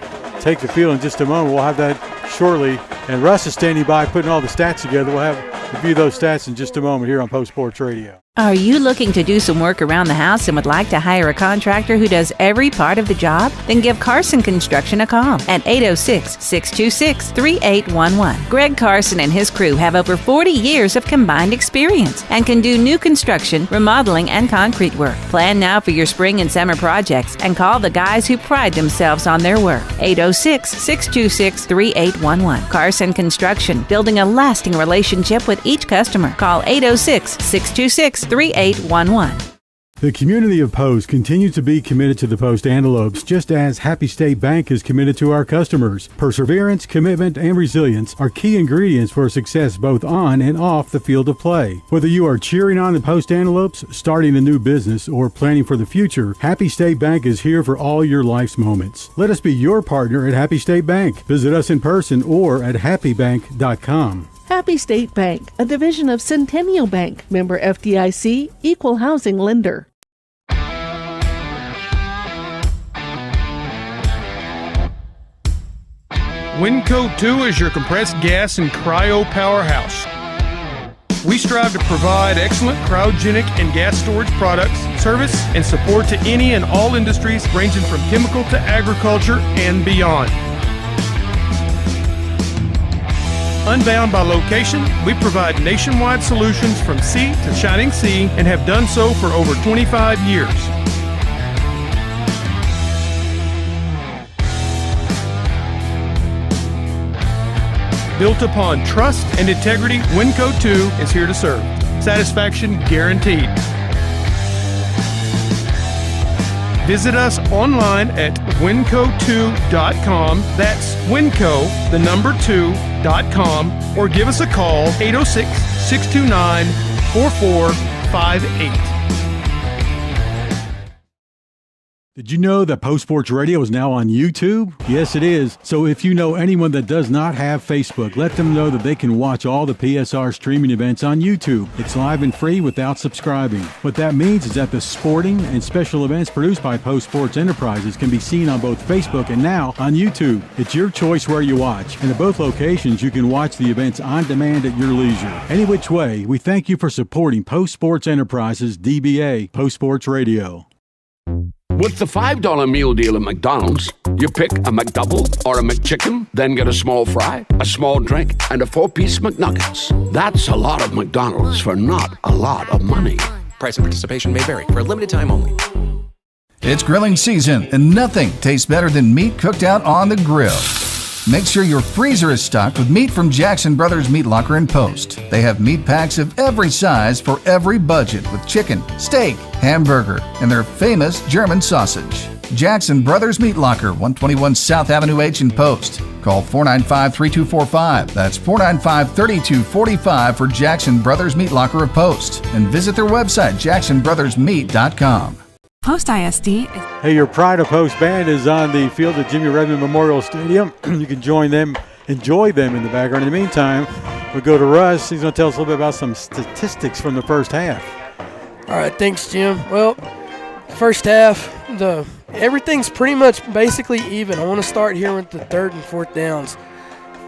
field in just a moment. We'll have that shortly. And Russ is standing by putting all the stats together. We'll review those stats in just a moment here on Post Sports Radio. Are you looking to do some work around the house and would like to hire a contractor who does every part of the job? Then give Carson Construction a call at 806-626-3811. Greg Carson and his crew have over 40 years of combined experience and can do new construction, remodeling, and concrete work. Plan now for your spring and summer projects and call the guys who pride themselves on their work. 806-626-3811. Carson Construction, building a lasting relationship with each customer. Call 806-626-3811. The community of Post continues to be committed to the Post Antelopes, just as Happy State Bank is committed to our customers. Perseverance, commitment, and resilience are key ingredients for success both on and off the field of play. Whether you are cheering on the Post Antelopes, starting a new business, or planning for the future, Happy State Bank is here for all your life's moments. Let us be your partner at Happy State Bank. Visit us in person or at happybank.com. Happy State Bank, a division of Centennial Bank, member FDIC, equal housing lender. Winco 2 is your compressed gas and cryo powerhouse. We strive to provide excellent cryogenic and gas storage products, service, and support to any and all industries ranging from chemical to agriculture and beyond. Unbound by location, we provide nationwide solutions from sea to shining sea and have done so for over 25 years. Built upon trust and integrity, Winco 2 is here to serve. Satisfaction guaranteed. Visit us online at winco2.com. That's winco, the number 2.com, or give us a call, 806-629-4458. Did you know that Post Sports Radio is now on YouTube? Yes, it is. So if you know anyone that does not have Facebook, let them know that they can watch all the PSR streaming events on YouTube. It's live and free without subscribing. What that means is that the sporting and special events produced by Post Sports Enterprises can be seen on both Facebook and now on YouTube. It's your choice where you watch. And at both locations, you can watch the events on demand at your leisure. Any which way, we thank you for supporting Post Sports Enterprises, DBA, Post Sports Radio. With the $5 meal deal at McDonald's, you pick a McDouble or a McChicken, then get a small fry, a small drink, and a 4-piece McNuggets. That's a lot of McDonald's for not a lot of money. Price and participation may vary. For a limited time only. It's grilling season, and nothing tastes better than meat cooked out on the grill. Make sure your freezer is stocked with meat from Jackson Brothers Meat Locker and Post. They have meat packs of every size for every budget with chicken, steak, hamburger, and their famous German sausage. Jackson Brothers Meat Locker, 121 South Avenue H in Post. Call 495-3245. That's 495-3245 for Jackson Brothers Meat Locker of Post. And visit their website, jacksonbrothersmeat.com. Post ISD. Hey, your Pride of Post band is on the field at Jimmy Redmond Memorial Stadium. You can enjoy them in the background. In the meantime, we go to Russ. He's going to tell us a little bit about some statistics from the first half. All right, thanks, Jim. Well, first half, everything's pretty much basically even. I want to start here with the third and fourth downs.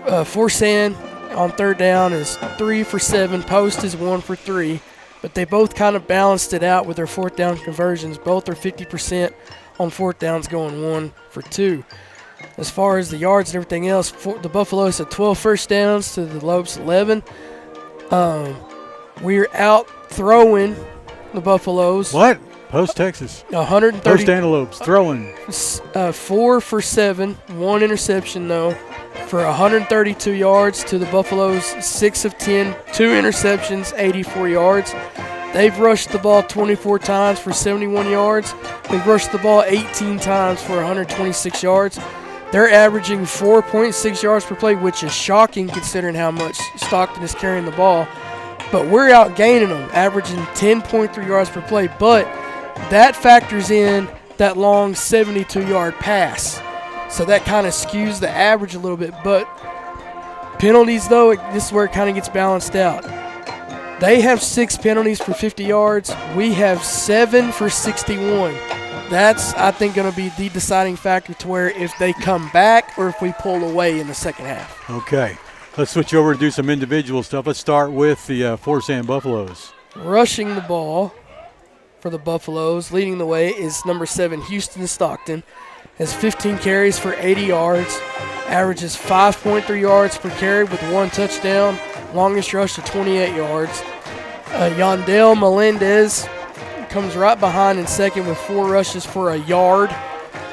Forsan on third down is 3 for 7. Post is 1 for 3. But they both kind of balanced it out with their fourth down conversions. Both are 50% on fourth downs, going 1 for 2. As far as the yards and everything else, the Buffaloes had 12 first downs to the Lopes 11. We're out throwing the Buffaloes. What? Post Texas. 130. Post Antelopes throwing. 4 for 7, 1 interception though, for 132 yards to the Buffaloes 6 of 10, 2 interceptions, 84 yards. They've rushed the ball 24 times for 71 yards. They've rushed the ball 18 times for 126 yards. They're averaging 4.6 yards per play, which is shocking considering how much Stockton is carrying the ball. But we're outgaining them, averaging 10.3 yards per play. But that factors in that long 72-yard pass. So that kind of skews the average a little bit. But penalties, though, this is where it kind of gets balanced out. They have 6 penalties for 50 yards. We have 7 for 61. That's, I think, going to be the deciding factor to where if they come back or if we pull away in the second half. Okay. Let's switch over and do some individual stuff. Let's start with the Forsan Buffaloes. Rushing the ball for the Buffaloes, leading the way, is number 7, Houston Stockton. Has 15 carries for 80 yards, averages 5.3 yards per carry with 1 touchdown, longest rush to 28 yards. Yandel Melendez comes right behind in second with 4 rushes for a yard.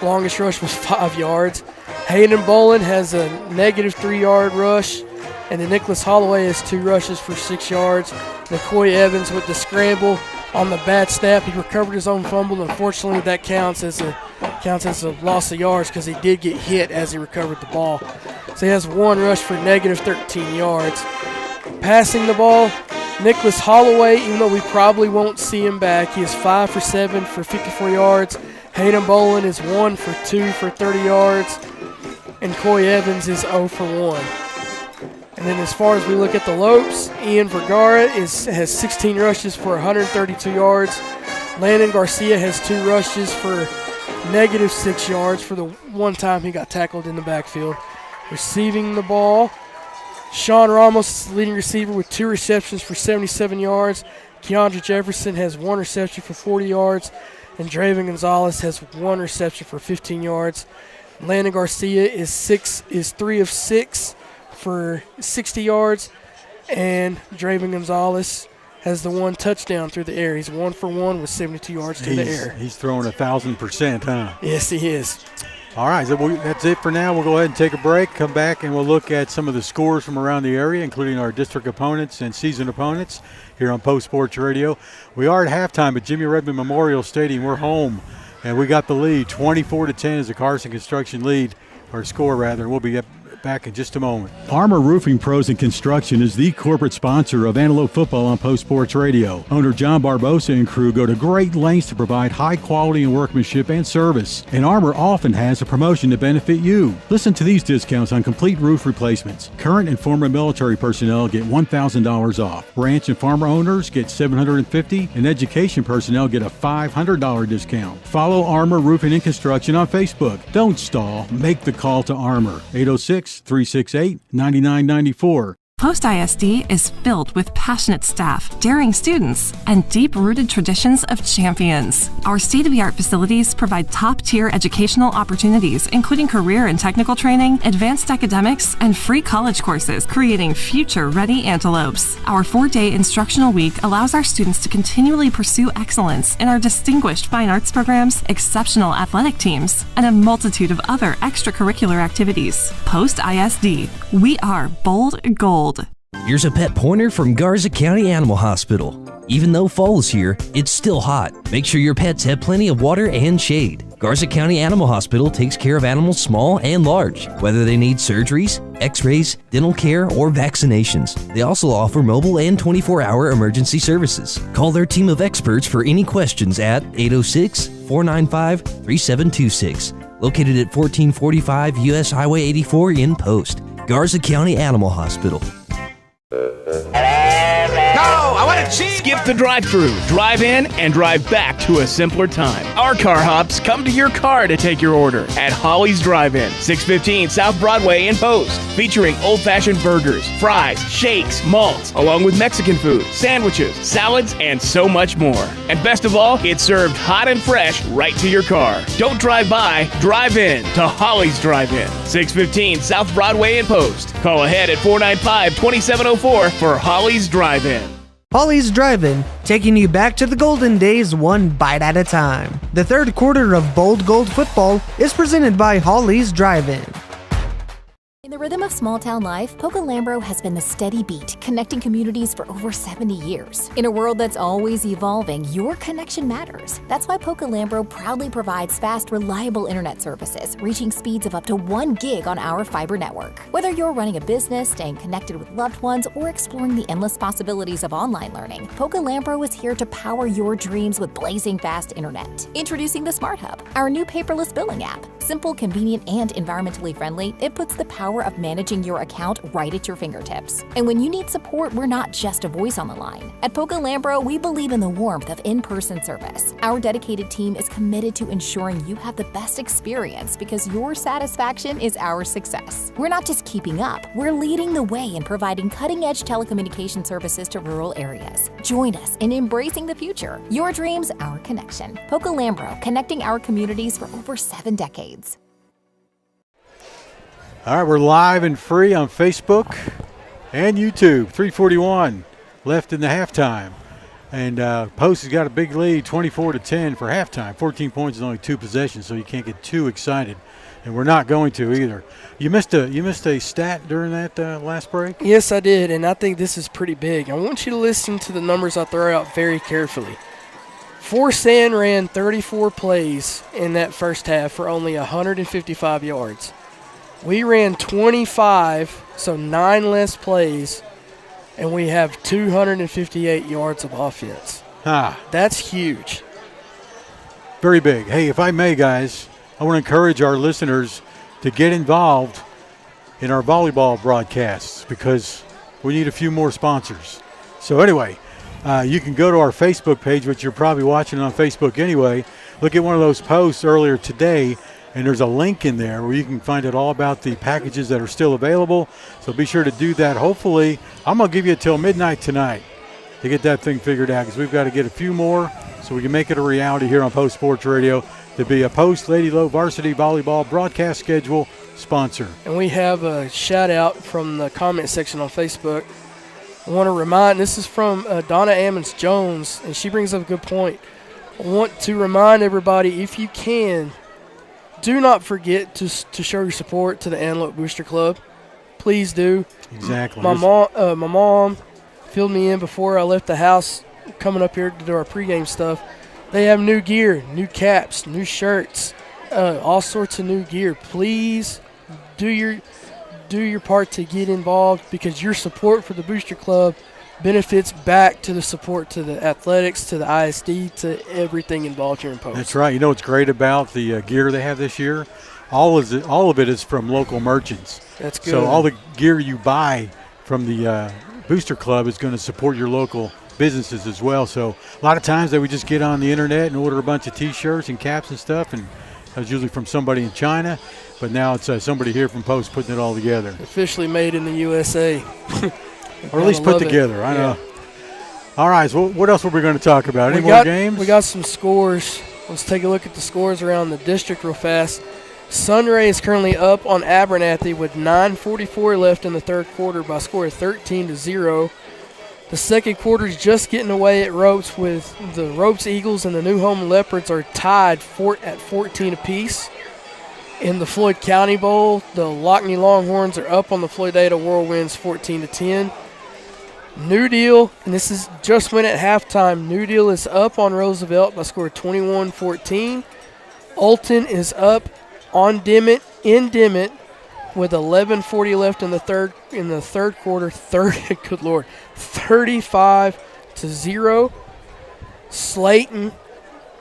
Longest rush was 5 yards. Hayden Bolin has a negative 3-yard rush, and then Nicholas Holloway has 2 rushes for 6 yards. McCoy Evans with the scramble on the bad snap. He recovered his own fumble. Unfortunately, that counts as a loss of yards because he did get hit as he recovered the ball. So he has 1 rush for negative 13 yards. Passing the ball, Nicholas Holloway, even though we probably won't see him back, he is 5 for 7 for 54 yards. Hayden Bolin is 1 for 2 for 30 yards. And Coy Evans is 0 for 1. And then as far as we look at the Lopes, Ian Vergara has 16 rushes for 132 yards. Landon Garcia has 2 rushes for negative 6 yards for the one time he got tackled in the backfield. Receiving the ball, Sean Ramos is the leading receiver with 2 receptions for 77 yards. Keandre Jefferson has 1 reception for 40 yards. And Draven Gonzalez has 1 reception for 15 yards. Landon Garcia is 3 of 6 for 60 yards. And Draven Gonzalez has the 1 touchdown through the air. He's 1 for 1 with 72 yards through the air. He's throwing 1,000%, huh? Yes, he is. All right, so that's it for now. We'll go ahead and take a break, come back, and we'll look at some of the scores from around the area, including our district opponents and season opponents here on Post Sports Radio. We are at halftime at Jimmy Redmond Memorial Stadium. We're home, and we got the lead. 24-10 is the Carson Construction lead, or score rather, and we'll be back in just a moment. Armor Roofing Pros and Construction is the corporate sponsor of Antelope Football on Post Sports Radio. Owner John Barbosa and crew go to great lengths to provide high quality and workmanship and service. And Armor often has a promotion to benefit you. Listen to these discounts on complete roof replacements. Current and former military personnel get $1,000 off. Ranch and farmer owners get $750, and education personnel get a $500 discount. Follow Armor Roofing and Construction on Facebook. Don't stall. Make the call to Armor. 806-368-9994. Post ISD is filled with passionate staff, daring students, and deep-rooted traditions of champions. Our state-of-the-art facilities provide top-tier educational opportunities, including career and technical training, advanced academics, and free college courses, creating future-ready antelopes. Our 4-day instructional week allows our students to continually pursue excellence in our distinguished fine arts programs, exceptional athletic teams, and a multitude of other extracurricular activities. Post ISD, we are bold gold. Here's a pet pointer from Garza County Animal Hospital. Even though fall is here, it's still hot. Make sure your pets have plenty of water and shade. Garza County Animal Hospital takes care of animals small and large, whether they need surgeries, x-rays, dental care, or vaccinations. They also offer mobile and 24-hour emergency services. Call their team of experts for any questions at 806 495-3726. Located at 1445 U.S. Highway 84 in Post. Garza County Animal Hospital. I want to cheese. Skip the drive-thru, drive in, and drive back to a simpler time. Our car hops come to your car to take your order at Holly's Drive-In, 615 South Broadway in Post, featuring old-fashioned burgers, fries, shakes, malts, along with Mexican food, sandwiches, salads, and so much more. And best of all, it's served hot and fresh right to your car. Don't drive by, drive in to Holly's Drive-In, 615 South Broadway in Post. Call ahead at 495-2704 for Holly's Drive-In. Holly's Drive-In, taking you back to the golden days one bite at a time. The third quarter of Bold Gold Football is presented by Holly's Drive-In. In the rhythm of small-town life, Poca Lambro has been the steady beat, connecting communities for over 70 years. In a world that's always evolving, your connection matters. That's why Poca Lambro proudly provides fast, reliable internet services, reaching speeds of up to 1 gig on our fiber network. Whether you're running a business, staying connected with loved ones, or exploring the endless possibilities of online learning, Poca Lambro is here to power your dreams with blazing fast internet. Introducing the Smart Hub, our new paperless billing app. Simple, convenient, and environmentally friendly, it puts the power of managing your account right at your fingertips. And when you need support, we're not just a voice on the line. At Poca Lambro, we believe in the warmth of in-person service. Our dedicated team is committed to ensuring you have the best experience because your satisfaction is our success. We're not just keeping up, we're leading the way in providing cutting-edge telecommunication services to rural areas. Join us in embracing the future. Your dreams, our connection. Poca Lambro, connecting our communities for over 7 decades. All right, we're live and free on Facebook and YouTube. 3:41 left in the halftime. And Post has got a big lead, 24-10 for halftime. 14 points is only 2 possessions, so you can't get too excited. And we're not going to either. You missed a stat during that last break? Yes, I did, and I think this is pretty big. I want you to listen to the numbers I throw out very carefully. Forsan ran 34 plays in that first half for only 155 yards. We ran 25, so 9 less plays, and we have 258 yards of offense. That's huge. Very big. Hey, if I may, guys, I want to encourage our listeners to get involved in our volleyball broadcasts because we need a few more sponsors. So anyway, you can go to our Facebook page, which you're probably watching on Facebook anyway. Look at one of those posts earlier today, and there's a link in there where you can find out all about the packages that are still available. So be sure to do that. Hopefully, I'm going to give you until midnight tonight to get that thing figured out because we've got to get a few more so we can make it a reality here on Post Sports Radio to be a Post Lady Low Varsity Volleyball broadcast schedule sponsor. And we have a shout-out from the comment section on Facebook. I want to remind, this is from Donna Ammons-Jones, and she brings up a good point. I want to remind everybody, if you can, do not forget to show your support to the Antelope Booster Club. Please do. Exactly. My mom filled me in before I left the house coming up here to do our pregame stuff. They have new gear, new caps, new shirts, all sorts of new gear. Please do your part to get involved because your support for the Booster Club benefits back to the support to the athletics, to the ISD, to everything involved here in Post. That's right. You know what's great about the gear they have this year? All of it is from local merchants. That's good. So all the gear you buy from the Booster Club is going to support your local businesses as well. So a lot of times they would just get on the internet and order a bunch of T-shirts and caps and stuff, and that was usually from somebody in China. But now it's somebody here from Post putting it all together. Officially made in the USA. Or at least put together. I know. All right, so what else were we going to talk about? Any more games? We got some scores. Let's take a look at the scores around the district real fast. Sunray is currently up on Abernathy with 9:44 left in the third quarter by a score of 13-0. The second quarter is just getting away at Ropes with the Ropes Eagles and the New Home Leopards are tied at 14 apiece. In the Floyd County Bowl, the Lockney Longhorns are up on the Floydada Whirlwinds 14-10. New Deal, and this is just went at halftime. New Deal is up on Roosevelt by a score of 21-14. Alton is up on Dimmitt with 11:40 left in the third quarter. Good Lord, 35-0. Slayton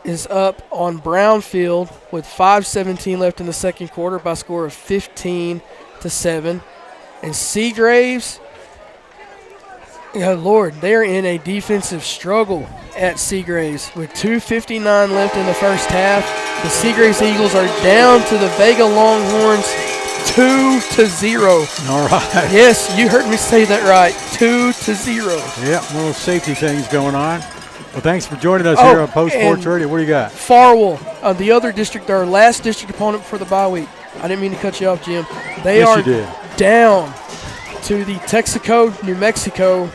is up on Brownfield with 5:17 left in the second quarter by a score of 15-7. And Seagraves, Lord, they're in a defensive struggle at Seagraves with 2:59 left in the first half. The Seagraves Eagles are down to the Vega Longhorns 2-0. All right. Yes, you heard me say that right. 2-0. Yeah, little safety things going on. Well, thanks for joining us here on Post Sports Radio. What do you got? Farwell, the other district, our last district opponent for the bye week. I didn't mean to cut you off, Jim. They Yes, are you did. down to the Texaco, New Mexico,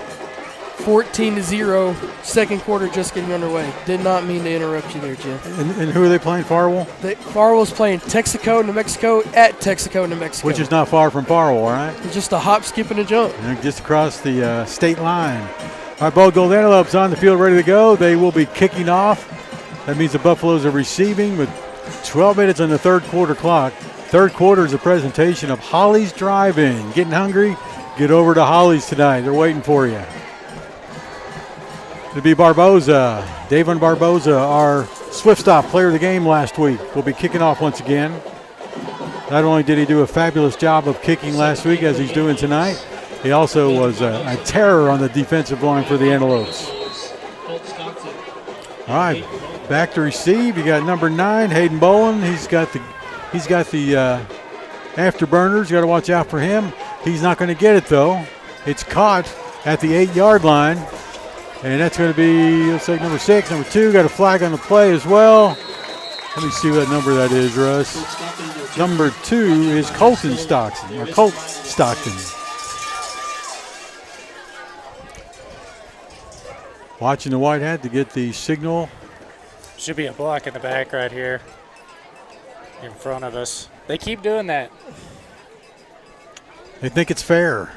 14-0. Second quarter just getting underway. Did not mean to interrupt you there, Jim. And who are they playing, Farwell? Farwell's playing Texaco, New Mexico at Texaco, New Mexico. Which is not far from Farwell, all right? Just a hop, skip, and a jump. And just across the state line. All right, Bold Gold Antelopes on the field ready to go. They will be kicking off. That means the Buffaloes are receiving with 12 minutes on the third quarter clock. Third quarter is a presentation of Holly's Drive-In. Getting hungry? Get over to Holly's tonight. They're waiting for you. It'll be Barboza. Davon Barboza, our Swift Stop player of the game last week, will be kicking off once again. Not only did he do a fabulous job of kicking last week as he's doing tonight, he also was a terror on the defensive line for the Antelopes. All right, back to receive. You got number 9, Hayden Bowen. He's got the afterburners. You got to watch out for him. He's not going to get it though. It's caught at the 8-yard line, and that's going to be, let's say, number 6. Number 2 got a flag on the play as well. Let me see what number that is, Russ. Number 2 is Colton Stockton, or Colt Stockton. Watching the white hat to get the signal. Should be a block in the back right here in front of us. They keep doing that. They think it's fair.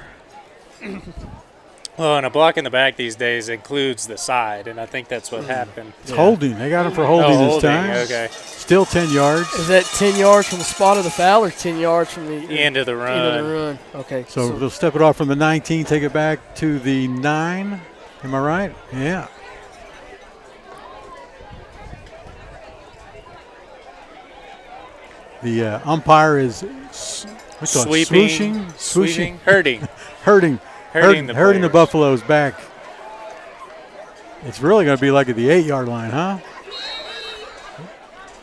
Well, and a block in the back these days includes the side, and I think that's what happened. It's holding. They got him for holding this time. Okay. Still 10 yards. Is that 10 yards from the spot of the foul or 10 yards from the end of the run? End of the run. Okay. So they'll step it off from the 19, take it back to the 9. Am I right? Yeah. The umpire is sweeping, swooshing, hurting the Buffaloes back. It's really going to be like at the 8-yard line, huh?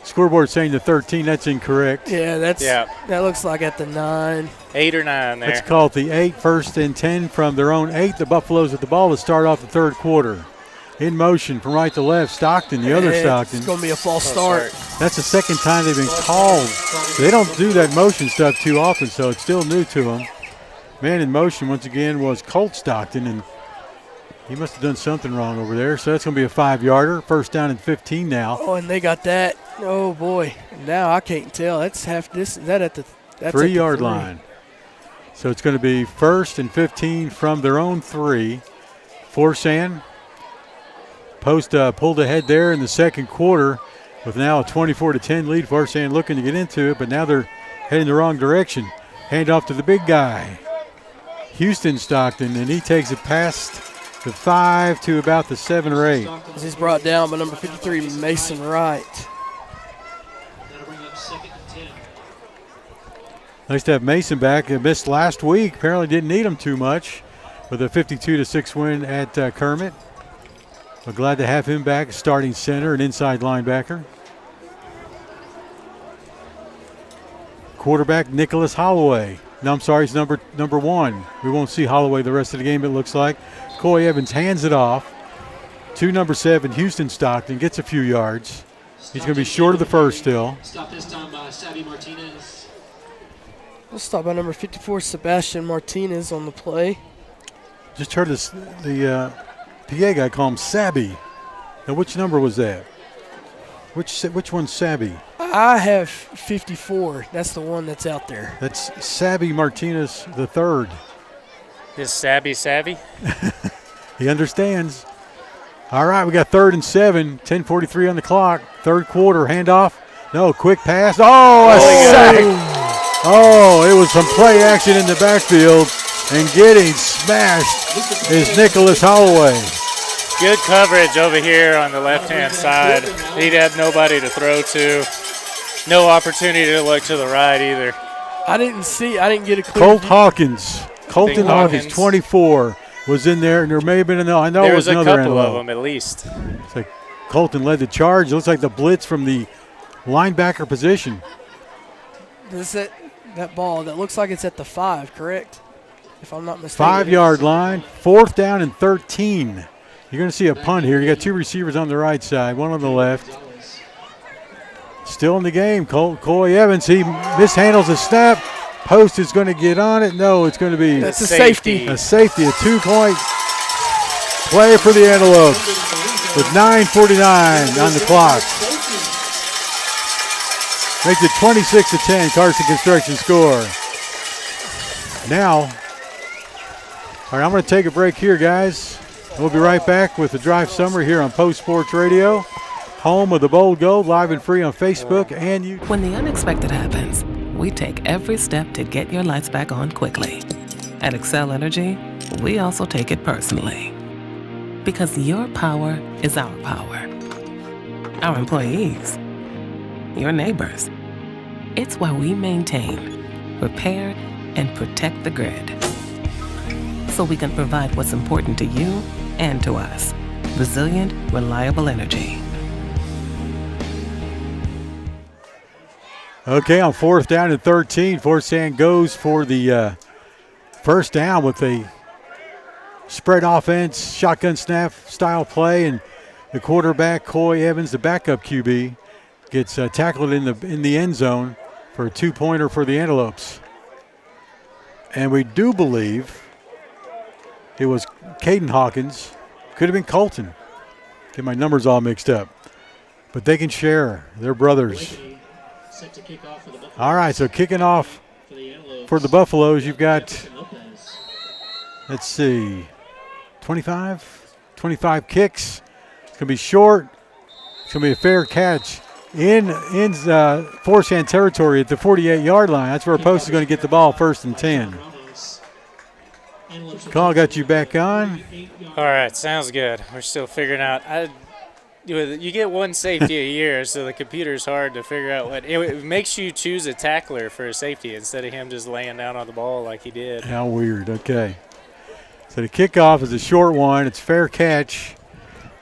Scoreboard saying the 13. That's incorrect. Yeah, that looks like at the 9. 8 or 9 there. Let's call it the 8, 1st and 10 from their own 8. The Buffaloes at the ball to start off the third quarter. In motion from right to left, Stockton, the other Stockton. It's going to be a false start. That's the second time they've been called. They don't do that motion stuff too often, so it's still new to them. Man in motion once again was Colt Stockton, and he must have done something wrong over there. So that's going to be a 5-yarder. First down and 15 now. Oh, and they got that. Oh, boy. Now I can't tell. That's half this. Is that at the 3-yard line? So it's going to be 1st and 15 from their own 3. Forsan. Post pulled ahead there in the second quarter with now a 24-10 lead. Forsan looking to get into it, but now they're heading the wrong direction. Hand off to the big guy, Houston Stockton, and he takes it past the 5 to about the 7 or 8. This is brought down by number 53, Mason Wright. Nice to have Mason back. He missed last week. Apparently didn't need him too much with a 52-6 win at Kermit. We're glad to have him back, starting center and inside linebacker. Quarterback Nicholas Holloway. No, I'm sorry, it's number 1. We won't see Holloway the rest of the game, it looks like. Coy Evans hands it off to number 7, Houston Stockton. Gets a few yards. He's going to be short of the first still. Stop this time by Savvy Martinez. Let's stop by number 54, Sebastian Martinez on the play. Just heard the PA guy call him Sabby. Now, which number was that? Which one's Sabby? I have 54. That's the one that's out there. That's Sabby Martinez the third. Is Sabby savvy? He understands. All right, we got 3rd and 7. 10:43 on the clock. Third quarter handoff. No, quick pass. Oh, a sack. Oh, it was some play action in the backfield, and getting smashed is Nicholas Holloway. Good coverage over here on the left-hand side. He'd had nobody to throw to. No opportunity to look to the right either. I didn't get a clear Colton Hawkins, 24, was in there, and there may have been another. There was it was a another couple antelope. of them at least. It's like Colton led the charge. It looks like the blitz from the linebacker position. This is that ball that looks like it's at the 5, correct? If I'm not mistaken. 5-yard line, 4th down and 13. You're going to see a punt here. You got 2 receivers on the right side, 1 on the left. Still in the game, Coy Evans. He mishandles the snap. Post is going to get on it. No, it's going to be a safety. A 2-point play for the Antelopes with 9:49 on the clock. Makes it 26-10. Carson Construction score. Now, all right, I'm going to take a break here, guys. We'll be right back with the Drive Summer here on Post Sports Radio, home of the Bold Gold, live and free on Facebook and YouTube. When the unexpected happens, we take every step to get your lights back on quickly. At Excel Energy, we also take it personally. Because your power is our power. Our employees, your neighbors. It's why we maintain, repair, and protect the grid. So we can provide what's important to you and to us. Resilient, reliable energy. Okay, on 4th down and 13, Forsan goes for the first down with a spread offense, shotgun snap style play, and the quarterback, Coy Evans, the backup QB, gets tackled in the end zone for a 2-pointer for the Antelopes. And we do believe it was Caden Hawkins. Could have been Colton. Get my numbers all mixed up. But they can share. They're brothers. All right, so kicking off for the Buffaloes, you've got, let's see, 25 kicks. It's going to be short. It's going to be a fair catch in Forsan territory at the 48-yard line. That's where Post is going to get the ball, 1st and 10. Call got you back on. All right, sounds good. We're still figuring out. You get one safety a year, so the computer's hard to figure out what. It makes you choose a tackler for a safety instead of him just laying down on the ball like he did. How weird. Okay. So the kickoff is a short one. It's fair catch.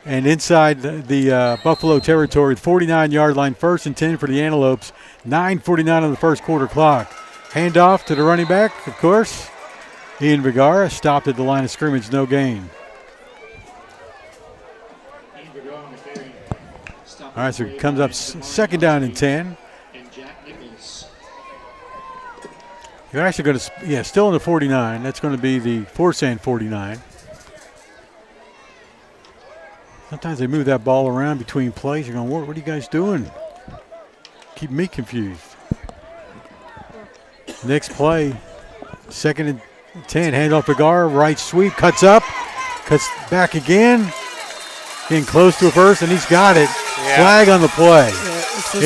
And inside the Buffalo territory, 49-yard line, 1st and 10 for the Antelopes. 9:49 on the first quarter clock. Handoff to the running back, of course. Ian Vergara stopped at the line of scrimmage, no gain. All right, so it comes up 2nd down and 10. You're actually going to, still in the 49. That's going to be the Forsan 49. Sometimes they move that ball around between plays. You're going, what are you guys doing? Keep me confused. Next play, 2nd and 10. Handoff to Gar, right sweep, cuts up, cuts back again. Getting close to a first, and he's got it. Yeah. Flag on the play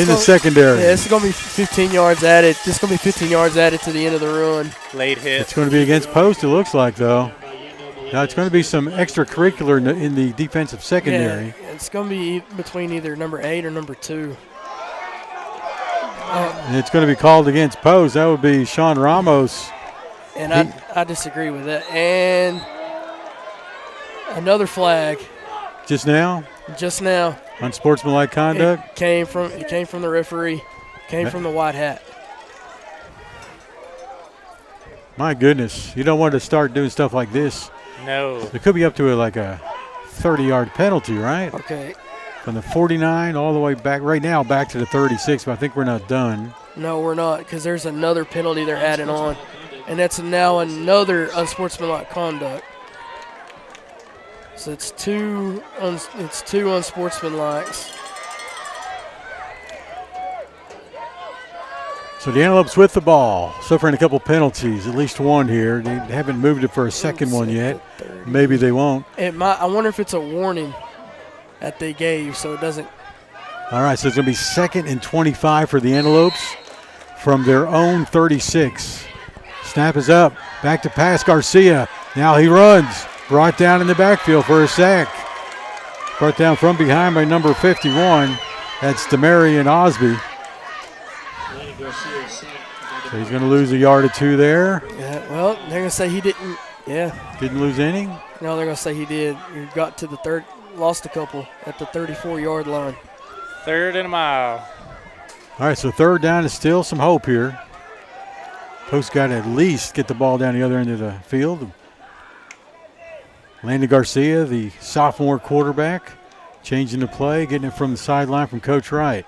in the secondary. Yeah, this is going to be 15 yards added. This is going to be 15 yards added to the end of the run. Late hit. It's going to be against Post, it looks like, though. Now it's going to be some extracurricular in the defensive secondary. Yeah, it's going to be between either number 8 or number 2. And it's going to be called against Post. That would be Sean Ramos. And I disagree with that. And another flag. Just now? Just now. Unsportsmanlike conduct? It came from the referee. Came from the white hat. My goodness. You don't want to start doing stuff like this. No. It could be up to like a 30-yard penalty, right? Okay. From the 49 all the way back, right now back to the 36, but I think we're not done. No, we're not, because there's another penalty they're adding on, and that's now another unsportsmanlike conduct. So it's two unsportsmanlikes. So the Antelopes with the ball, suffering a couple penalties, at least one here. They haven't moved it for a second one yet. Maybe they won't. I wonder if it's a warning that they gave, so it doesn't. All right, so it's going to be 2nd and 25 for the Antelopes from their own 36. Snap is up. Back to pass, Garcia. Now he runs. Brought down in the backfield for a sack. Brought down from behind by number 51. That's Demarion Osby. So he's going to lose a yard or two there. Yeah, well, they're going to say he didn't. Yeah. Didn't lose any? No, they're going to say he did. He got to the third, lost a couple at the 34-yard line. 3rd and a mile. All right, so 3rd down is still some hope here. Post got to at least get the ball down the other end of the field. Landon Garcia, the sophomore quarterback, changing the play, getting it from the sideline from Coach Wright.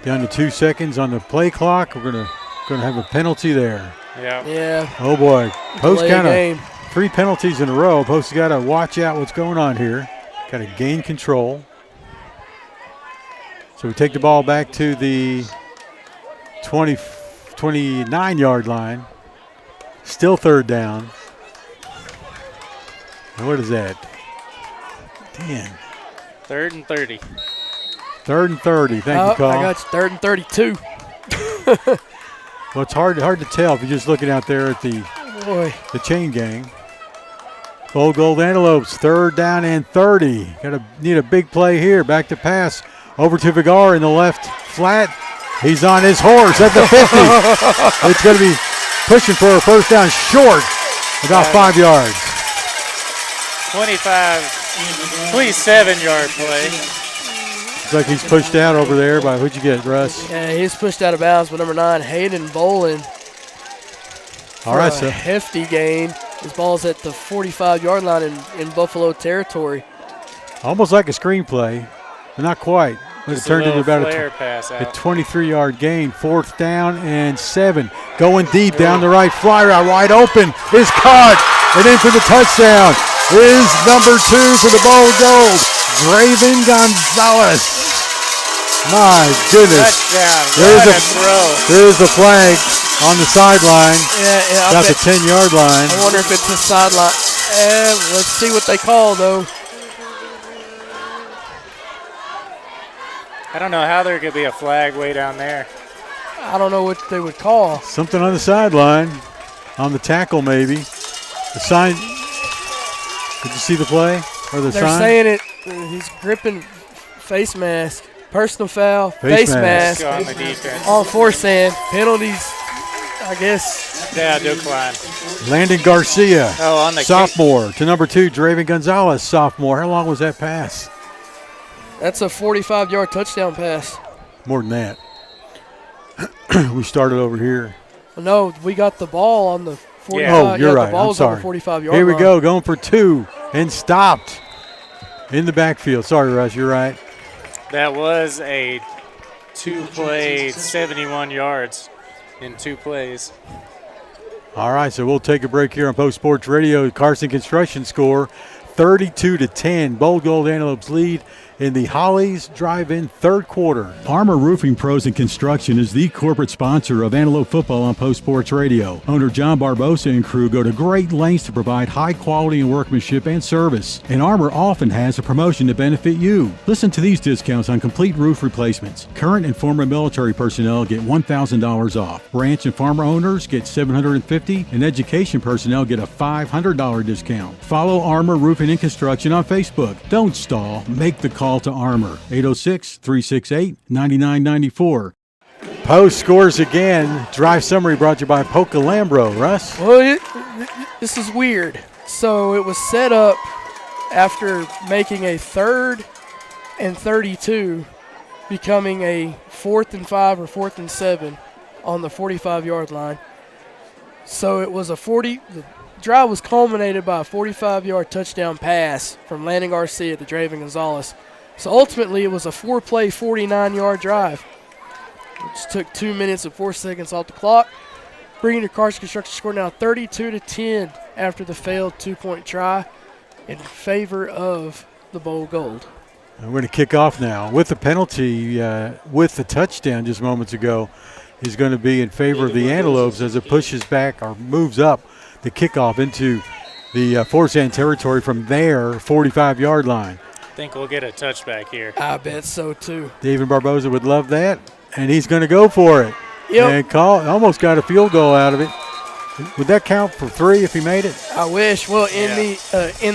Down to 2 seconds on the play clock. We're gonna have a penalty there. Yeah. Oh boy, Post Delay kind game. of 3 penalties in a row. Post got to watch out what's going on here. Got to gain control. So we take the ball back to the 29-yard line. Still 3rd down. And what is that? 10. 3rd and 30. 3rd and 30. Thank you, Carl. I got you. 3rd and 32. Well, it's hard to tell if you're just looking out there at the chain gang. Bold Gold Antelopes, 3rd down and 30. Need a big play here. Back to pass over to Vigar in the left flat. He's on his horse at the 50. It's going to be pushing for a 1st down short, about 5 yards. 27-yard play. Looks like he's pushed out over there by, who'd you get, Russ? Yeah, he's pushed out of bounds by number 9, Hayden Bolin. All right, so hefty gain. His ball's at the 45-yard line in Buffalo territory. Almost like a screenplay, but not quite. It turned into about a 23-yard gain. 4th down and 7. Going deep down the right, fly route wide open is caught, and in for the touchdown is number 2 for the Bold Gold, Draven Gonzalez. My goodness. There's a flag on the sideline. Yeah, about the 10-yard line. I wonder if it's a sideline. Let's see what they call, though. I don't know how there could be a flag way down there. I don't know what they would call. Something on the sideline, on the tackle maybe. The sign. Did you see the play or the They're sign? saying it. He's gripping face mask, personal foul, face mask on the defense. on Forsan. Penalties, I guess. Yeah, decline. Landon Garcia, on the sophomore, to number 2, Draven Gonzalez, sophomore. How long was that pass? That's a 45-yard touchdown pass. More than that. We started over here. No, we got the ball on the 45. Oh, you're right. The ball I'm was sorry. on the 45-yard line. Here we go, going for 2 and stopped in the backfield. Sorry, Russ, you're right. That was a 2-play, 71 yards in 2 plays. All right, so we'll take a break here on Post Sports Radio. Carson Construction score 32-10. Bold Gold Antelopes lead in the Hollies Drive-In 3rd quarter. Armor Roofing Pros and Construction is the corporate sponsor of Antelope football on Post Sports Radio. Owner John Barbosa and crew go to great lengths to provide high quality and workmanship and service. And Armor often has a promotion to benefit you. Listen to these discounts on complete roof replacements. Current and former military personnel get $1,000 off. Ranch and farmer owners get $750, and education personnel get a $500 discount. Follow Armor Roofing and Construction on Facebook. Don't stall. Make the call to Armor. 806-368-9994. Post scores again. Drive summary brought to you by Poca Lambro. Russ? Well, this is weird. So it was set up after making a 3rd and 32, becoming a 4th and 5 or 4th and 7 on the 45-yard line. So it was the drive was culminated by a 45-yard touchdown pass from Landon Garcia to Draven Gonzalez. So ultimately, it was a 4-play, 49-yard drive, which took 2 minutes and 4 seconds off the clock, bringing your Carson Construction score now 32-10 after the failed 2-point try in favor of the Bold Gold. And we're going to kick off now with the penalty, with the touchdown just moments ago, is going to be in favor of the Antelopes as it pushes back or moves up the kickoff into the Forsan territory from their 45-yard line. I think we'll get a touchback here. I bet so, too. David Barbosa would love that, and he's going to go for it. Yep. And almost got a field goal out of it. Would that count for 3 if he made it? I wish. Well, in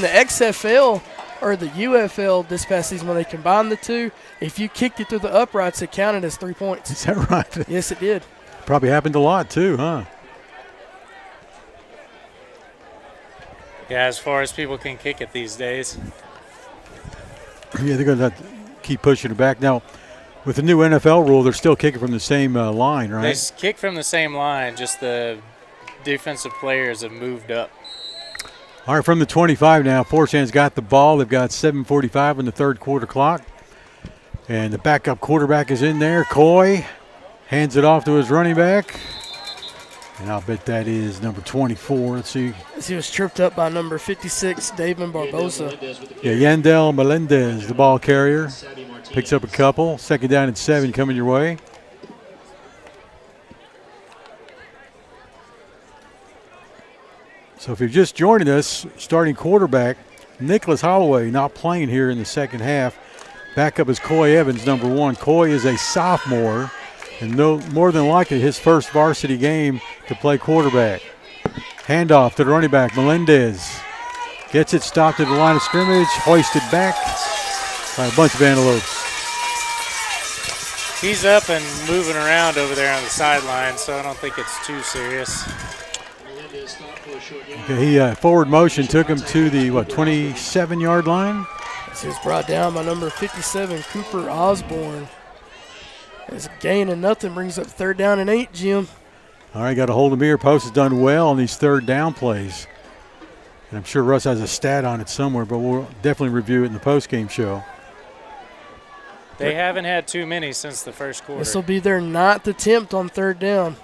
the XFL or the UFL this past season, when they combined the two, if you kicked it through the uprights, it counted as 3 points. Is that right? Yes, it did. Probably happened a lot too, huh? Yeah, as far as people can kick it these days. Yeah, they're going to have to keep pushing it back. Now, with the new NFL rule, they're still kicking from the same line, right? They kick from the same line, just the defensive players have moved up. All right, from the 25 now, Forsan's got the ball. They've got 7:45 in the third quarter clock. And the backup quarterback is in there. Coy hands it off to his running back. And I'll bet that is number 24. Let's see. As he was tripped up by number 56, David Barbosa. Yeah, Yandel Melendez, the ball carrier. Picks up a couple. Second down and 7 coming your way. So if you're just joining us, starting quarterback, Nicholas Holloway not playing here in the second half. Backup is Coy Evans, number 1. Coy is a sophomore, and more than likely his first varsity game to play quarterback. Handoff to the running back, Melendez. Gets it, stopped at the line of scrimmage, hoisted back by a bunch of antelopes. He's up and moving around over there on the sideline, so I don't think it's too serious. Okay, he forward motion took him to the, 27-yard line? He was brought down by number 57, Cooper Osborne. As a gain of nothing brings up 3rd down and 8, Jim. All right, got a hold of him here. Post has done well on these 3rd down plays. And I'm sure Russ has a stat on it somewhere, but we'll definitely review it in the post-game show. They haven't had too many since the first quarter. This will be their 9th attempt on 3rd down.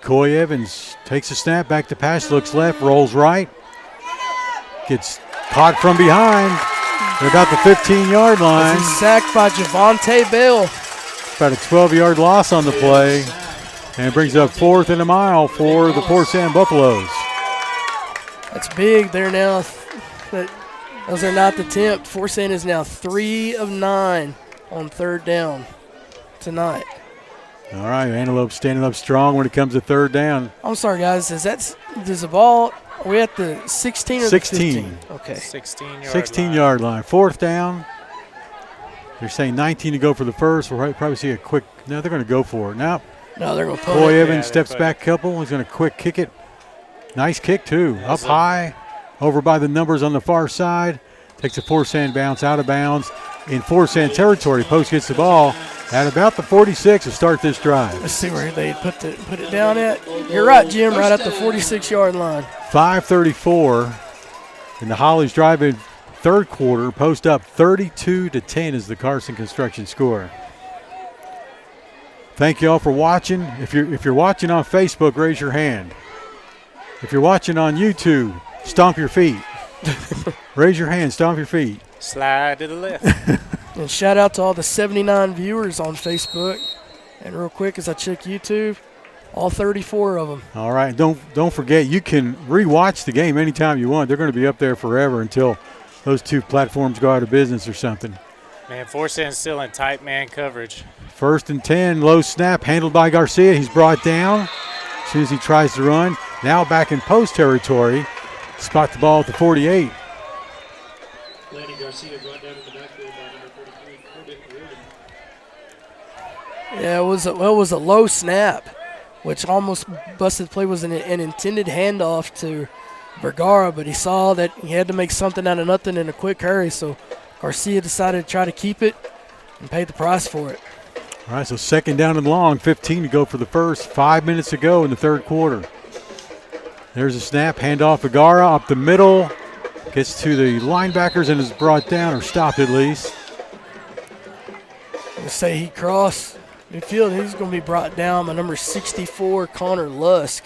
Coy Evans takes a snap, back to pass, looks left, rolls right. Gets caught from behind. They're about the 15-yard line. He's sacked by Javonte Bell. About a 12-yard loss on the play. And it brings up 4th and a mile for the Forsan Buffaloes. That's big. They're now, that was their 9th attempt. Forsan is now 3 of 9 on 3rd down tonight. All right, Antelope standing up strong when it comes to 3rd down. I'm sorry, guys. Does the ball, are we at the 16 or 16. the 15? Okay. 16-yard line. 4th down. They're saying 19 to go for the first. We'll probably see a quick. No, they're going to go for it. Now, no, they're going to pull Coy it. Evans steps back a couple. He's going to quick kick it. Nice kick, too. Up high, over by the numbers on the far side. Takes a Forsan bounce out of bounds in Forsan territory. Post gets the ball at about the 46 to start this drive. Let's see where they put it down at. You're right, Jim, right at the 46-yard line. 5:34 in the Hollies drive-in third quarter. Post up 32-10 is the Carson Construction score. Thank you all for watching. If you're watching on Facebook, raise your hand. If you're watching on YouTube, stomp your feet. Raise your hand, stomp your feet. Slide to the left. And shout out to all the 79 viewers on Facebook. And real quick, as I check YouTube, all 34 of them. All right, don't forget, you can rewatch the game anytime you want. They're going to be up there forever until those two platforms go out of business or something. Man, Forsan's still in tight man coverage. 1st and 10, low snap, handled by Garcia. He's brought down as soon as he tries to run. Now back in post territory. Spot the ball at the 48. Landon Garcia brought down in the backfield by number 33, Corbett Reardon. Yeah, it was a low snap, which almost busted play. Was an intended handoff to Vergara, but he saw that he had to make something out of nothing in a quick hurry, so Garcia decided to try to keep it and pay the price for it. All right, so 2nd down and long, 15 to go for the first, 5 minutes to go in the third quarter. There's a snap, handoff Vergara up the middle, gets to the linebackers and is brought down, or stopped at least. Let's say he crossed midfield. He's going to be brought down by number 64, Connor Lusk.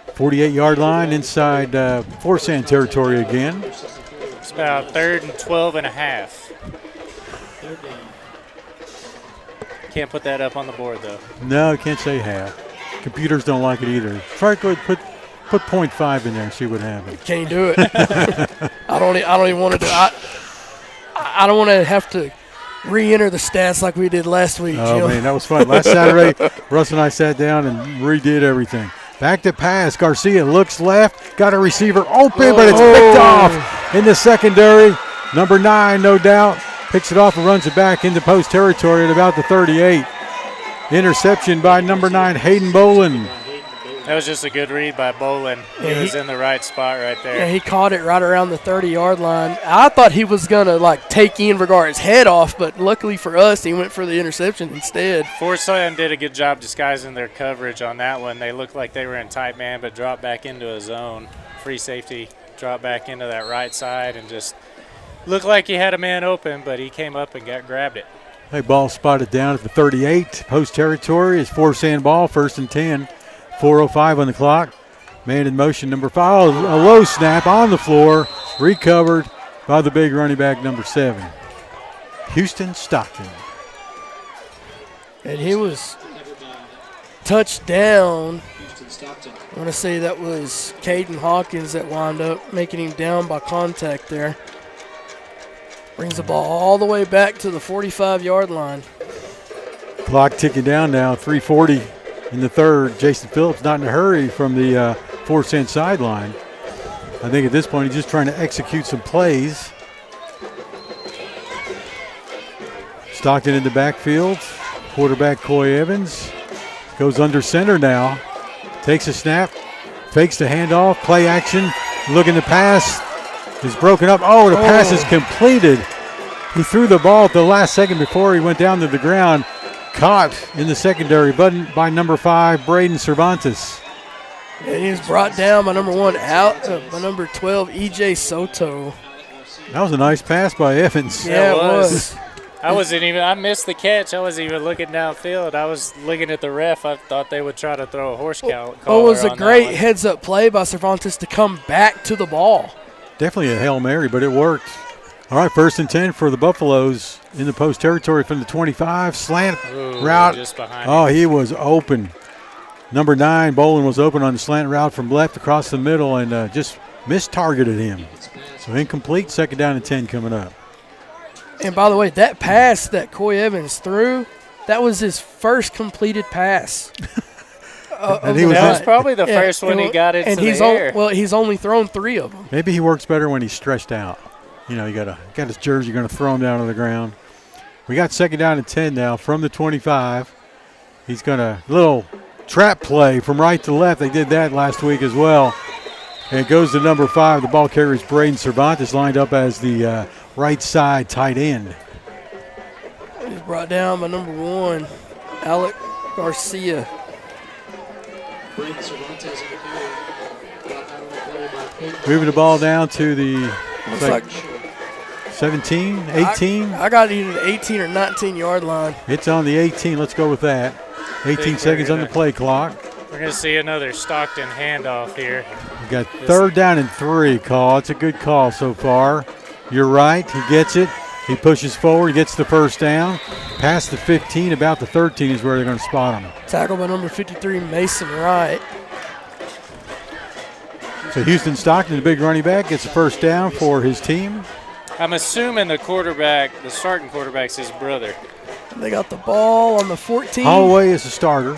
48-yard line inside Forsan territory again. It's about 3rd and 12 and a half. Can't put that up on the board, though. No, can't say half. Computers don't like it either. Try to go ahead and put 0.5 in there and see what happens. Can't do it. I don't even want to do it. I don't want to have to re-enter the stats like we did last week, Oh, Jim. man, that was fun. Last Saturday, Russ and I sat down and redid everything. Back to pass. Garcia looks left. Got a receiver open, but it's picked off in the secondary. Number 9, no doubt, picks it off and runs it back into post territory at about the 38. Interception by number 9, Hayden Bolin. That was just a good read by Bolin. He was in the right spot right there. Yeah, he caught it right around the 30-yard line. I thought he was going to, take Ian Vergara's head off, but luckily for us, he went for the interception instead. Forsan did a good job disguising their coverage on that one. They looked like they were in tight man, but dropped back into a zone. Free safety dropped back into that right side and just looked like he had a man open, but he came up and grabbed it. Hey, ball spotted down at the 38. Post territory is Forsan ball, 1st and 10. 4:05 on the clock. Man in motion, number 5. A low snap on the floor. Recovered by the big running back, number 7. Houston Stockton. And he was touched down. I want to say that was Caden Hawkins that wound up making him down by contact there. Brings the ball all the way back to the 45-yard line. Clock ticking down now, 3:40 in the third. Jason Phillips not in a hurry from the Forsan sideline. I think at this point he's just trying to execute some plays. Stockton in the backfield. Quarterback Coy Evans goes under center now. Takes a snap, fakes the handoff, play action, looking to pass. Is broken up. Oh, the pass is completed. He threw the ball at the last second before he went down to the ground. Caught in the secondary by number 5, Braden Cervantes. And he was brought down by number 1, by number 12, E.J. Soto. That was a nice pass by Evans. Yeah, it was. I missed the catch. I wasn't even looking downfield. I was looking at the ref. I thought they would try to throw a horse collar. It was a great heads-up play by Cervantes to come back to the ball. Definitely a Hail Mary, but it worked. All right, 1st and 10 for the Buffaloes in the post territory from the 25. Slant route. Just behind him. He was open. Number 9, Bolin was open on the slant route from left across the middle and just mistargeted him. So incomplete, 2nd down and 10 coming up. And by the way, that pass that Coy Evans threw, that was his first completed pass. And that was probably the first one he got into the air. He's only thrown 3 of them. Maybe he works better when he's stretched out. You know, got his jersey, you're going to throw him down on the ground. We got 2nd down and 10 now from the 25. He's going to little trap play from right to left. They did that last week as well. And it goes to number 5. The ball carries Braden Cervantes, lined up as the right side tight end. He's brought down by number 1, Alec Garcia. Moving the ball down to the 17, 18. I got it at 18 or 19-yard line. It's on the 18. Let's go with that. 18 seconds on the play clock. We're going to see another Stockton handoff here. We got 3rd down and 3 call. It's a good call so far. You're right. He gets it. He pushes forward, gets the 1st down. Past the 15, about the 13 is where they're going to spot him. Tackled by number 53, Mason Wright. So Houston Stockton, the big running back, gets the 1st down for his team. I'm assuming the starting quarterback's his brother. They got the ball on the 14. Holloway is the starter.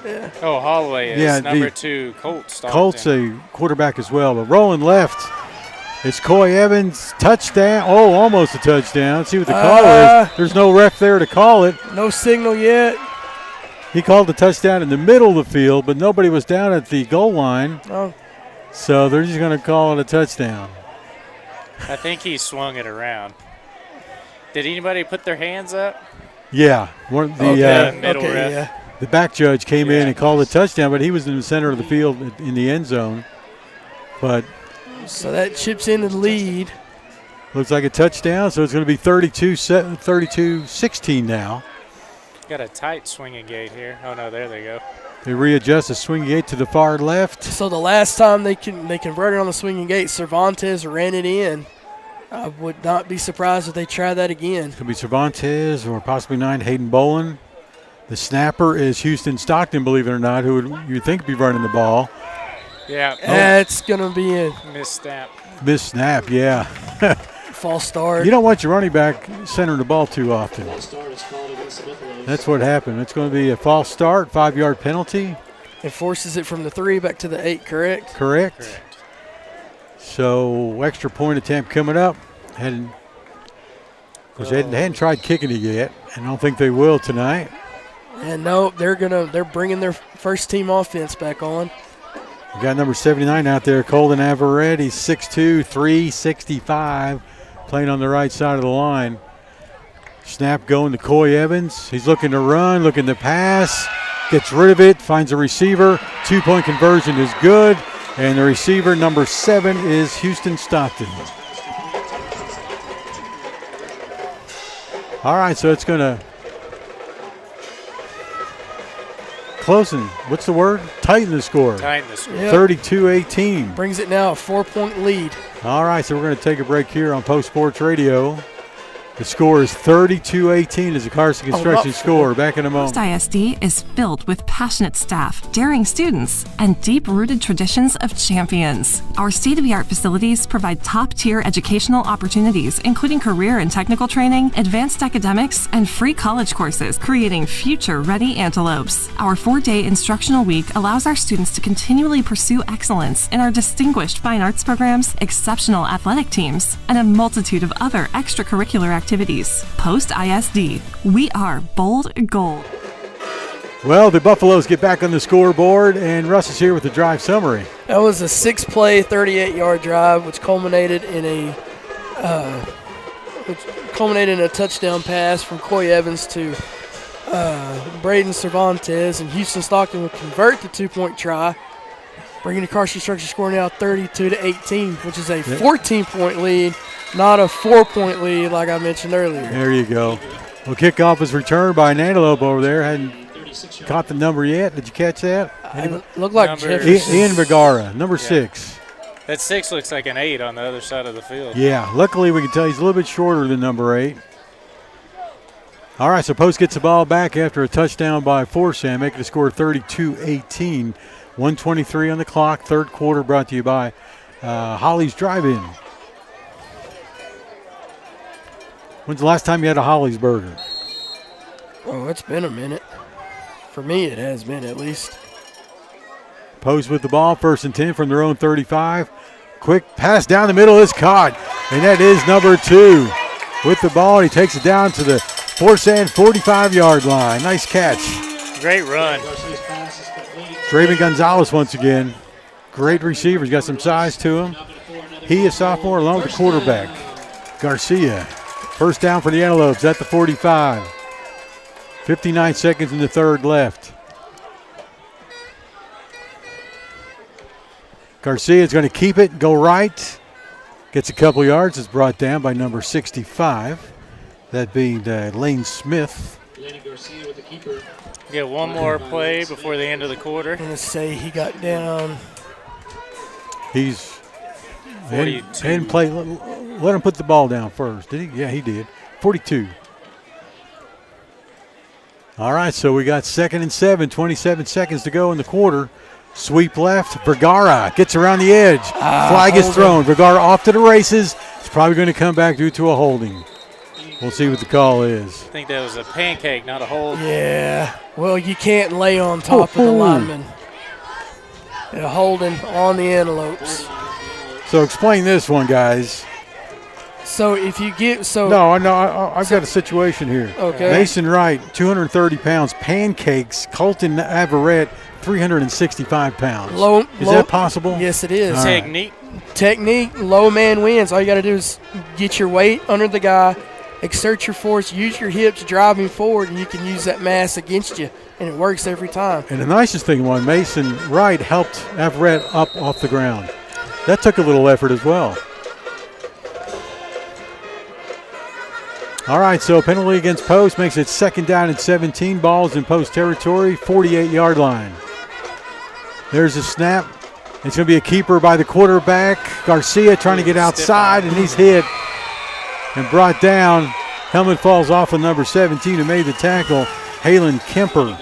Yeah. Oh, Holloway is number 2, Colt Stockton. Colt's a quarterback as well, but rolling left. It's Coy Evans, touchdown. Oh, almost a touchdown. Let's see what the call is. There's no ref there to call it. No signal yet. He called the touchdown in the middle of the field, but nobody was down at the goal line. Oh. So they're just going to call it a touchdown. I think he swung it around. Did anybody put their hands up? Yeah. The back judge came in and called a touchdown, but he was in the center of the field in the end zone. But so that chips in the lead. Looks like a touchdown, so it's going to be 32-16 now. Got a tight swinging gate here. Oh, no, there they go. They readjust the swinging gate to the far left. So the last time they converted on the swinging gate, Cervantes ran it in. I would not be surprised if they try that again. It could be Cervantes or possibly 9, Hayden Bolin. The snapper is Houston Stockton, believe it or not, who you'd think would be running the ball. Yeah. That's going to be a missed snap. Missed snap, yeah. False start. You don't want your running back centering the ball too often. That's what happened. It's going to be a false start, 5-yard penalty. and forces it from the 3 back to the 8, correct? Correct. So extra point attempt coming up. They hadn't tried kicking it yet, and I don't think they will tonight. And no, they're bringing their first team offense back on. We got number 79 out there, Colton Averett. He's 6'2", 365, playing on the right side of the line. Snap going to Coy Evans. He's looking to run, looking to pass, gets rid of it, finds a receiver. 2-point conversion is good, and the receiver, number 7, is Houston Stockton. All right, so it's going to what's the word? Tighten the score. Tighten the score. Yep. 32-18. Brings it now a 4-point lead. All right, so we're going to take a break here on Post Sports Radio. The score is 32-18 as the Carson Construction score. Back in a moment. Post ISD is filled with passionate staff, daring students, and deep-rooted traditions of champions. Our state-of-the-art facilities provide top-tier educational opportunities, including career and technical training, advanced academics, and free college courses, creating future-ready antelopes. Our 4-day instructional week allows our students to continually pursue excellence in our distinguished fine arts programs, exceptional athletic teams, and a multitude of other extracurricular activities. Post ISD, we are bold gold. Well, the Buffaloes get back on the scoreboard, and Russ is here with the drive summary. That was a 6-play, 38-yard drive, which culminated in a touchdown pass from Coy Evans to Braden Cervantes, and Houston Stockton would convert the 2-point try, bringing the Carson Construction score now 32-18, which is a 14-point lead. Not a 4-point lead like I mentioned earlier. There you go. Well, kickoff is returned by an antelope over there. Hadn't caught the number yet. Did you catch that? Looked like Ian Vergara, number 6. That 6 looks like an 8 on the other side of the field. Yeah, luckily we can tell he's a little bit shorter than number 8. All right, so Post gets the ball back after a touchdown by Forsan, making the score 32-18. 1:23 on the clock. Third quarter brought to you by Holly's Drive-In. When's the last time you had a Holly's burger? Oh, it's been a minute. For me, it has been at least. Post with the ball, 1st and 10 from their own 35. Quick pass down the middle is caught, and that is number 2. With the ball, he takes it down to the Forsan 45-yard line. Nice catch. Great run. Draven Gonzalez once again. Great receiver. He's got some size to him. He is sophomore along with the quarterback, Garcia. First down for the Antelopes at the 45. 59 seconds in the third left. Garcia is going to keep it, go right. Gets a couple yards. It's brought down by number 65. That being Lane Smith. Get one more play before the end of the quarter. I'm going to say he got down. He's 42. and play. Let him put the ball down first. Did he? Yeah, he did. 42. All right, so we got 2nd and 7, 27 seconds to go in the quarter. Sweep left. Vergara gets around the edge. Flag is thrown. Vergara off to the races. It's probably going to come back due to a holding. We'll see what the call is. I think that was a pancake, not a hold. Yeah. Well, you can't lay on top of the lineman. And a holding on the Antelopes. So explain this one, guys. So if you get I've got a situation here. Okay. Mason Wright, 230 pounds. Pancakes. Colton Averett, 365 pounds. Is that possible? Yes, it is. Technique. Low man wins. All you got to do is get your weight under the guy, exert your force, use your hips, drive him forward, and you can use that mass against you, and it works every time. And the nicest thing was Mason Wright helped Averett up off the ground. That took a little effort as well. All right, so penalty against Post makes it 2nd down and 17. Balls in Post territory, 48-yard line. There's a snap. It's going to be a keeper by the quarterback. Garcia trying to get outside, and he's hit and brought down. Helmet falls off of number 17 who made the tackle, Halen Kemper.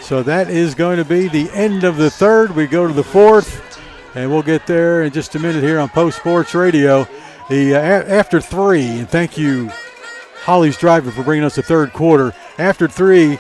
So that is going to be the end of the third. We go to the fourth, and we'll get there in just a minute here on Post Sports Radio. After 3, and thank you, Holly's Driver, for bringing us the third quarter. After 3,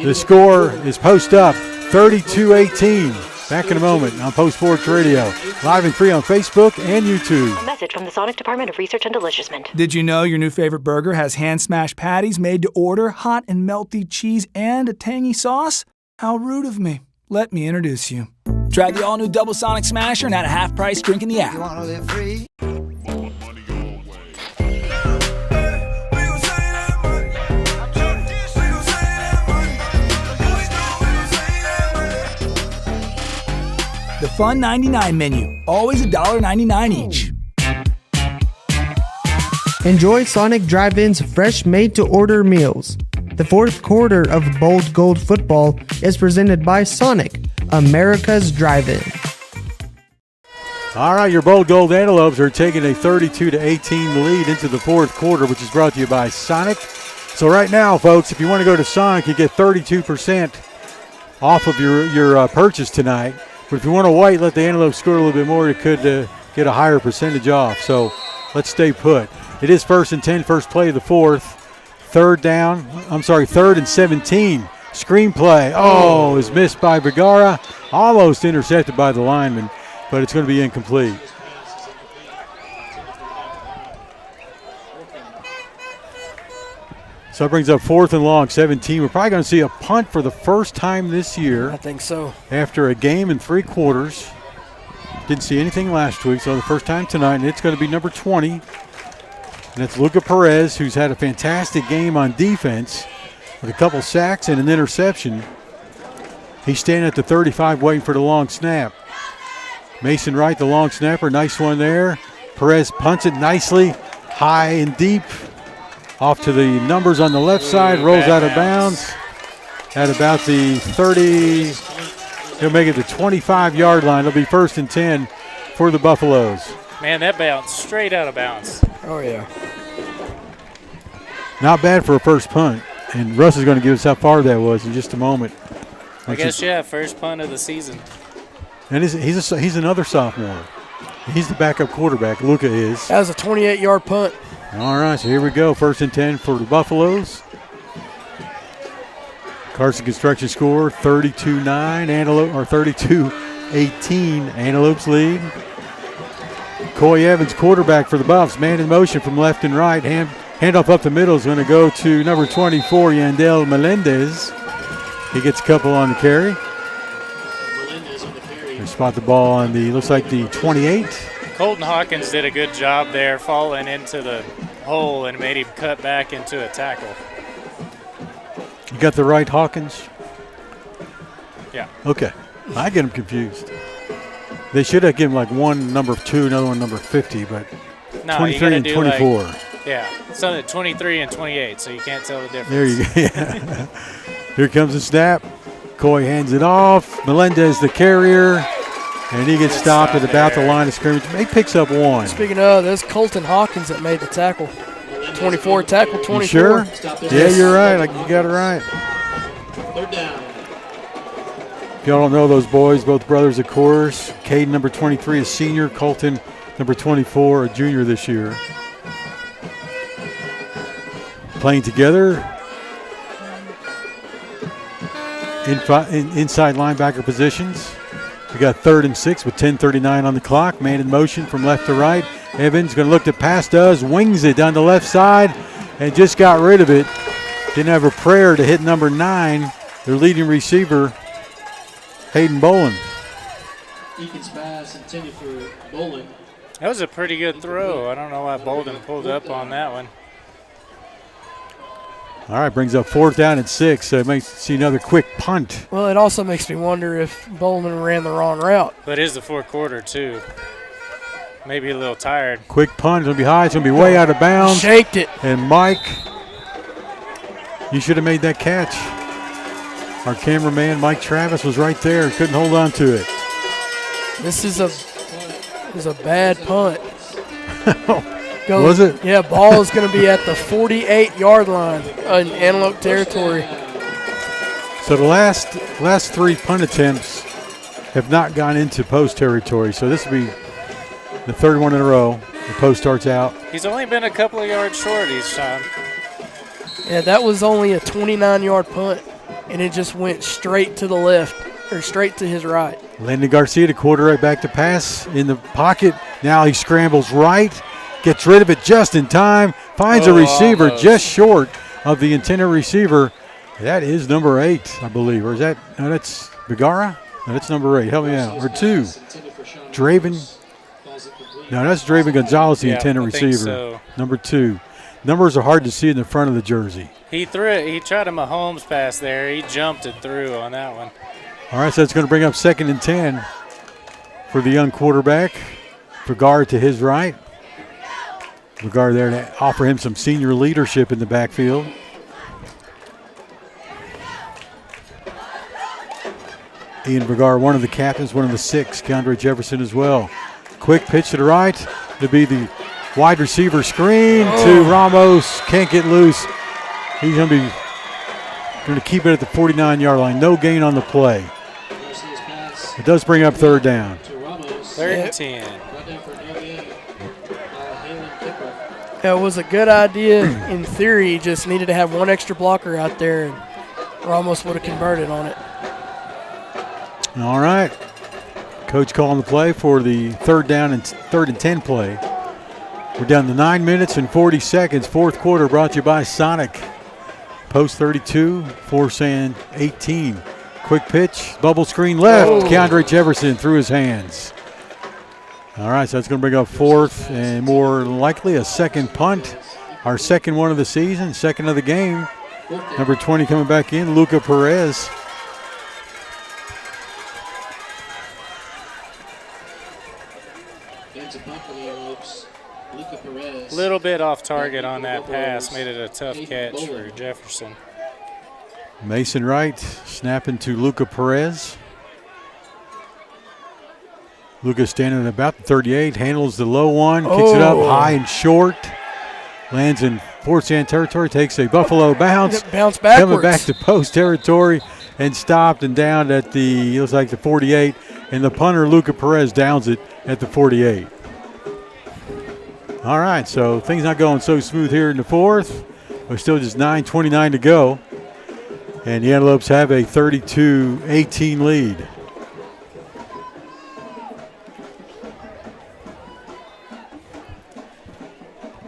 the score is Post up 32-18. Back in a moment on Post Sports Radio. Live and free on Facebook and YouTube. A message from the Sonic Department of Research and Deliciousment. Did you know your new favorite burger has hand-smashed patties made to order, hot and melty cheese, and a tangy sauce? How rude of me. Let me introduce you. Try the all-new Double Sonic Smasher and at a half-price drink in the app. You want to live free? The Fun 99 menu, always $1.99 each. Enjoy Sonic Drive-In's fresh made-to-order meals. The fourth quarter of Bold Gold Football is presented by Sonic, America's Drive-In. All right, your Bold Gold Antelopes are taking a 32-18 lead into the fourth quarter, which is brought to you by Sonic. So right now, folks, if you want to go to Sonic, you get 32% off of your purchase tonight. But if you want to wait, let the Antelopes score a little bit more, you could get a higher percentage off. So let's stay put. It is 1st and 10, first play of the fourth. Third and 17. Screenplay. Oh, is missed by Vergara. Almost intercepted by the lineman, but it's going to be incomplete. So it brings up 4th and long, 17. We're probably going to see a punt for the first time this year. I think so. After a game in 3 quarters. Didn't see anything last week, so the first time tonight, and it's going to be number 20. And that's Luca Perez, who's had a fantastic game on defense with a couple sacks and an interception. He's standing at the 35 waiting for the long snap. Mason Wright, the long snapper, nice one there. Perez punts it nicely, high and deep. Off to the numbers on the left side, rolls out of bounds at about the 30. He'll make it the 25-yard line. It'll be 1st and 10 for the Buffaloes. Man, that bounced straight out of bounds. Oh, yeah. Not bad for a first punt. And Russ is going to give us how far that was in just a moment. I guess, yeah, first punt of the season. And he's another sophomore. He's the backup quarterback, Luca is. That was a 28-yard punt. All right, so here we go. 1st and 10 for the Buffaloes. Carson Construction score 32-9, Antelope, or 32-18, Antelopes lead. Coy Evans, quarterback for the Buffs, man in motion from left and right. Handoff up the middle is going to go to number 24, Yandel Melendez. He gets a couple on the carry. They spot the ball on the, looks like the 28. Colton Hawkins did a good job there, falling into the hole and made him cut back into a tackle. You got the right Hawkins? Yeah. Okay. I get them confused. They should have given like one number 2, another one number 50, but no, 23 and 24. Yeah, so 23 and 28, so you can't tell the difference. There you go. Yeah. Here comes the snap. Coy hands it off. Melendez, the carrier. And he gets stopped at about the line of scrimmage. He picks up 1. Speaking of, there's Colton Hawkins that made the tackle. 24, tackle 24. You sure? Yeah, you're right. You got it right. Third down. If y'all don't know those boys, both brothers, of course. Caden, number 23, is senior. Colton, number 24, a junior this year. Playing together. Inside linebacker positions. We got 3rd and 6 with 10:39 on the clock. Man in motion from left to right. Evans going to look to pass, wings it down the left side, and just got rid of it. Didn't have a prayer to hit number 9, their leading receiver, Hayden Bolin. Eakins pass intended for Bolin. That was a pretty good throw. I don't know why Bolden pulled up on that one. All right, brings up 4th down and 6, so it makes see another quick punt. Well, it also makes me wonder if Bowman ran the wrong route. But it is the fourth quarter, too. Maybe a little tired. Quick punt. It's going to be high. It's going to be way out of bounds. Shanked it. And Mike, you should have made that catch. Our cameraman, Mike Travis, was right there. Couldn't hold on to it. This is a bad punt. Was it? Yeah, ball is going to be at the 48-yard line in Antelope territory. So the last 3 punt attempts have not gone into post territory. So this will be the 3rd one in a row. The post starts out. He's only been a couple of yards short each time. Yeah, that was only a 29-yard punt, and it just went straight to the left. or straight to his right. Landon Garcia, the quarterback, back to pass in the pocket. Now he scrambles right, gets rid of it just in time, finds a receiver almost. just short of the intended receiver. That is number 8, I believe. Or is that, no, that's Vigara? No, that's number 8. Help me out. Or 2. Draven. No, that's Draven Gonzalez, the intended I think receiver. so. Number 2. Numbers are hard to see in the front of the jersey. He threw it. He tried a Mahomes pass there. He jumped and threw on that one. All right, so it's going to bring up 2nd and 10 for the young quarterback. Vigara to his right. Vigara there to offer him some senior leadership in the backfield. Ian Vigara, one of the captains, one of the 6. Keandre Jefferson as well. Quick pitch to the right to be the wide receiver screen to Ramos. Can't get loose. He's going to keep it at the 49-yard line. No gain on the play. It does bring up 3rd down. 3rd and 10. It was a good idea in theory. Just needed to have one extra blocker out there, and Ramos would have converted on it. All right. Coach calling the play for the 3rd down and 3rd and 10 play. We're down to 9 minutes and 40 seconds. 4th quarter brought to you by Sonic. Post 32, Forsan 18. Quick pitch, bubble screen left. Keandre Jefferson through his hands. All right, so that's going to bring up 4th and more likely a 2nd punt. Our 2nd one of the season, 2nd of the game. Number 20 coming back in, Luca Perez. A little bit off target on that pass. Made it a tough catch for Jefferson. Mason Wright snapping to Luca Perez. Luca standing at about the 38, handles the low one, kicks it up high and short. Lands in Forsan territory, takes a Buffalo bounce. Bounce backwards. Coming back to post territory and stopped and down at the, it looks like the 48. And the punter, Luca Perez, downs it at the 48. All right, so things not going so smooth here in the 4th. We're still just 9:29 to go. And the Antelopes have a 32-18 lead.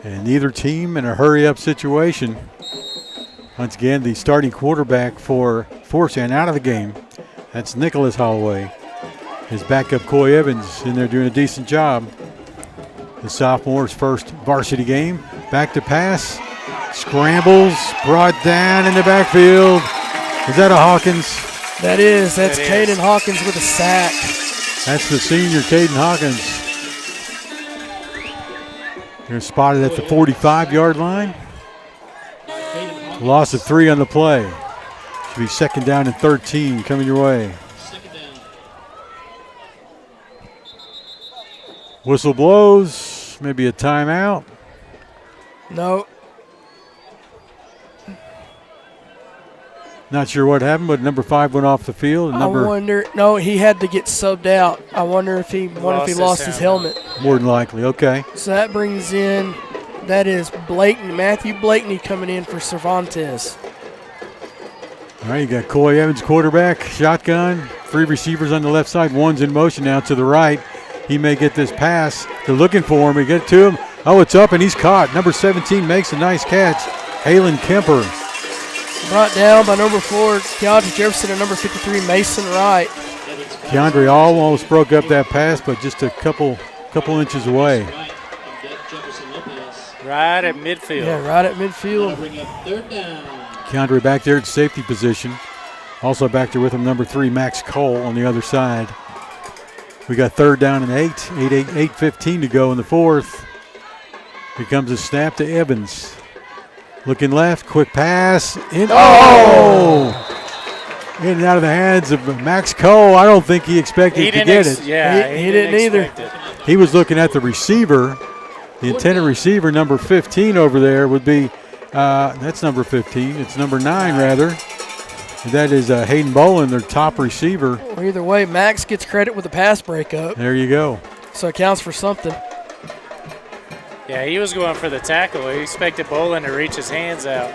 And neither team in a hurry-up situation. Once again, the starting quarterback for Forsan out of the game. That's Nicholas Holloway. His backup, Coy Evans, in there doing a decent job. The sophomore's first varsity game. Back to pass. Scrambles. Brought down in the backfield. Is that a Hawkins? That is. That's Caden Hawkins with a sack. That's the senior, Caden Hawkins. They're spotted at the 45-yard line. Loss of 3 on the play. Should be 2nd down and 13 coming your way. Whistle blows. Maybe a timeout. No. Not sure what happened, but number 5 went off the field. And I wonder. No, he had to get subbed out. I wonder if he lost his helmet. More than likely. Okay. So that brings in, that is Matthew Blakeney coming in for Cervantes. All right, you got Coy Evans, quarterback, shotgun, 3 receivers on the left side. One's in motion now to the right. He may get this pass. They're looking for him. We get to him. Oh, it's up, and he's caught. Number 17 makes a nice catch. Halen Kemper. Brought down by number 4, Keandre Jefferson, and number 53, Mason Wright. Keandre almost broke up that pass, but just a couple inches away. Right at midfield. Yeah, right at midfield. Keandre back there at safety position. Also back there with him, number 3, Max Cole on the other side. We got 3rd down and 8:15 to go in the 4th. Here comes a snap to Evans. Looking left, quick pass. In and out of the hands of Max Cole. I don't think he expected to get it. Yeah, he didn't either. He was looking at the receiver. The intended receiver, number 15 over there, would be, that's number 15. It's number 9, rather. And that is Hayden Bolin, their top receiver. Well, either way, Max gets credit with the pass breakup. There you go. So it counts for something. Yeah, he was going for the tackle. He expected Bolin to reach his hands out.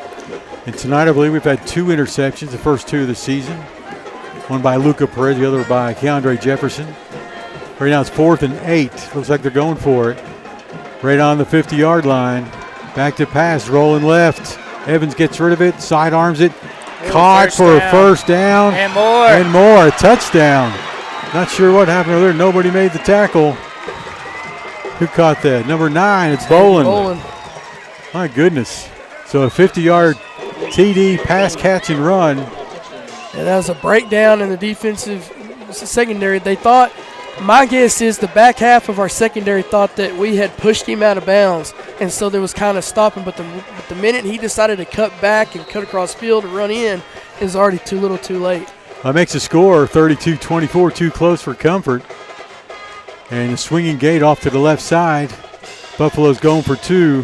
And tonight, I believe we've had 2 interceptions, the first 2 of the season. One by Luca Perez, the other by Keandre Jefferson. Right now it's 4th and 8. Looks like they're going for it. Right on the 50-yard line. Back to pass, rolling left. Evans gets rid of it, sidearms it. Caught for a first down. And more. And more, a touchdown. Not sure what happened over there. Nobody made the tackle. Who caught that? Number 9, it's Boland. My goodness. So a 50-yard TD, pass, catch, and run. Yeah, that was a breakdown in the defensive secondary. They thought, my guess is the back half of our secondary thought that we had pushed him out of bounds, and so there was kind of stopping. But the minute he decided to cut back and cut across field and run in, it was already too little too late. That makes the score 32-24, too close for comfort. And a swinging gate off to the left side. Buffalo's going for 2.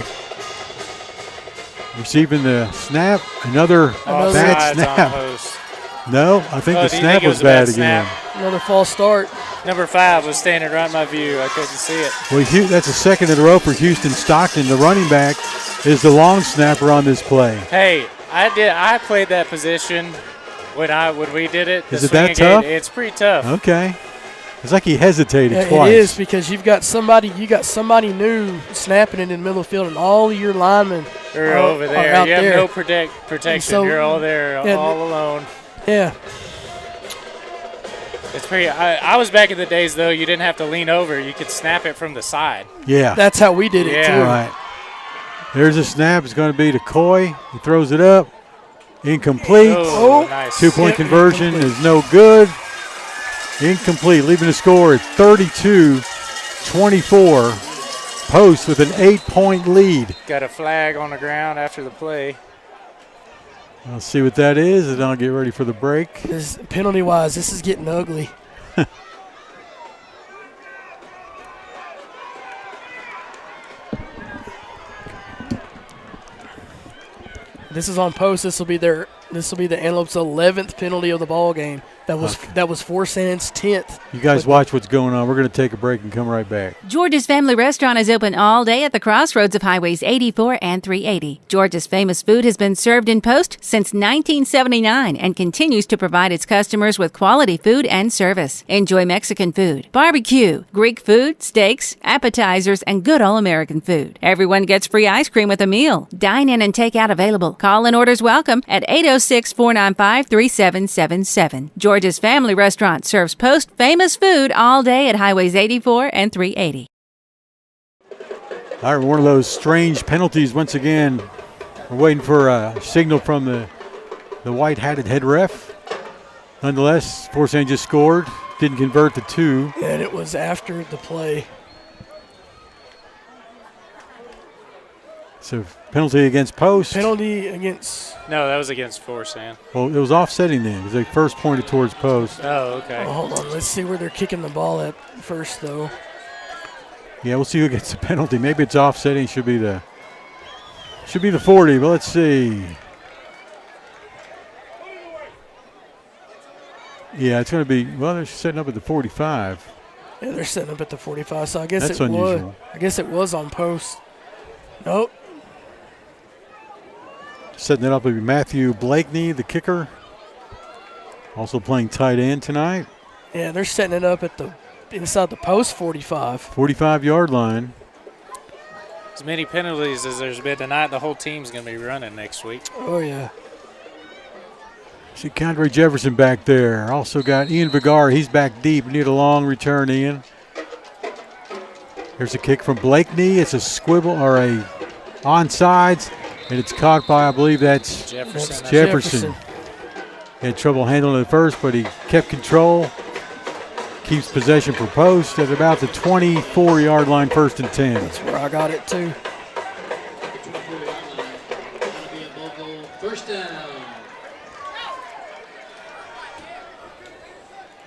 Receiving the snap. Another bad snap. No, I think the snap was bad again. Another false start. Number 5 was standing right in my view. I couldn't see it. Well, that's a second in a row for Houston Stockton. The running back is the long snapper on this play. Hey, I played that position when we did it. Is it that tough? It's pretty tough. Okay. It's like he hesitated twice. It is, because you got somebody new snapping it in the middle of the field, and all your linemen are over there. Out you have there. no protection. So, you're all there, all alone. Yeah. It's pretty. I was back in the days, though, you didn't have to lean over. You could snap it from the side. Yeah. That's how we did it, too. Right. There's a snap. It's going to be to Coy. He throws it up. Incomplete. Nice. 2-point conversion is no good. Incomplete, leaving the score at 32-24. Post with an 8-point lead. Got a flag on the ground after the play. I'll see what that is, and I'll get ready for the break. Penalty-wise, this is getting ugly. This is on post. This will be the Antelope's 11th penalty of the ball game. That was Forsan's 10th. You guys watch what's going on. We're going to take a break and come right back. George's Family Restaurant is open all day at the crossroads of Highways 84 and 380. George's famous food has been served in post since 1979 and continues to provide its customers with quality food and service. Enjoy Mexican food, barbecue, Greek food, steaks, appetizers, and good all-American food. Everyone gets free ice cream with a meal. Dine in and take out available. Call and orders welcome at 806-495-3777. George's Family Restaurant serves post famous food all day at Highways 84 and 380. All right, one of those strange penalties once again. We're waiting for a signal from the white-hatted head ref. Nonetheless, Forsan just scored. Didn't convert the 2. And it was after the play. So penalty against post. Penalty against. No, that was against Forsan. Well, it was offsetting then because they first pointed towards post. Oh, okay. Hold on. Let's see where they're kicking the ball at first, though. Yeah, we'll see who gets the penalty. Maybe it's offsetting. Should be the 40, but let's see. Yeah, it's going to be, well, they're setting up at the 45. Yeah, they're setting up at the 45, so I guess That's it unusual. was. I guess it was on post. Nope. Setting it up will be Matthew Blakeney, the kicker. Also playing tight end tonight. Yeah, they're setting it up at inside the post 45. 45-yard line. As many penalties as there's been tonight, the whole team's going to be running next week. Oh, yeah. See Keandre Jefferson back there. Also got Ian Vergara. He's back deep. Need a long return, Ian. Here's a kick from Blakeney. It's a squibble or a onside, and it's caught by, I believe that's Jefferson. He had trouble handling it at first, but he kept control. Keeps possession for post at about the 24-yard line, 1st and 10. That's where I got it, too. First down.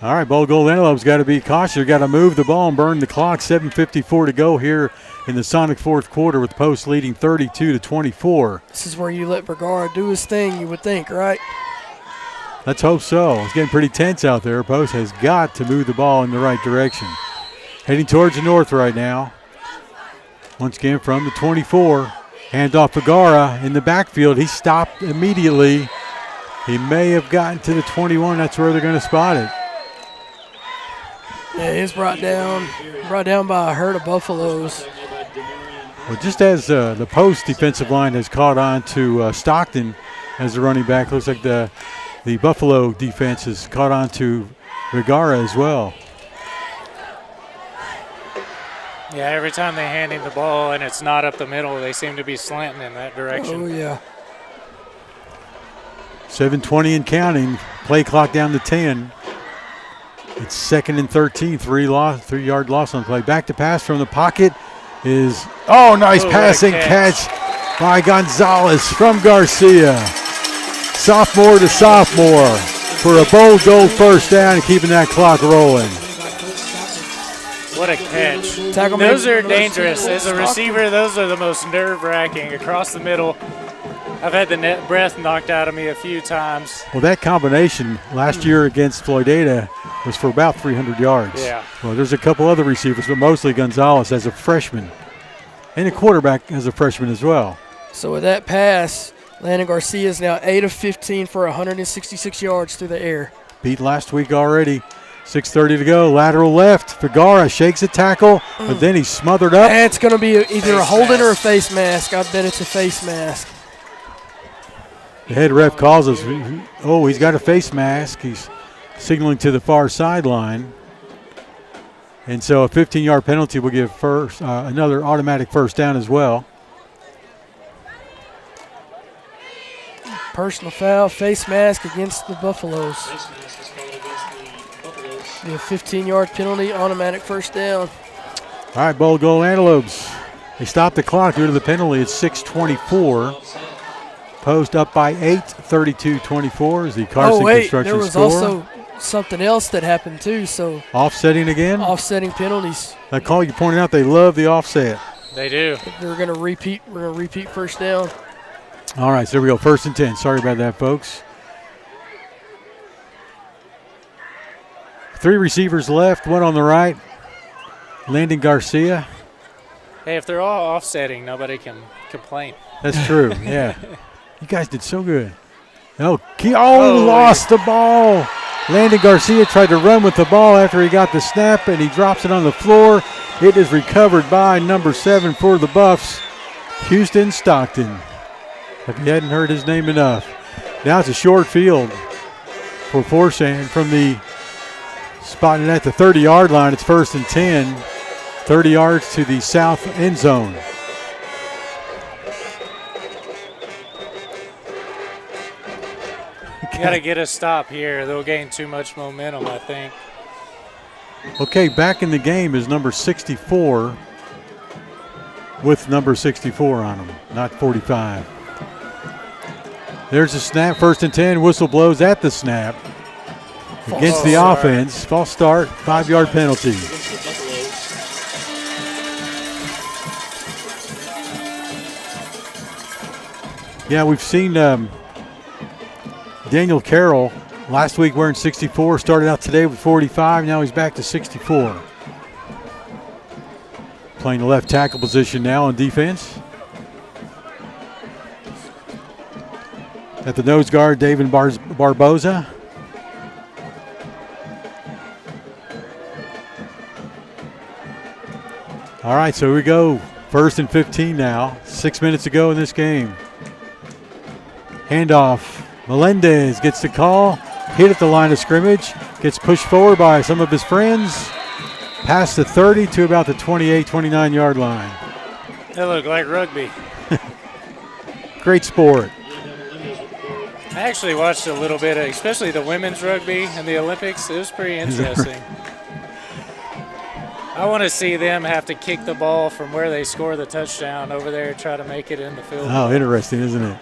All right, Bold Gold Antelope's got to be cautious. Got to move the ball and burn the clock. 7:54 to go here in the Sonic fourth quarter with Post leading 32-24. This is where you let Vergara do his thing, you would think, right? Let's hope so. It's getting pretty tense out there. Post has got to move the ball in the right direction. Heading towards the north right now. Once again from the 24. Handoff Vergara in the backfield. He stopped immediately. He may have gotten to the 21. That's where they're going to spot it. Yeah, he's brought down by a herd of Buffaloes. Well, just as the post defensive line has caught on to Stockton as the running back, looks like the Buffalo defense has caught on to Vergara as well. Yeah, every time they hand him the ball and it's not up the middle, they seem to be slanting in that direction. Oh, yeah. 7:20 and counting. Play clock down to 10. It's 2nd and 13. 3-yard loss on play. Back to pass from the pocket is, nice passing catch by Gonzalez from Garcia. Sophomore to sophomore for a bold goal first down and keeping that clock rolling. What a catch. Those are dangerous. As a receiver, those are the most nerve-wracking. Across the middle, I've had the breath knocked out of me a few times. Well, that combination last year against Floydada was for about 300 yards. Yeah. Well, there's a couple other receivers, but mostly Gonzalez as a freshman. And a quarterback as a freshman as well. So with that pass, Landon Garcia is now 8 of 15 for 166 yards through the air. Beat last week already. 6:30 to go. Lateral left. Vergara shakes a tackle, but then he's smothered up. And it's going to be either a holding or a face mask. I bet it's a face mask. The head ref calls us. Oh, he's got a face mask. He's signaling to the far sideline. And so a 15-yard penalty will give another automatic first down as well. Personal foul, face mask against the Buffaloes. Be a 15-yard penalty, automatic first down. All right, Bold Goal Antelopes. They stopped the clock due to the penalty at 6:24. Post up by 8, 32-24 is the Carson Construction there was score. Also something else that happened too. So offsetting again? Offsetting penalties. That call you pointed out, they love the offset. They do. We're going to repeat first down. All right, so here we go. 1st and 10. Sorry about that, folks. 3 receivers left, one on the right. Landon Garcia. Hey, if they're all offsetting, nobody can complain. That's true, yeah. You guys did so good. Lost the ball. Landon Garcia tried to run with the ball after he got the snap, and he drops it on the floor. It is recovered by number 7 for the Buffs, Houston Stockton. If you hadn't heard his name enough. Now it's a short field for Forsan from the spotting at the 30-yard line. It's 1st and 10. 30 yards to the south end zone. You got to get a stop here. They'll gain too much momentum, I think. Okay, back in the game is number 64 with number 64 on him, not 45. There's a snap, 1st and 10. Whistle blows at the snap against the offense. False start, 5-yard penalty. Yeah, we've seen Daniel Carroll last week wearing 64, started out today with 45, now he's back to 64. Playing the left tackle position now on defense. At the nose guard, David Barboza. All right, so here we go. 1st and 15 now. 6 minutes to go in this game. Handoff. Melendez gets the call. Hit at the line of scrimmage. Gets pushed forward by some of his friends. Past the 30 to about the 28, 29-yard line. They look like rugby. Great sport. I actually watched a little bit, especially the women's rugby and the Olympics. It was pretty interesting. I want to see them have to kick the ball from where they score the touchdown over there and try to make it in the field. Oh, interesting, isn't it?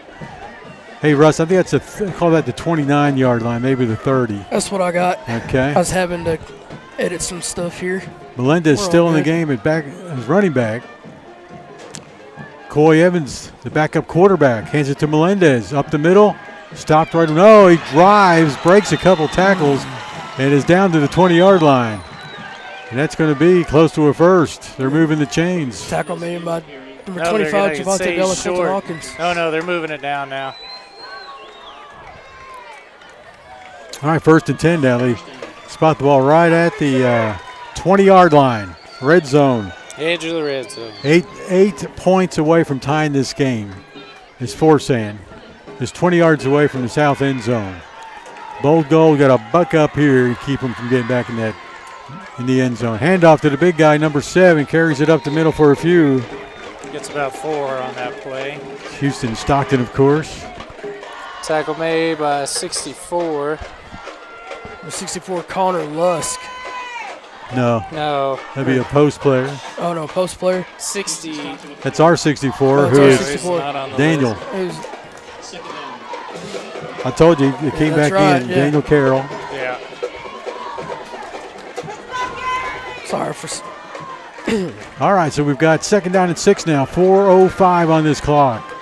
Hey, Russ, I think that's call that the 29-yard line, maybe the 30. That's what I got. Okay. I was having to edit some stuff here. Melendez still in the game at as running back. Coy Evans, the backup quarterback, hands it to Melendez. Up the middle, stopped right. No, he drives, breaks a couple tackles, and is down to the 20-yard line. And that's going to be close to a first. They're moving the chains. Tackle made by number 25, Javante Della Hawkins. Oh, no, they're moving it down now. All right, 1st and 10 now. They spot the ball right at the 20-yard line. Red zone. Edge of the red zone. 8 points away from tying this game is Forsan. Is 20 yards away from the south end zone. Bold Gold got a buck up here to keep him from getting back in the end zone. Handoff to the big guy, number 7, carries it up the middle for a few. Gets about 4 on that play. Houston Stockton, of course. Tackle made by 64. The 64, Connor Lusk. No. That'd be a post player. Oh, no, post player. 60. That's our 64, Oh, who is 64. Daniel. Who's- I told you, it came back right, in. yeah. Daniel Carroll. Yeah. Sorry for. All right, so we've got 2nd down and 6 now. 4:05 on this clock.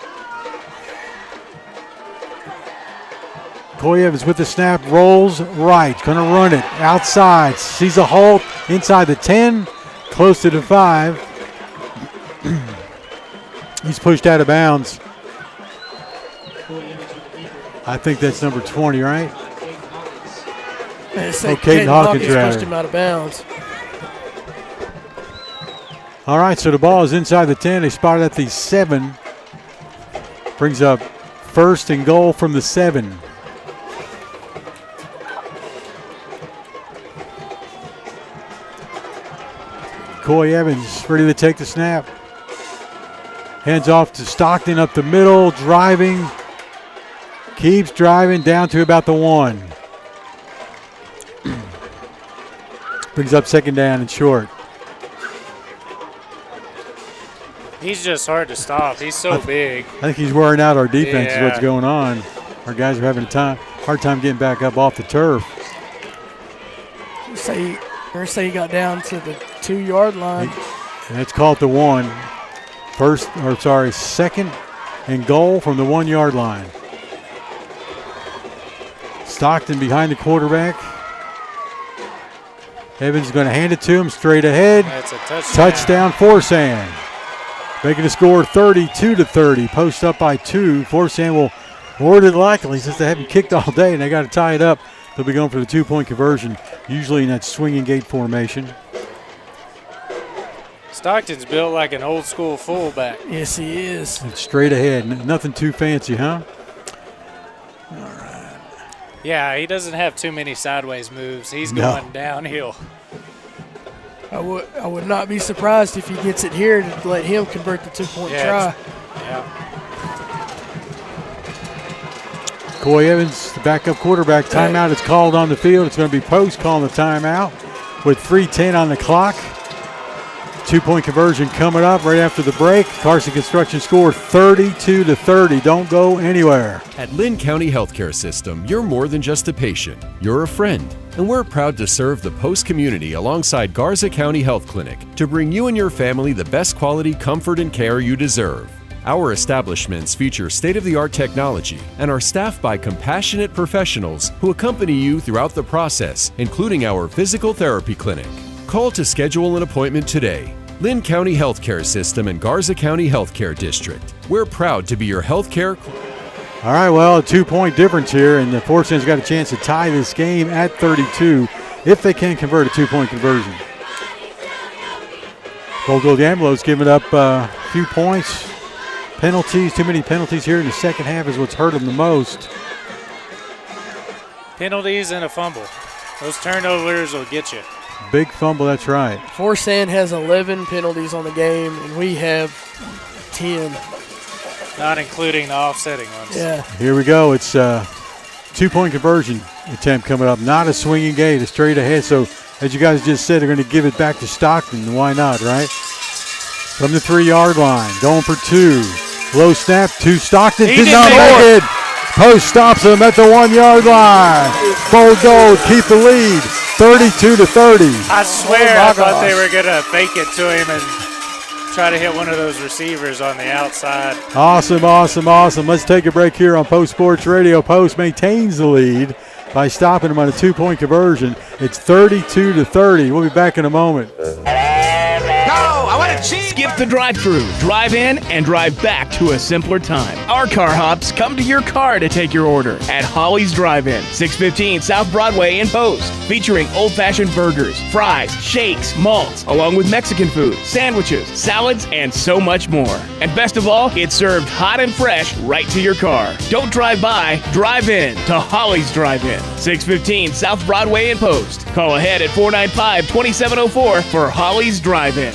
Coy Evans with the snap, rolls right, going to run it outside, sees a hole inside the 10, close to the 5. He's pushed out of bounds. I think that's number 20, right? Caden Hawkins pushed him out of bounds. All right, so the ball is inside the 10. They spot it at the 7. Brings up 1st and goal from the 7. Coy Evans ready to take the snap. Hands off to Stockton up the middle, driving. Keeps driving down to about the 1. Brings up 2nd down and short. He's just hard to stop. He's so big. I think he's wearing out our defense is what's Yeah. going on. Our guys are having a hard time getting back up off the turf. Say he got down to the 2-yard line. And it's called the 1. 2nd and goal from the 1-yard line. Stockton behind the quarterback. Evans is going to hand it to him straight ahead. That's a touchdown. Touchdown Forsan. Making the score 32-30. Post up by 2. Forsan will more than likely, since they haven't kicked all day and they got to tie it up, they'll be going for the 2-point conversion, usually in that swinging gate formation. Stockton's built like an old school fullback. Yes, he is. It's straight ahead. Nothing too fancy, huh? Yeah, he doesn't have too many sideways moves. He's No. going downhill. I would not be surprised if he gets it here to let him convert the 2-point try. Yeah. Coy Evans, the backup quarterback. Timeout is called on the field. It's going to be Post calling the timeout with 3:10 on the clock. 2-point conversion coming up right after the break. Carson Construction scored 32-30. Don't go anywhere. At Lynn County Healthcare System, you're more than just a patient. You're a friend. And we're proud to serve the Post community alongside Garza County Health Clinic to bring you and your family the best quality comfort and care you deserve. Our establishments feature state-of-the-art technology and are staffed by compassionate professionals who accompany you throughout the process, including our physical therapy clinic. Call to schedule an appointment today. Lynn County Healthcare System and Garza County Healthcare District. We're proud to be your healthcare. All right, well, a 2-point difference here, and the Forsan's got a chance to tie this game at 32 if they can convert a 2-point conversion. Gold Amlo's giving up a few points. Penalties, too many penalties here in the second half is what's hurt them the most. Penalties and a fumble. Those turnovers will get you. Big fumble, that's right. Forsan has 11 penalties on the game, and we have 10. Not including the offsetting ones. Yeah. Here we go. It's a 2-point conversion attempt coming up. Not a swinging gate, a straight ahead. So, as you guys just said, they're going to give it back to Stockton. Why not, right? From the 3-yard line, going for 2. Low snap to Stockton. Did not make it. Post stops him at the 1-yard line. Bold Gold keep the lead, 32-30. I swear I thought they were going to fake it to him and try to hit one of those receivers on the outside. Awesome, awesome, awesome. Let's take a break here on Post Sports Radio. Post maintains the lead by stopping him on a 2-point conversion. It's 32-30. We'll be back in a moment. I want a Skip the drive-thru, drive in, and drive back to a simpler time. Our car hops come to your car to take your order at Holly's Drive-In, 615 South Broadway in Post, featuring old-fashioned burgers, fries, shakes, malts, along with Mexican food, sandwiches, salads, and so much more. And best of all, it's served hot and fresh right to your car. Don't drive by, drive in to Holly's Drive-In, 615 South Broadway in Post. Call ahead at 495-2704 for Holly's Drive-In.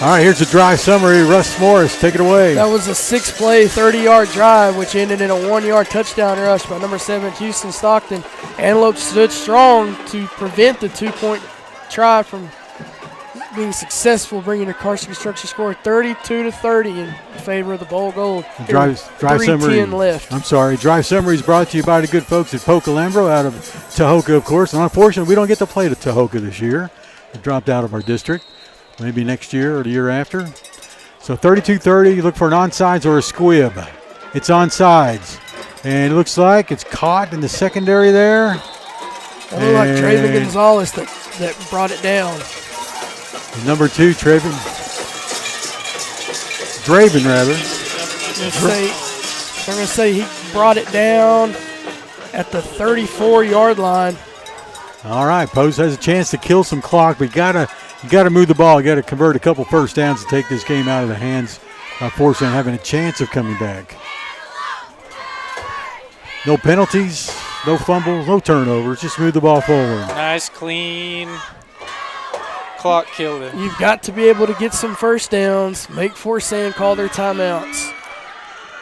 All right, here's the drive summary. Russ Morris, take it away. That was a 6-play, 30-yard drive, which ended in a 1-yard touchdown rush by number 7, Houston Stockton. Antelope stood strong to prevent the 2-point try from being successful, bringing the Carson Construction score 32-30 in favor of the Bowl Gold. Drive summary. Left. I'm sorry. Drive summary is brought to you by the good folks at Poca Lambro out of Tahoka, of course. And unfortunately, we don't get to play to Tahoka this year. It dropped out of our district. Maybe next year or the year after. So 32-30, look for an onside or a squib. It's onside. And it looks like it's caught in the secondary there. It looked like Draven Gonzalez that brought it down. Number 2, Draven, rather. I'm going to say he brought it down at the 34-yard line. All right, Post has a chance to kill some clock, but you gotta move the ball. You got to convert a couple first downs to take this game out of the hands of Forsan having a chance of coming back. No penalties, no fumbles, no turnovers. Just move the ball forward. Nice, clean. Clock killed it. You've got to be able to get some first downs. Make Forsan call their timeouts.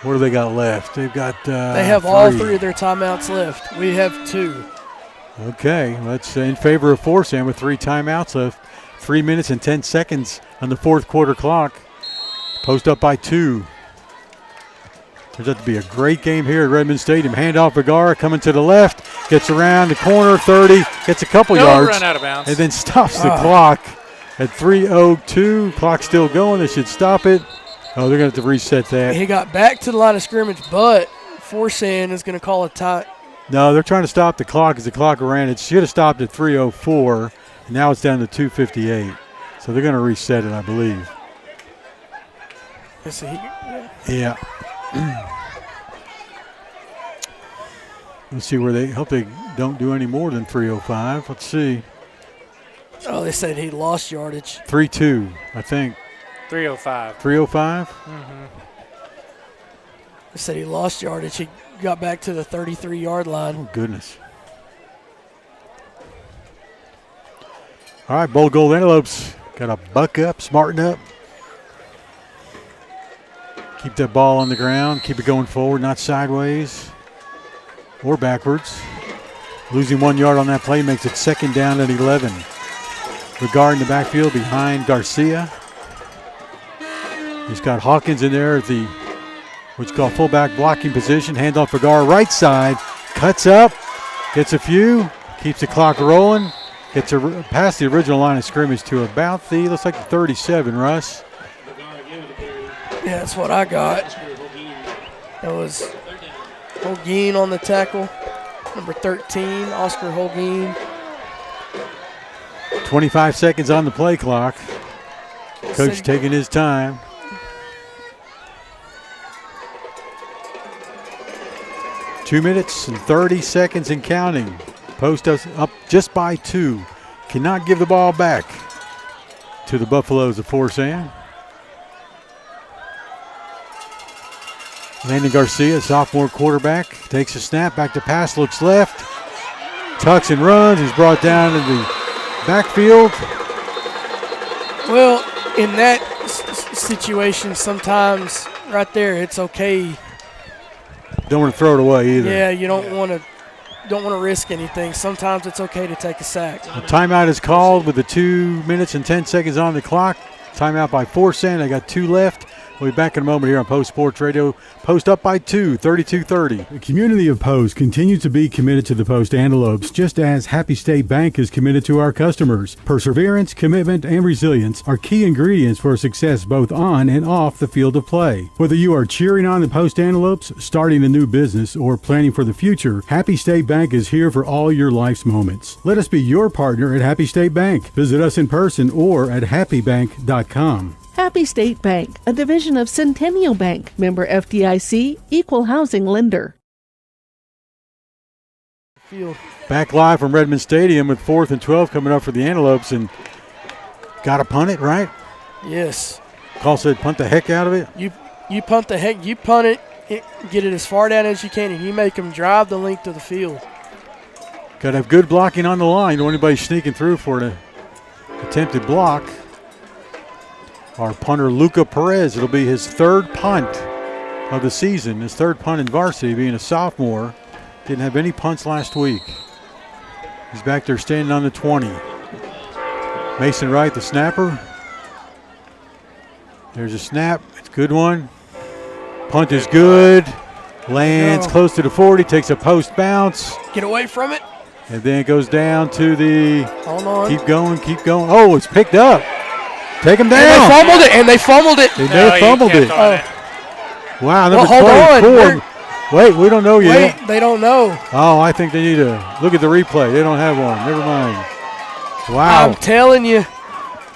What do they got left? They've got they have 3. all 3 of their timeouts left. We have 2. Okay, that's in favor of Forsan with 3 timeouts left. 3 minutes and 10 seconds on the fourth quarter clock. Post up by 2. Turns out to be a great game here at Redmond Stadium. Handoff Vergara coming to the left, gets around the corner, 30, gets a couple yards. Run out of bounds. And then stops the clock at 3:02. Clock still going. They should stop it. Oh, they're going to have to reset that. He got back to the line of scrimmage, but Forsan is going to call a tie. No, they're trying to stop the clock as the clock ran. It should have stopped at 3:04. And now it's down to 2:58. So they're going to reset it, I believe. Yeah. Let's see where they hope they don't do any more than 3:05. Let's see. Oh, they said he lost yardage. 3-2, I think. 3:05. 3:05? Mm-hmm. They said he lost yardage. He got back to the 33-yard line. Oh, goodness. All right, Bowl Gold Antelopes got to buck up, smarten up. Keep that ball on the ground. Keep it going forward, not sideways or backwards. Losing 1 yard on that play makes it 2nd down at 11. Regard in the backfield behind Garcia. He's got Hawkins in there at the what's called fullback blocking position. Handoff Vergara right side. Cuts up. Gets a few. Keeps the clock rolling. Gets past the original line of scrimmage to about looks like the 37, Russ. Yeah, that's what I got. That was Holguin on the tackle. Number 13, Oscar Holguin. 25 seconds on the play clock. Coach taking his time. Two minutes and 30 seconds and counting. Post us up just by 2. Cannot give the ball back to the Buffaloes of Forsan. Landon Garcia, sophomore quarterback, takes a snap, back to pass, looks left, tucks and runs. He's brought down in the backfield. Well, in that situation, sometimes right there, it's okay. Don't want to throw it away either. Yeah, you don't want to risk anything. Sometimes it's okay to take a sack. The timeout is called with the 2 minutes and 10 seconds on the clock. Timeout by Forsan. They got 2 left. We'll be back in a moment here on Post Sports Radio. Post up by 2, 32-30. The community of Post continues to be committed to the Post Antelopes, just as Happy State Bank is committed to our customers. Perseverance, commitment, and resilience are key ingredients for success both on and off the field of play. Whether you are cheering on the Post Antelopes, starting a new business, or planning for the future, Happy State Bank is here for all your life's moments. Let us be your partner at Happy State Bank. Visit us in person or at happybank.com. Happy State Bank, a division of Centennial Bank, member FDIC, equal housing lender. Back live from Redmond Stadium with 4th and 12 coming up for the Antelopes, and got to punt it, right? Yes. Call said punt the heck out of it. You punt it, get it as far down as you can, and you make them drive the length of the field. Got to have good blocking on the line. Don't anybody sneaking through for an attempted block. Our punter, Luca Perez, it'll be his 3rd punt of the season, his 3rd punt in varsity, being a sophomore. Didn't have any punts last week. He's back there standing on the 20. Mason Wright, the snapper. There's a snap. It's a good one. Punt is good. Lands close to the 40, takes a post bounce. Get away from it. And then it goes down to the. Hold on. Keep going. Oh, it's picked up. Take him down. And they fumbled it. They fumbled it. Wow, number hold 24. on. Wait, we don't know yet. Wait, they don't know. Oh, I think they need to look at the replay. They don't have one. Never mind. Wow. I'm telling you.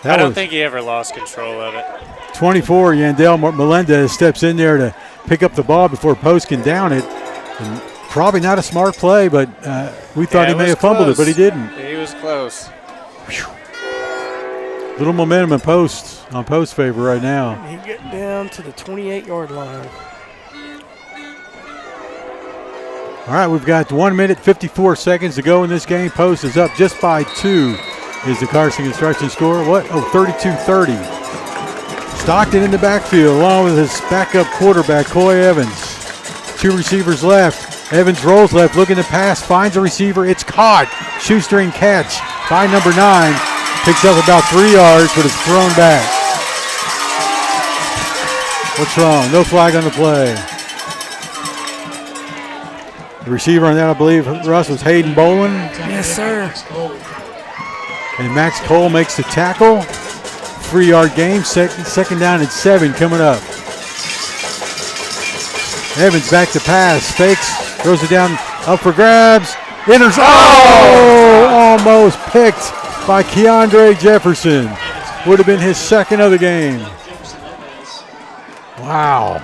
I don't think he ever lost control of it. 24, Yandel Melendez steps in there to pick up the ball before Post can down it. And probably not a smart play, but we thought he may have fumbled it, but he didn't. He was close. Whew. Little momentum in Post on Post favor right now. He get down to the 28-yard line. All right, we've got 1 minute, 54 seconds to go in this game. Post is up just by 2 is the Carson Construction score. What? Oh, 32-30. Stockton in the backfield along with his backup quarterback, Coy Evans. 2 receivers left. Evans rolls left, looking to pass, finds a receiver. It's caught. Shoestring catch by number 9. Picks up about 3 yards, but it's thrown back. What's wrong? No flag on the play. The receiver on that, I believe, Russ, was Hayden Bolin. Yes, sir. And Max Cole makes the tackle. 3-yard game, second down and 7 coming up. Evans back to pass, fakes, throws it down, up for grabs. Almost picked by Keandre Jefferson. Would have been his 2nd of the game. Wow.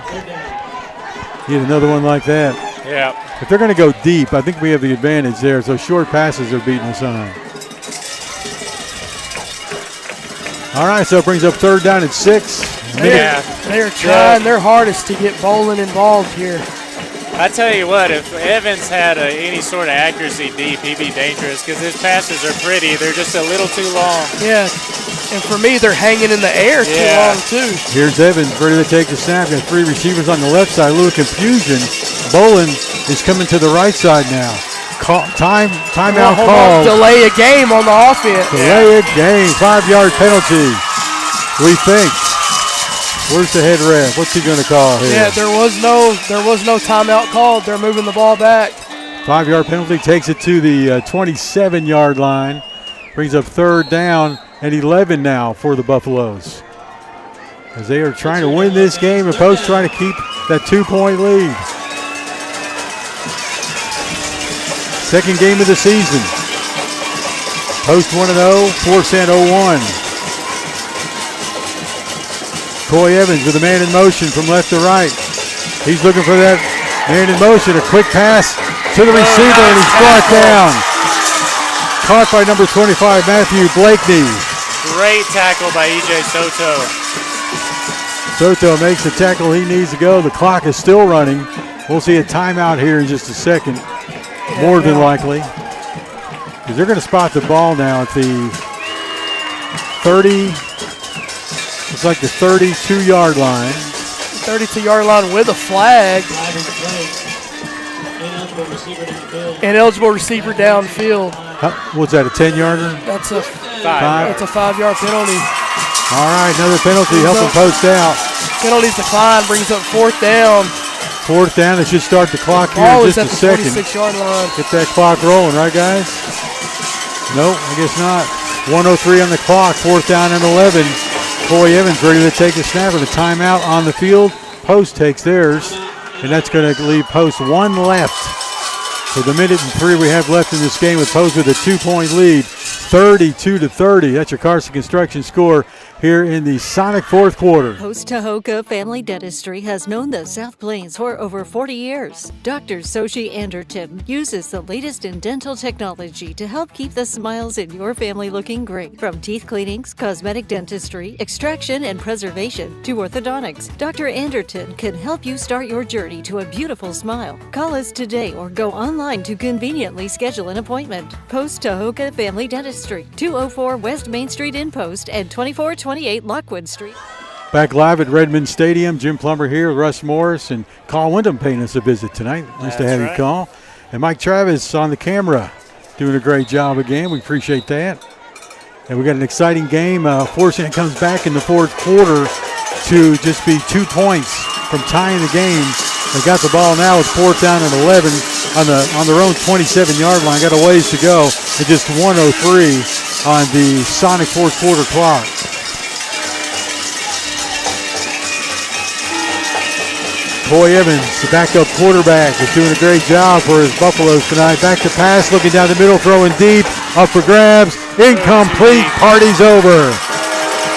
Get another one like that. Yeah. If they're going to go deep, I think we have the advantage there. So short passes are beating us on. All right, so it brings up 3rd down and 6. They're trying their hardest to get Bolin involved here. I tell you what, if Evans had any sort of accuracy deep, he'd be dangerous because his passes are pretty. They're just a little too long. Yeah, and for me, they're hanging in the air too long, too. Here's Evans ready to take the snap. Got 3 receivers on the left side. A little confusion. Bolin is coming to the right side now. Timeout called. Delay a game on the offense. Delay a game. 5-yard penalty, we think. Where's the head ref? What's he going to call here? Yeah, there was no timeout called. They're moving the ball back. 5-yard penalty takes it to the 27-yard line. Brings up 3rd down and 11 now for the Buffaloes. As they are trying to win this game, and Post trying to keep that 2-point lead. 2nd game of the season. Post 1-0, Forsan 0-1. Coy Evans with a man in motion from left to right. He's looking for that man in motion. A quick pass to the receiver, and he's brought down. Caught by number 25, Matthew Blakeney. Great tackle by E.J. Soto. Soto makes the tackle he needs to go. The clock is still running. We'll see a timeout here in just a second, more than likely. Because they're going to spot the ball now at the 30. It's like the 32-yard line. 32-yard line with a flag. Ineligible receiver downfield. What's that, a 10-yarder? That's a 5-yard penalty. All right, another penalty. Help them Post out. Penalties decline, brings up 4th down. 4th down. They should start the clock here in just a second. 26-yard line. Get that clock rolling, right, guys? Nope, I guess not. 1:03 on the clock. 4th down and 11. Coy Evans ready to take the snap with a timeout on the field. Post takes theirs, and that's going to leave Post 1 left. For the 1:03 we have left in this game, with Post with a 2-point lead, 32-30. That's your Carson Construction score. here in the Sonic fourth quarter. Post Tahoka Family Dentistry has known the South Plains for over 40 years. Dr. Soshi Anderton uses the latest in dental technology to help keep the smiles in your family looking great. From teeth cleanings, cosmetic dentistry, extraction and preservation to orthodontics, Dr. Anderton can help you start your journey to a beautiful smile. Call us today or go online to conveniently schedule an appointment. Post Tahoka Family Dentistry, 204 West Main Street in Post and 2428 Lockwood Street. Back live at Redmond Stadium, Jim Plummer here with Russ Morris and Carl Wyndham paying us a visit tonight. Nice to have you, Carl. And Mike Travis on the camera doing a great job again. We appreciate that. And we got an exciting game. Forsan comes back in the fourth quarter to just be 2 points from tying the game. They got the ball now with 4th down and 11 on their own 27-yard line. Got a ways to go. At just 1:03 on the Sonic fourth quarter clock. Coy Evans, the backup quarterback, is doing a great job for his Buffaloes tonight. Back to pass, looking down the middle, throwing deep, up for grabs, incomplete, party's over.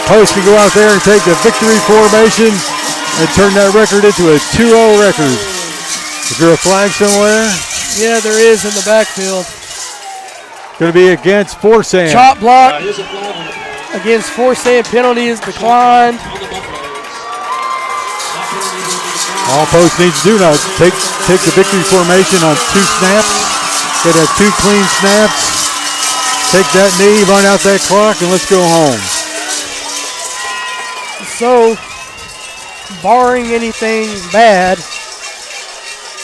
Post can go out there and take the victory formation and turn that record into a 2-0 record. Is there a flag somewhere? Yeah, there is in the backfield. Going to be against Forsan. Chop block against Forsan. Penalty is declined. All Post needs to do now is take the victory formation on 2 snaps. Get that 2 clean snaps. Take that knee, run out that clock, and let's go home. So, barring anything bad,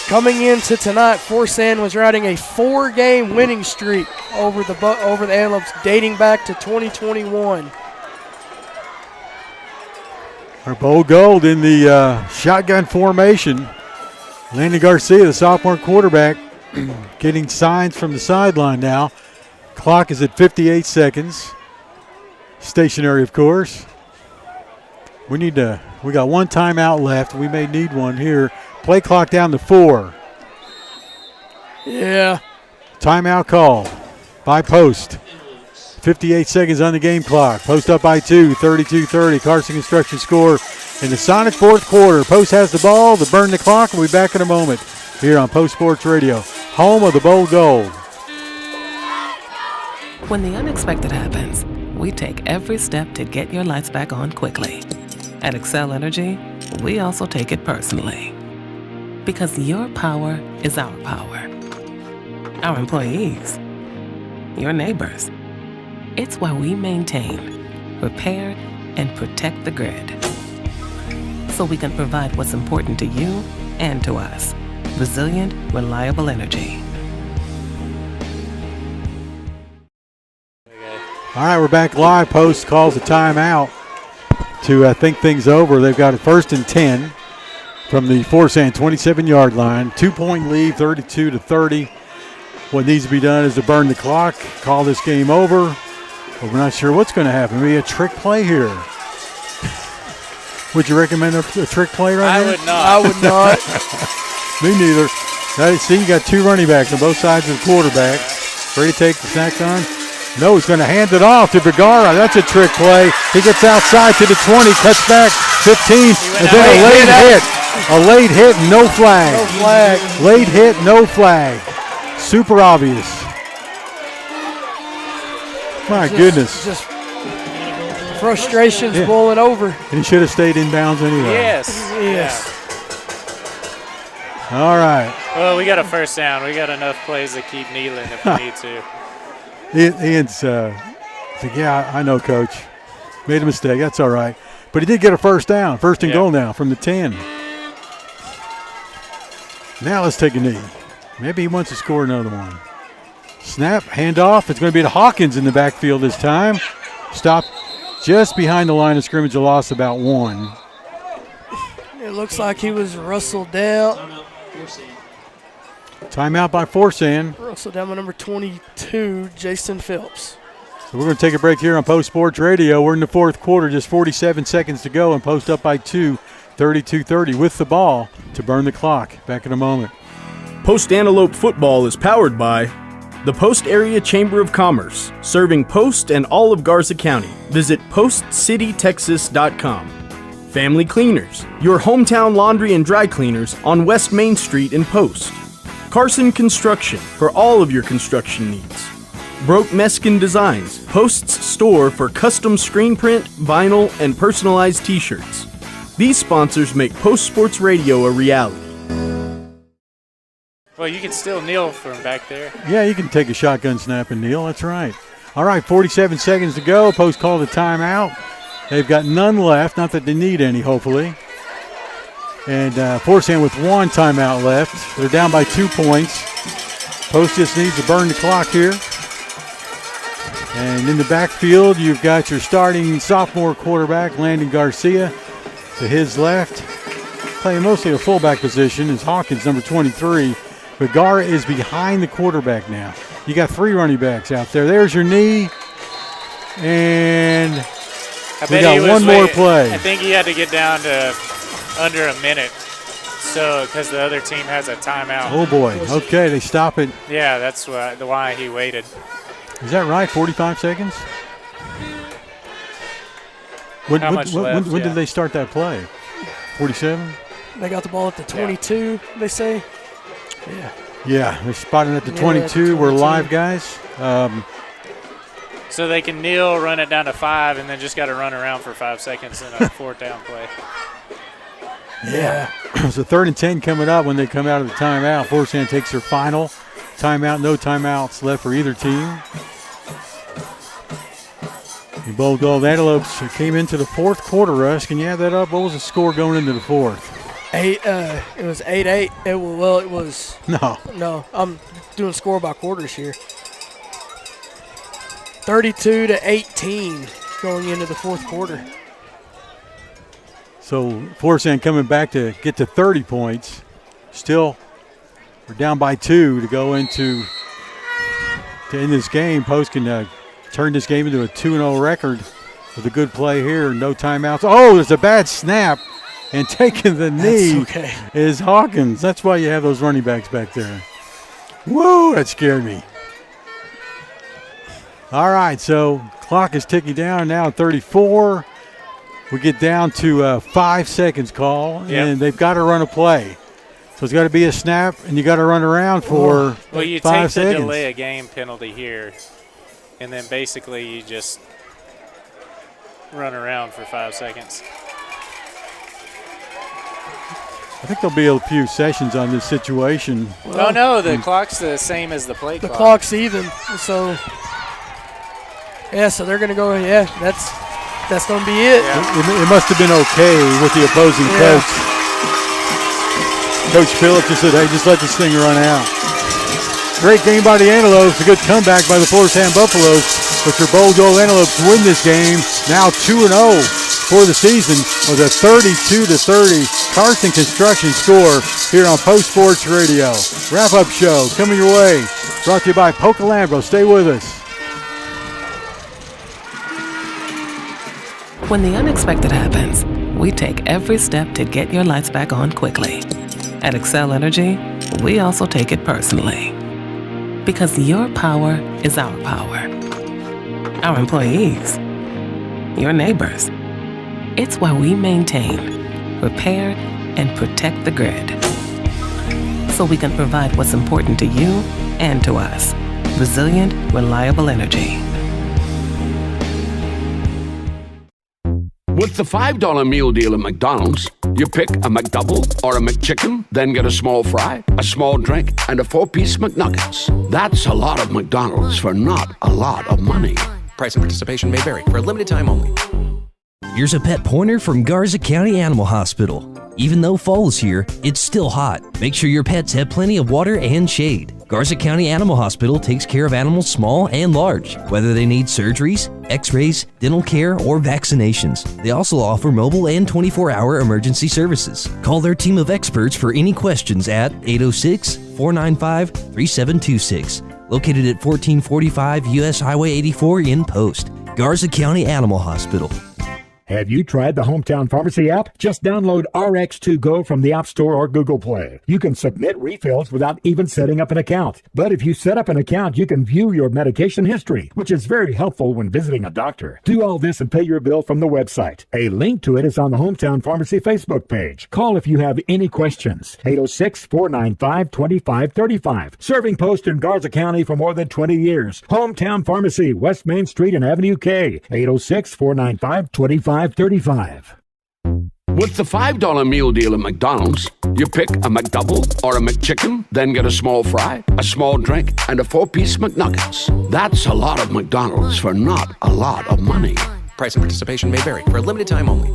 coming into tonight, Forsan was riding a 4-game winning streak over the Antelopes dating back to 2021. Our Bold Gold in the shotgun formation. Landon Garcia, the sophomore quarterback, getting signs from the sideline now. Clock is at 58 seconds. Stationary, of course. We got 1 timeout left. We may need one here. Play clock down to 4. Yeah. Timeout call by Post. 58 seconds on the game clock. Post up by 2, 32-30. Carson Construction score in the Sonic fourth quarter. Post has the ball to burn the clock. We'll be back in a moment here on Post Sports Radio, home of the Bold Gold. When the unexpected happens, we take every step to get your lights back on quickly. At Excel Energy, we also take it personally. Because your power is our power. Our employees, your neighbors. It's why we maintain, repair, and protect the grid. So we can provide what's important to you and to us. Resilient, reliable energy. All right, we're back live. Post calls a timeout to think things over. They've got a 1st and 10 from the Forsan 27-yard line. 2-point lead, 32-30. What needs to be done is to burn the clock, call this game over. But we're not sure what's going to happen. Maybe a trick play here. Would you recommend a trick play right here? I would not. Me neither. See, you got 2 running backs on both sides of the quarterback. Ready to take the snack on? No, he's going to hand it off to Vergara. That's a trick play. He gets outside to the 20, cuts back 15, and then a late hit. A late hit, no flag. No flag. Late hit, no flag. Super obvious. My goodness. Just frustration's boiling over. And he should have stayed in bounds anyway. Yes. All right. Well, we got a 1st down. We got enough plays to keep kneeling if we need to. Ian's like, yeah, I know, Coach. Made a mistake. That's all right. But he did get a 1st down. 1st and goal now from the 10. Now let's take a knee. Maybe he wants to score another one. Snap, handoff. It's going to be to Hawkins in the backfield this time. Stop just behind the line of scrimmage, a loss about 1. It looks like he was rustled down. Timeout by Forsan. Rustled down by number 22, Jason Phillips. So we're going to take a break here on Post Sports Radio. We're in the fourth quarter, just 47 seconds to go, and Post up by 2, 32-30 with the ball to burn the clock. Back in a moment. Post Antelope football is powered by The Post Area Chamber of Commerce, serving Post and all of Garza County. Visit postcitytexas.com. Family Cleaners, your hometown laundry and dry cleaners on West Main Street in Post. Carson Construction, for all of your construction needs. Broke Meskin Designs, Post's store for custom screen print, vinyl, and personalized t-shirts. These sponsors make Post Sports Radio a reality. Well, you can still kneel from back there. Yeah, you can take a shotgun snap and kneel. That's right. All right, 47 seconds to go. Post called a timeout. They've got none left. Not that they need any, hopefully. And Forsan with one timeout left. They're down by 2 points. Post just needs to burn the clock here. And in the backfield, you've got your starting sophomore quarterback, Landon Garcia, to his left. Playing mostly a fullback position is Hawkins, number 23. But Gar is behind the quarterback now. You got 3 running backs out there. There's your knee. And we got one more play. I think he had to get down to under a minute. So, because the other team has a timeout. Oh, boy. Okay, they stop it. Yeah, that's why he waited. Is that right? 45 seconds? When did they start that play? 47? They got the ball at the 22, they say. Yeah. Yeah, they're spotting at the 22. We're live, guys. So they can kneel, run it down to 5, and then just got to run around for 5 seconds in a 4th down play. Yeah. So 3rd and 10 coming up when they come out of the timeout. Forsan takes their final timeout. No timeouts left for either team. The Bold Gold Antelopes came into the 4th quarter, Russ. Can you add that up? What was the score going into the 4th? It was 8-8. It was. No, I'm doing score by quarters here. 32-18 going into the 4th quarter. So Forsan coming back to get to 30 points. Still, we're down by 2 to go into to end this game. Post can turn this game into a 2-0 record with a good play here. No timeouts. Oh, there's a bad snap. And taking the knee is Hawkins. That's why you have those running backs back there. Whoa, that scared me. All right, so clock is ticking down now at 34. We get down to 5 seconds call, and they've got to run a play. So it's got to be a snap, and you got to run around for 5 seconds. Well, you take the delay a game penalty here, and then basically you just run around for 5 seconds. I think there'll be a few sessions on this situation. Well, no, the clock's the same as the play clock. The clock's even, so so they're going to go, that's going to be it. Yeah. It must have been okay with the opposing coach. Coach Phillips just said, hey, just let this thing run out. Great game by the Antelopes, a good comeback by the Forsan Buffaloes, but your Bold Gold Antelopes win this game, now 2-0 for the season with a 32-30 Carson Construction score here on Post Sports Radio. Wrap-up show coming your way, brought to you by Poca Lambro. Stay with us. When the unexpected happens, we take every step to get your lights back on quickly. At Excel Energy, we also take it personally. Because your power is our power. Our employees, your neighbors. It's why we maintain, repair, and protect the grid. So we can provide what's important to you and to us. Resilient, reliable energy. With the $5 meal deal at McDonald's, you pick a McDouble or a McChicken, then get a small fry, a small drink, and a 4-piece McNuggets. That's a lot of McDonald's for not a lot of money. Price and participation may vary. For a limited time only. Here's a pet pointer from Garza County Animal Hospital. Even though fall is here, it's still hot. Make sure your pets have plenty of water and shade. Garza County Animal Hospital takes care of animals small and large, whether they need surgeries, x-rays, dental care, or vaccinations. They also offer mobile and 24-hour emergency services. Call their team of experts for any questions at 806-495-3726. Located at 1445 U.S. Highway 84 in Post. Garza County Animal Hospital. Have you tried the Hometown Pharmacy app? Just download RX2Go from the App Store or Google Play. You can submit refills without even setting up an account. But if you set up an account, you can view your medication history, which is very helpful when visiting a doctor. Do all this and pay your bill from the website. A link to it is on the Hometown Pharmacy Facebook page. Call if you have any questions. 806-495-2535. Serving post in Garza County for more than 20 years. Hometown Pharmacy, West Main Street and Avenue K. 806-495-2535. With the $5 meal deal at McDonald's, you pick a McDouble or a McChicken, then get a small fry, a small drink, and a 4-piece McNuggets. That's a lot of McDonald's for not a lot of money. Price and participation may vary. For a limited time only.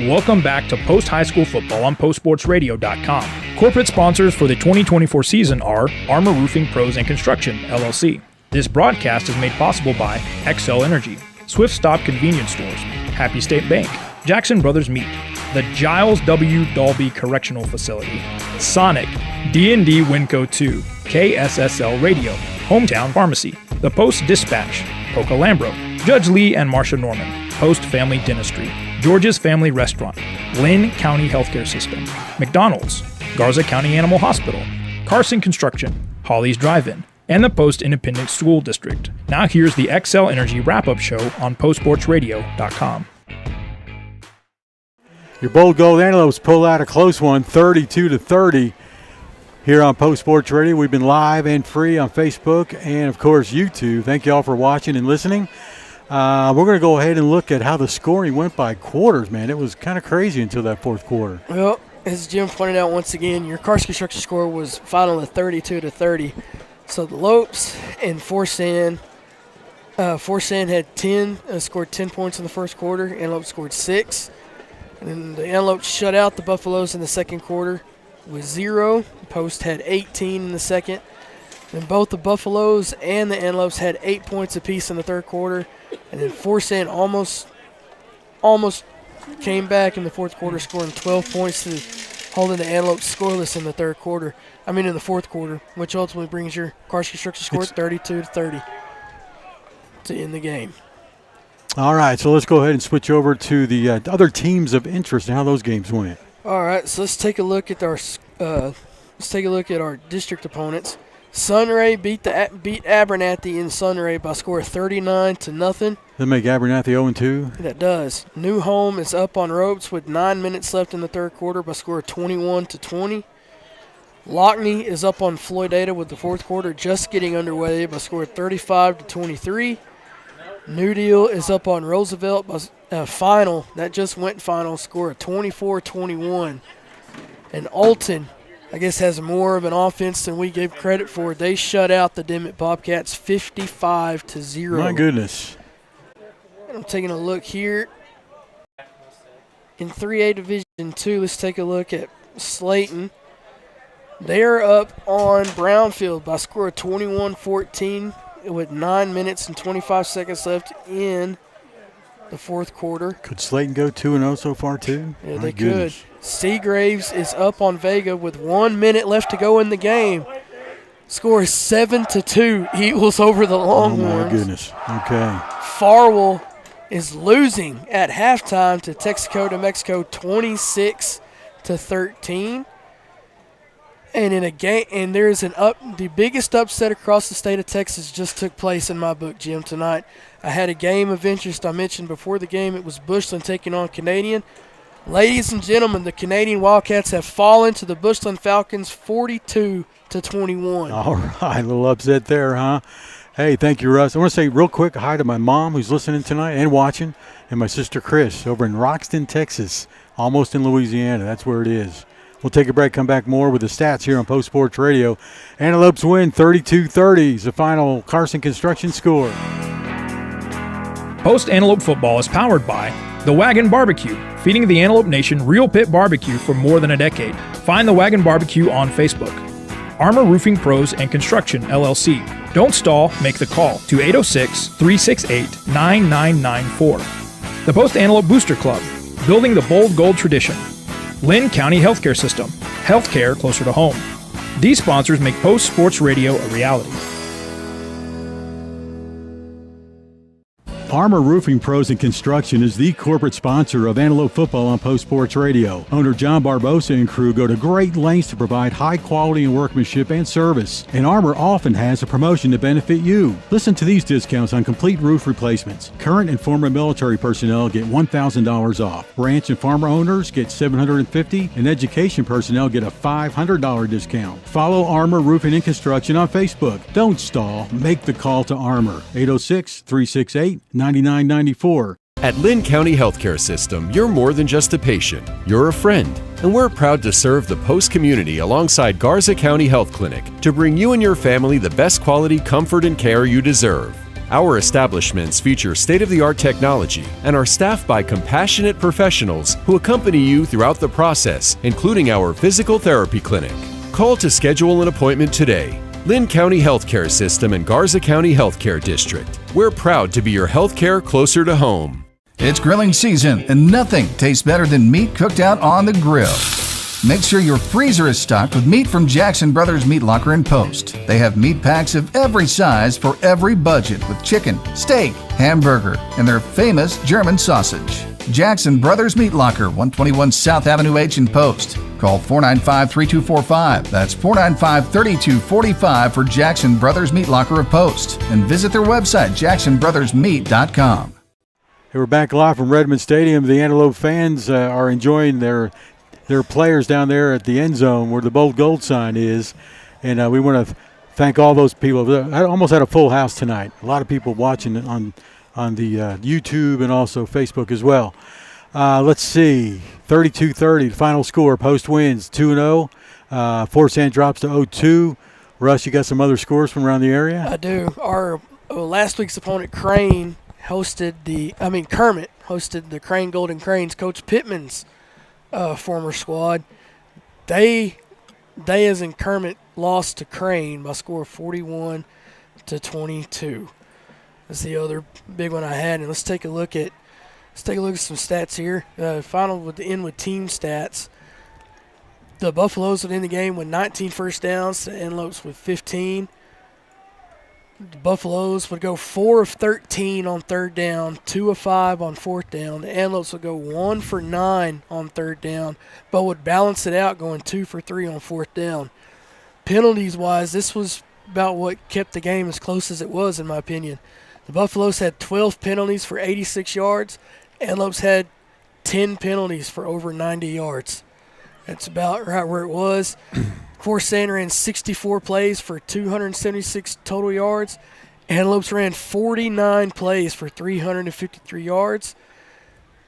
Welcome back to Post High School Football on PostSportsRadio.com. Corporate sponsors for the 2024 season are Armor Roofing Pros and Construction, LLC. This broadcast is made possible by Excel Energy, Swift Stop Convenience Stores, Happy State Bank, Jackson Brothers Meat, the Giles W. Dalby Correctional Facility, Sonic, D&D Winco 2, KSSL Radio, Hometown Pharmacy, The Post Dispatch, Pocalambro, Judge Lee and Marcia Norman, Post Family Dentistry, George's Family Restaurant, Lynn County Healthcare System, McDonald's, Garza County Animal Hospital, Carson Construction, Holly's Drive-In, and the Post Independent School District. Now here's the XL Energy Wrap-Up Show on PostSportsRadio.com. Your Bold Gold Antelopes pull out a close one, 32-30 here on Post Sports Radio. We've been live and free on Facebook and, of course, YouTube. Thank you all for watching and listening. We're going to go ahead and look at how the scoring went by quarters, man. It was kind of crazy until that fourth quarter. Well, as Jim pointed out once again, your Carson Construction score was final at 32-30. So the Lopes and Forsan had scored 10 points in the first quarter. Antelopes scored 6. And then the Antelopes shut out the Buffaloes in the second quarter with 0. Post had 18 in the second. Then both the Buffaloes and the Antelopes had 8 points apiece in the third quarter. And then Forsan almost came back in the fourth quarter, scoring 12 points to holding the Antelopes scoreless in the in the fourth quarter, which ultimately brings your Carson Construction score at 32-30 to end the game. All right, so let's go ahead and switch over to the other teams of interest and how those games went. All right, so let's take a look at our district opponents. Sunray beat Abernathy in Sunray by a score of 39-0. That make Abernathy 0-2? That does. New Home is up on ropes with 9 minutes left in the third quarter by a score of 21-20. Lockney is up on Floydada with the fourth quarter just getting underway by a score of 35-23. New Deal is up on Roosevelt by final. That just went final, score of 24-21. And Alton, I guess, has more of an offense than we gave credit for. They shut out the Dimmitt Bobcats 55-0. My goodness. I'm taking a look here. In 3A Division 2, let's take a look at Slayton. They're up on Brownfield by a score of 21-14 with 9 minutes and 25 seconds left in the fourth quarter. Could Slayton go 2-0 so far, too? Yeah, they could. Seagraves is up on Vega with 1 minute left to go in the game. Score is 7-2, Eagles over the Longhorns. Oh, my goodness. Okay. Farwell is losing at halftime to Texaco de Mexico 26-13. And in a game, and there's the biggest upset across the state of Texas just took place in my book, Jim, tonight. I had a game of interest I mentioned before the game. It was Bushland taking on Canadian. Ladies and gentlemen, the Canadian Wildcats have fallen to the Bushland Falcons 42-21. All right, a little upset there, huh? Hey, thank you, Russ. I want to say real quick hi to my mom who's listening tonight and watching, and my sister Chris over in Roxton, Texas, almost in Louisiana. That's where it is. We'll take a break, come back more with the stats here on Post Sports Radio. Antelopes win 32-30 is the final Carson Construction score. Post Antelope Football is powered by The Wagon Barbecue, feeding the Antelope Nation real pit barbecue for more than a decade. Find The Wagon Barbecue on Facebook. Armor Roofing Pros and Construction, LLC. Don't stall, make the call to 806-368-9994. The Post Antelope Booster Club, building the bold gold tradition. Lynn County Healthcare System, healthcare closer to home. These sponsors make Post Sports Radio a reality. Armor Roofing Pros and Construction is the corporate sponsor of Antelope Football on Post Sports Radio. Owner John Barbosa and crew go to great lengths to provide high quality and workmanship and service. And Armor often has a promotion to benefit you. Listen to these discounts on complete roof replacements. Current and former military personnel get $1,000 off. Ranch and farmer owners get $750, and education personnel get a $500 discount. Follow Armor Roofing and Construction on Facebook. Don't stall. Make the call to Armor. 806-368-9994. At Lynn County Healthcare System, you're more than just a patient. You're a friend. And we're proud to serve the Post community alongside Garza County Health Clinic to bring you and your family the best quality comfort and care you deserve. Our establishments feature state-of-the-art technology and are staffed by compassionate professionals who accompany you throughout the process, including our physical therapy clinic. Call to schedule an appointment today. Lynn County Healthcare System and Garza County Healthcare District. We're proud to be your healthcare closer to home. It's grilling season, and nothing tastes better than meat cooked out on the grill. Make sure your freezer is stocked with meat from Jackson Brothers Meat Locker and Post. They have meat packs of every size for every budget with chicken, steak, hamburger, and their famous German sausage. Jackson Brothers Meat Locker, 121 South Avenue H in Post. Call 495-3245. That's 495-3245 for Jackson Brothers Meat Locker of Post. And visit their website, jacksonbrothersmeat.com. Hey, we're back live from Redmond Stadium. The Antelope fans are enjoying their players down there at the end zone where the bold gold sign is. And we want to thank all those people. I almost had a full house tonight. A lot of people watching on the YouTube and also Facebook as well. Let's see. 32-30, the final score. Post wins 2-0. Forsan drops to 0-2. Russ, you got some other scores from around the area? I do. Our last week's opponent, Kermit hosted the Crane Golden Cranes, Coach Pittman's former squad. They as in Kermit lost to Crane by a score of 41-22. That's the other big one I had. And let's take a look at some stats here. Final with the end with team stats. The Buffaloes would end the game with 19 first downs. The Antelopes with 15. The Buffaloes would go 4 of 13 on third down, 2 of 5 on fourth down. The Antelopes would go 1 for 9 on third down, but would balance it out going 2 for 3 on fourth down. Penalties-wise, this was about what kept the game as close as it was, in my opinion. The Buffaloes had 12 penalties for 86 yards. Antelopes had 10 penalties for over 90 yards. That's about right where it was. Forsan ran 64 plays for 276 total yards. Antelopes ran 49 plays for 353 yards.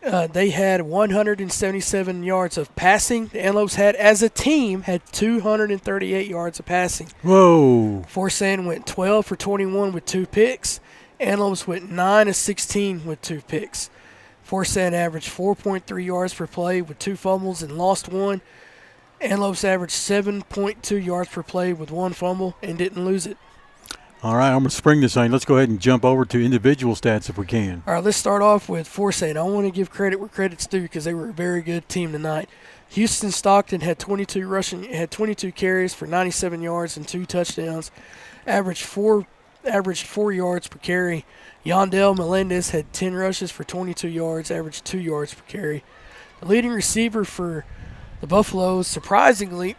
They had 177 yards of passing. The Antelopes had, as a team, had 238 yards of passing. Whoa. Forsan went 12 for 21 with 2 picks. Antelopes went 9 of 16 with 2 picks. Forsan averaged 4.3 yards per play with 2 fumbles and lost 1. Antelopes averaged 7.2 yards per play with 1 fumble and didn't lose it. All right, I'm going to spring this on. Let's go ahead and jump over to individual stats if we can. All right, let's start off with Forsan. I want to give credit where credit's due because they were a very good team tonight. Houston Stockton had 22 carries for 97 yards and 2 touchdowns, averaged 4 yards per carry. Yandel Melendez had 10 rushes for 22 yards, averaged 2 yards per carry. The leading receiver for the Buffaloes, surprisingly,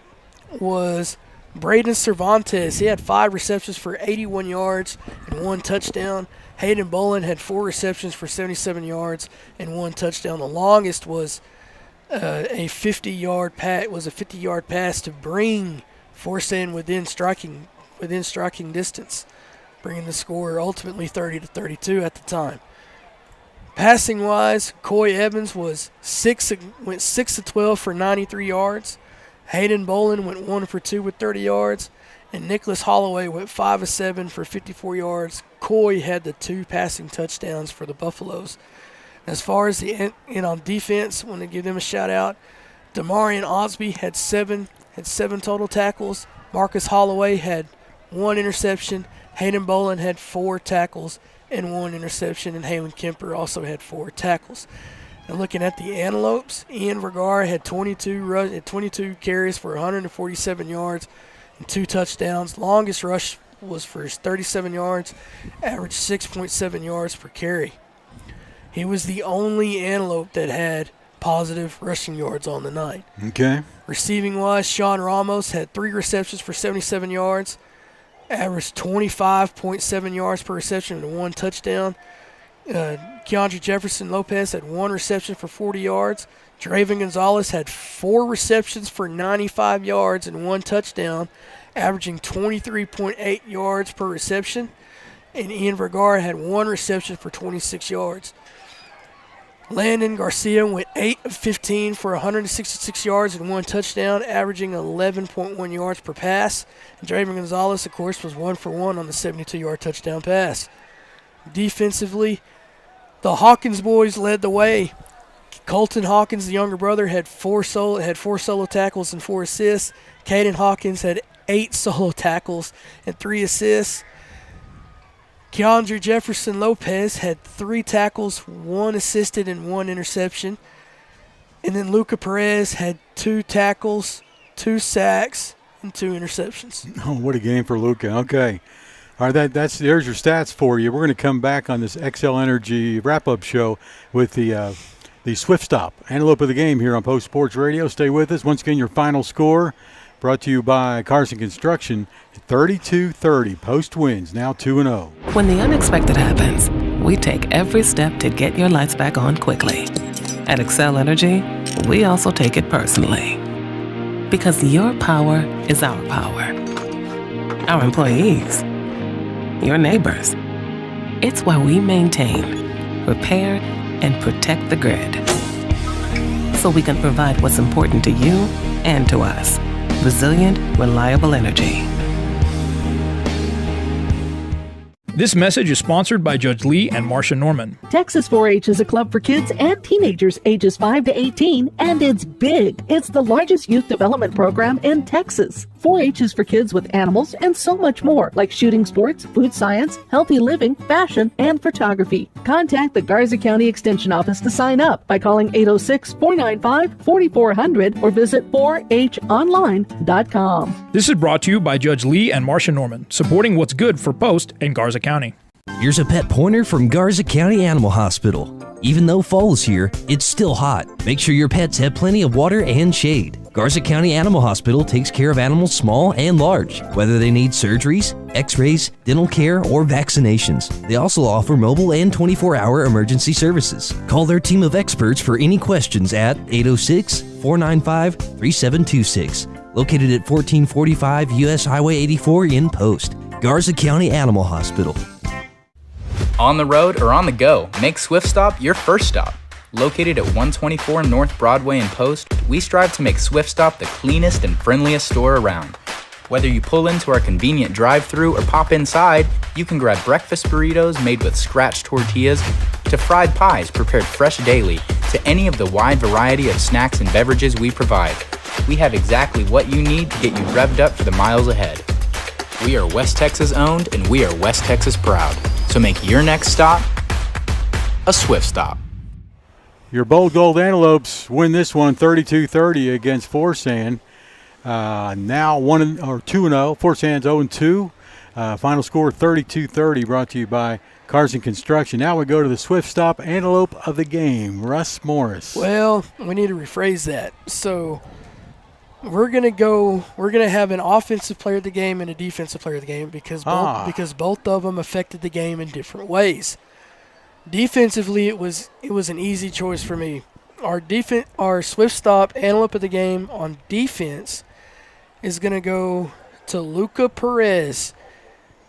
was Braden Cervantes. He had 5 receptions for 81 yards and 1 touchdown. Hayden Bolin had 4 receptions for 77 yards and 1 touchdown. The longest was a 50-yard pass to bring Forsan within striking distance, bringing the score ultimately 30-32 at the time. Passing wise, Coy Evans went 6 of 12 for 93 yards. Hayden Bolin went 1 for 2 with 30 yards, and Nicholas Holloway went 5 of 7 for 54 yards. Coy had the 2 passing touchdowns for the Buffaloes. As far as on defense, I want to give them a shout out. Damarian Osby had 7 total tackles. Marcus Holloway had 1 interception. Hayden Bolin had 4 tackles and 1 interception, and Halen Kemper also had 4 tackles. And looking at the Antelopes, Ian Vergara had 22 carries for 147 yards and 2 touchdowns. Longest rush was for 37 yards, averaged 6.7 yards per carry. He was the only Antelope that had positive rushing yards on the night. Okay. Receiving-wise, Sean Ramos had 3 receptions for 77 yards, averaged 25.7 yards per reception and 1 touchdown. Keandre Jefferson Lopez had 1 reception for 40 yards. Draven Gonzalez had 4 receptions for 95 yards and 1 touchdown, averaging 23.8 yards per reception. And Ian Vergara had 1 reception for 26 yards. Landon Garcia went 8 of 15 for 166 yards and 1 touchdown, averaging 11.1 yards per pass. And Draven Gonzalez, of course, was 1 for 1 on the 72-yard touchdown pass. Defensively, the Hawkins boys led the way. Colton Hawkins, the younger brother, had 4 solo tackles and 4 assists. Caden Hawkins had 8 solo tackles and 3 assists. Keandre Jefferson Lopez had 3 tackles, 1 assisted, and 1 interception. And then Luca Perez had 2 tackles, 2 sacks, and 2 interceptions. Oh, what a game for Luca. Okay. All right, there's your stats for you. We're going to come back on this XL Energy wrap-up show with the Swift Stop Antelope of the game here on Post Sports Radio. Stay with us. Once again, your final score brought to you by Carson Construction, 32-30. Post wins, now 2-0. When the unexpected happens, we take every step to get your lights back on quickly. At Excel Energy, we also take it personally. Because your power is our power. Our employees, your neighbors. It's why we maintain, repair, and protect the grid. So we can provide what's important to you and to us. Resilient, reliable energy. This message is sponsored by Judge Lee and Marcia Norman. Texas 4-H is a club for kids and teenagers ages 5 to 18, and it's big. It's the largest youth development program in Texas. 4-H is for kids with animals and so much more, like shooting sports, food science, healthy living, fashion, and photography. Contact the Garza County Extension Office to sign up by calling 806-495-4400 or visit 4honline.com. This is brought to you by Judge Lee and Marcia Norman, supporting what's good for Post and Garza County. Here's a pet pointer from Garza County Animal Hospital. Even though fall is here, it's still hot. Make sure your pets have plenty of water and shade. Garza County Animal Hospital takes care of animals small and large, whether they need surgeries, x-rays, dental care, or vaccinations. They also offer mobile and 24-hour emergency services. Call their team of experts for any questions at 806-495-3726. Located at 1445 U.S. Highway 84 in Post. Garza County Animal Hospital. On the road or on the go, make Swift Stop your first stop. Located at 124 North Broadway in Post, we strive to make Swift Stop the cleanest and friendliest store around. Whether you pull into our convenient drive-thru or pop inside, you can grab breakfast burritos made with scratched tortillas, to fried pies prepared fresh daily, to any of the wide variety of snacks and beverages we provide. We have exactly what you need to get you revved up for the miles ahead. We are West Texas owned and we are West Texas proud. So make your next stop a Swift Stop. Your Bold Gold Antelopes win this one 32-30 against Forsan. Now 2-0. Forsan's 0-2. Final score 32-30, brought to you by Carson Construction. Now we go to the Swift Stop Antelope of the game, Russ Morris. Well, we need to rephrase that. So we're gonna have an offensive player of the game and a defensive player of the game because both of them affected the game in different ways. Defensively, it was an easy choice for me. Our Swift Stop Antelope of the game on defense is going to go to Luca Perez.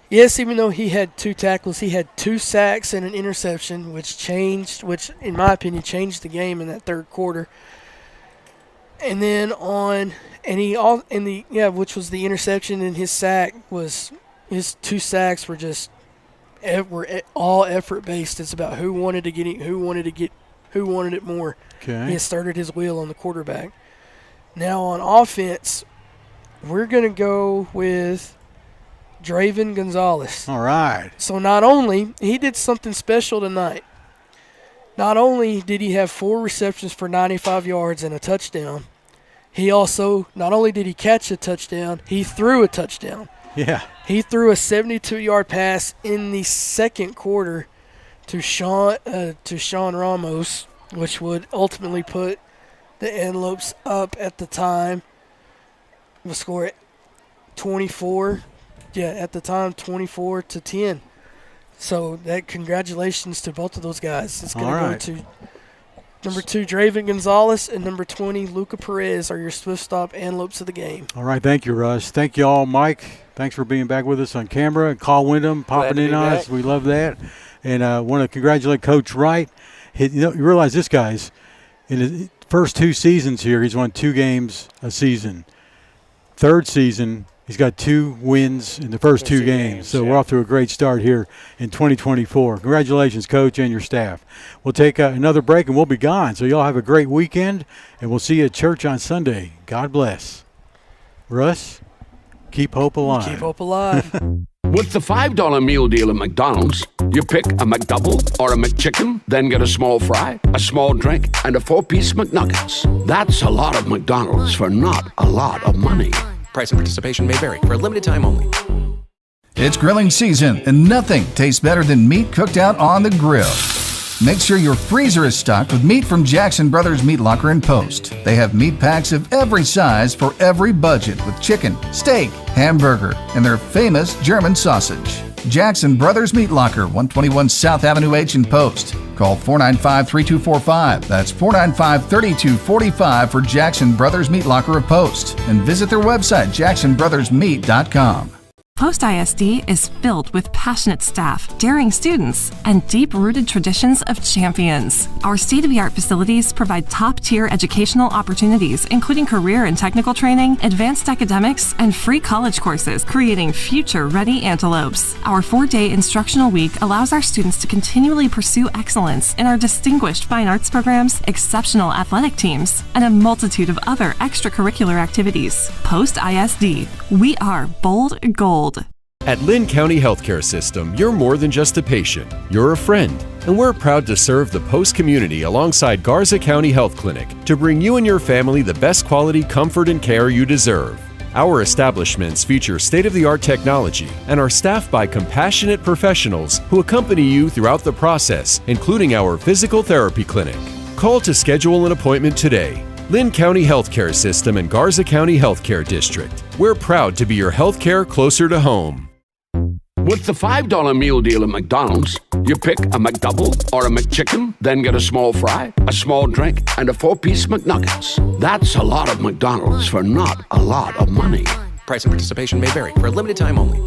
Yes, even though he had 2 tackles, he had 2 sacks and an interception, which in my opinion changed the game in that third quarter. And then which was the interception, and his 2 sacks were just. We're all effort based. It's about who wanted it more. Okay. He started his wheel on the quarterback. Now on offense, we're going to go with Draven Gonzalez. All right. So not only he did something special tonight. Not only did he have 4 receptions for 95 yards and a touchdown, he also not only did he catch a touchdown, he threw a touchdown. Yeah. He threw a 72-yard pass in the second quarter to Sean Ramos, which would ultimately put the Antelopes up at the time. We'll score it 24. Yeah, at the time, 24-10. So that congratulations to both of those guys. It's going to go to number 2, Draven Gonzalez, and number 20, Luca Perez, are your Swift Stop Antelopes of the game. All right, thank you, Russ. Thank you all, Mike. Thanks for being back with us on camera. And Carl Wyndham popping in on us. We love that. And I want to congratulate Coach Wright. You realize this guy's in his first 2 seasons here, he's won 2 games a season. Third season, he's got 2 wins in the first 2 games. So we're off to a great start here in 2024. Congratulations, Coach, and your staff. We'll take another break, and we'll be gone. So y'all have a great weekend, and we'll see you at church on Sunday. God bless. Russ, keep hope alive. Keep hope alive. With the $5 meal deal at McDonald's, you pick a McDouble or a McChicken, then get a small fry, a small drink, and a 4-piece McNuggets. That's a lot of McDonald's for not a lot of money. Price and participation may vary. For a limited time only. It's grilling season, and nothing tastes better than meat cooked out on the grill. Make sure your freezer is stocked with meat from Jackson Brothers Meat Locker and Post. They have meat packs of every size for every budget with chicken, steak, hamburger, and their famous German sausage. Jackson Brothers Meat Locker, 121 South Avenue H in Post. Call 495-3245. That's 495-3245 for Jackson Brothers Meat Locker of Post. And visit their website, jacksonbrothersmeat.com. Post ISD is filled with passionate staff, daring students, and deep-rooted traditions of champions. Our state-of-the-art facilities provide top-tier educational opportunities, including career and technical training, advanced academics, and free college courses, creating future-ready antelopes. Our 4-day instructional week allows our students to continually pursue excellence in our distinguished fine arts programs, exceptional athletic teams, and a multitude of other extracurricular activities. Post ISD, we are bold gold. At Lynn County Healthcare System, you're more than just a patient. You're a friend. And we're proud to serve the Post community alongside Garza County Health Clinic to bring you and your family the best quality comfort and care you deserve. Our establishments feature state-of-the-art technology and are staffed by compassionate professionals who accompany you throughout the process, including our physical therapy clinic. Call to schedule an appointment today. Lynn County Healthcare System and Garza County Healthcare District. We're proud to be your healthcare closer to home. With the $5 meal deal at McDonald's, you pick a McDouble or a McChicken, then get a small fry, a small drink, and a 4-piece McNuggets. That's a lot of McDonald's for not a lot of money. Price and participation may vary. For a limited time only.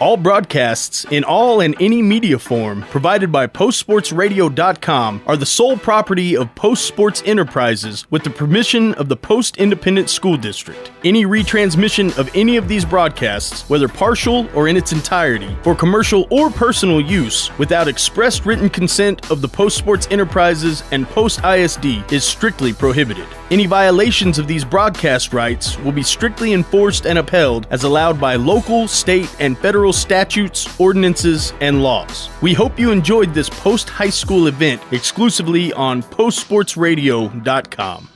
All broadcasts in all and any media form provided by PostSportsRadio.com are the sole property of Post Sports Enterprises with the permission of the Post Independent School District. Any retransmission of any of these broadcasts, whether partial or in its entirety, for commercial or personal use without express written consent of the Post Sports Enterprises and Post ISD is strictly prohibited. Any violations of these broadcast rights will be strictly enforced and upheld as allowed by local, state, and federal statutes, ordinances, and laws. We hope you enjoyed this post-high school event exclusively on PostSportsRadio.com.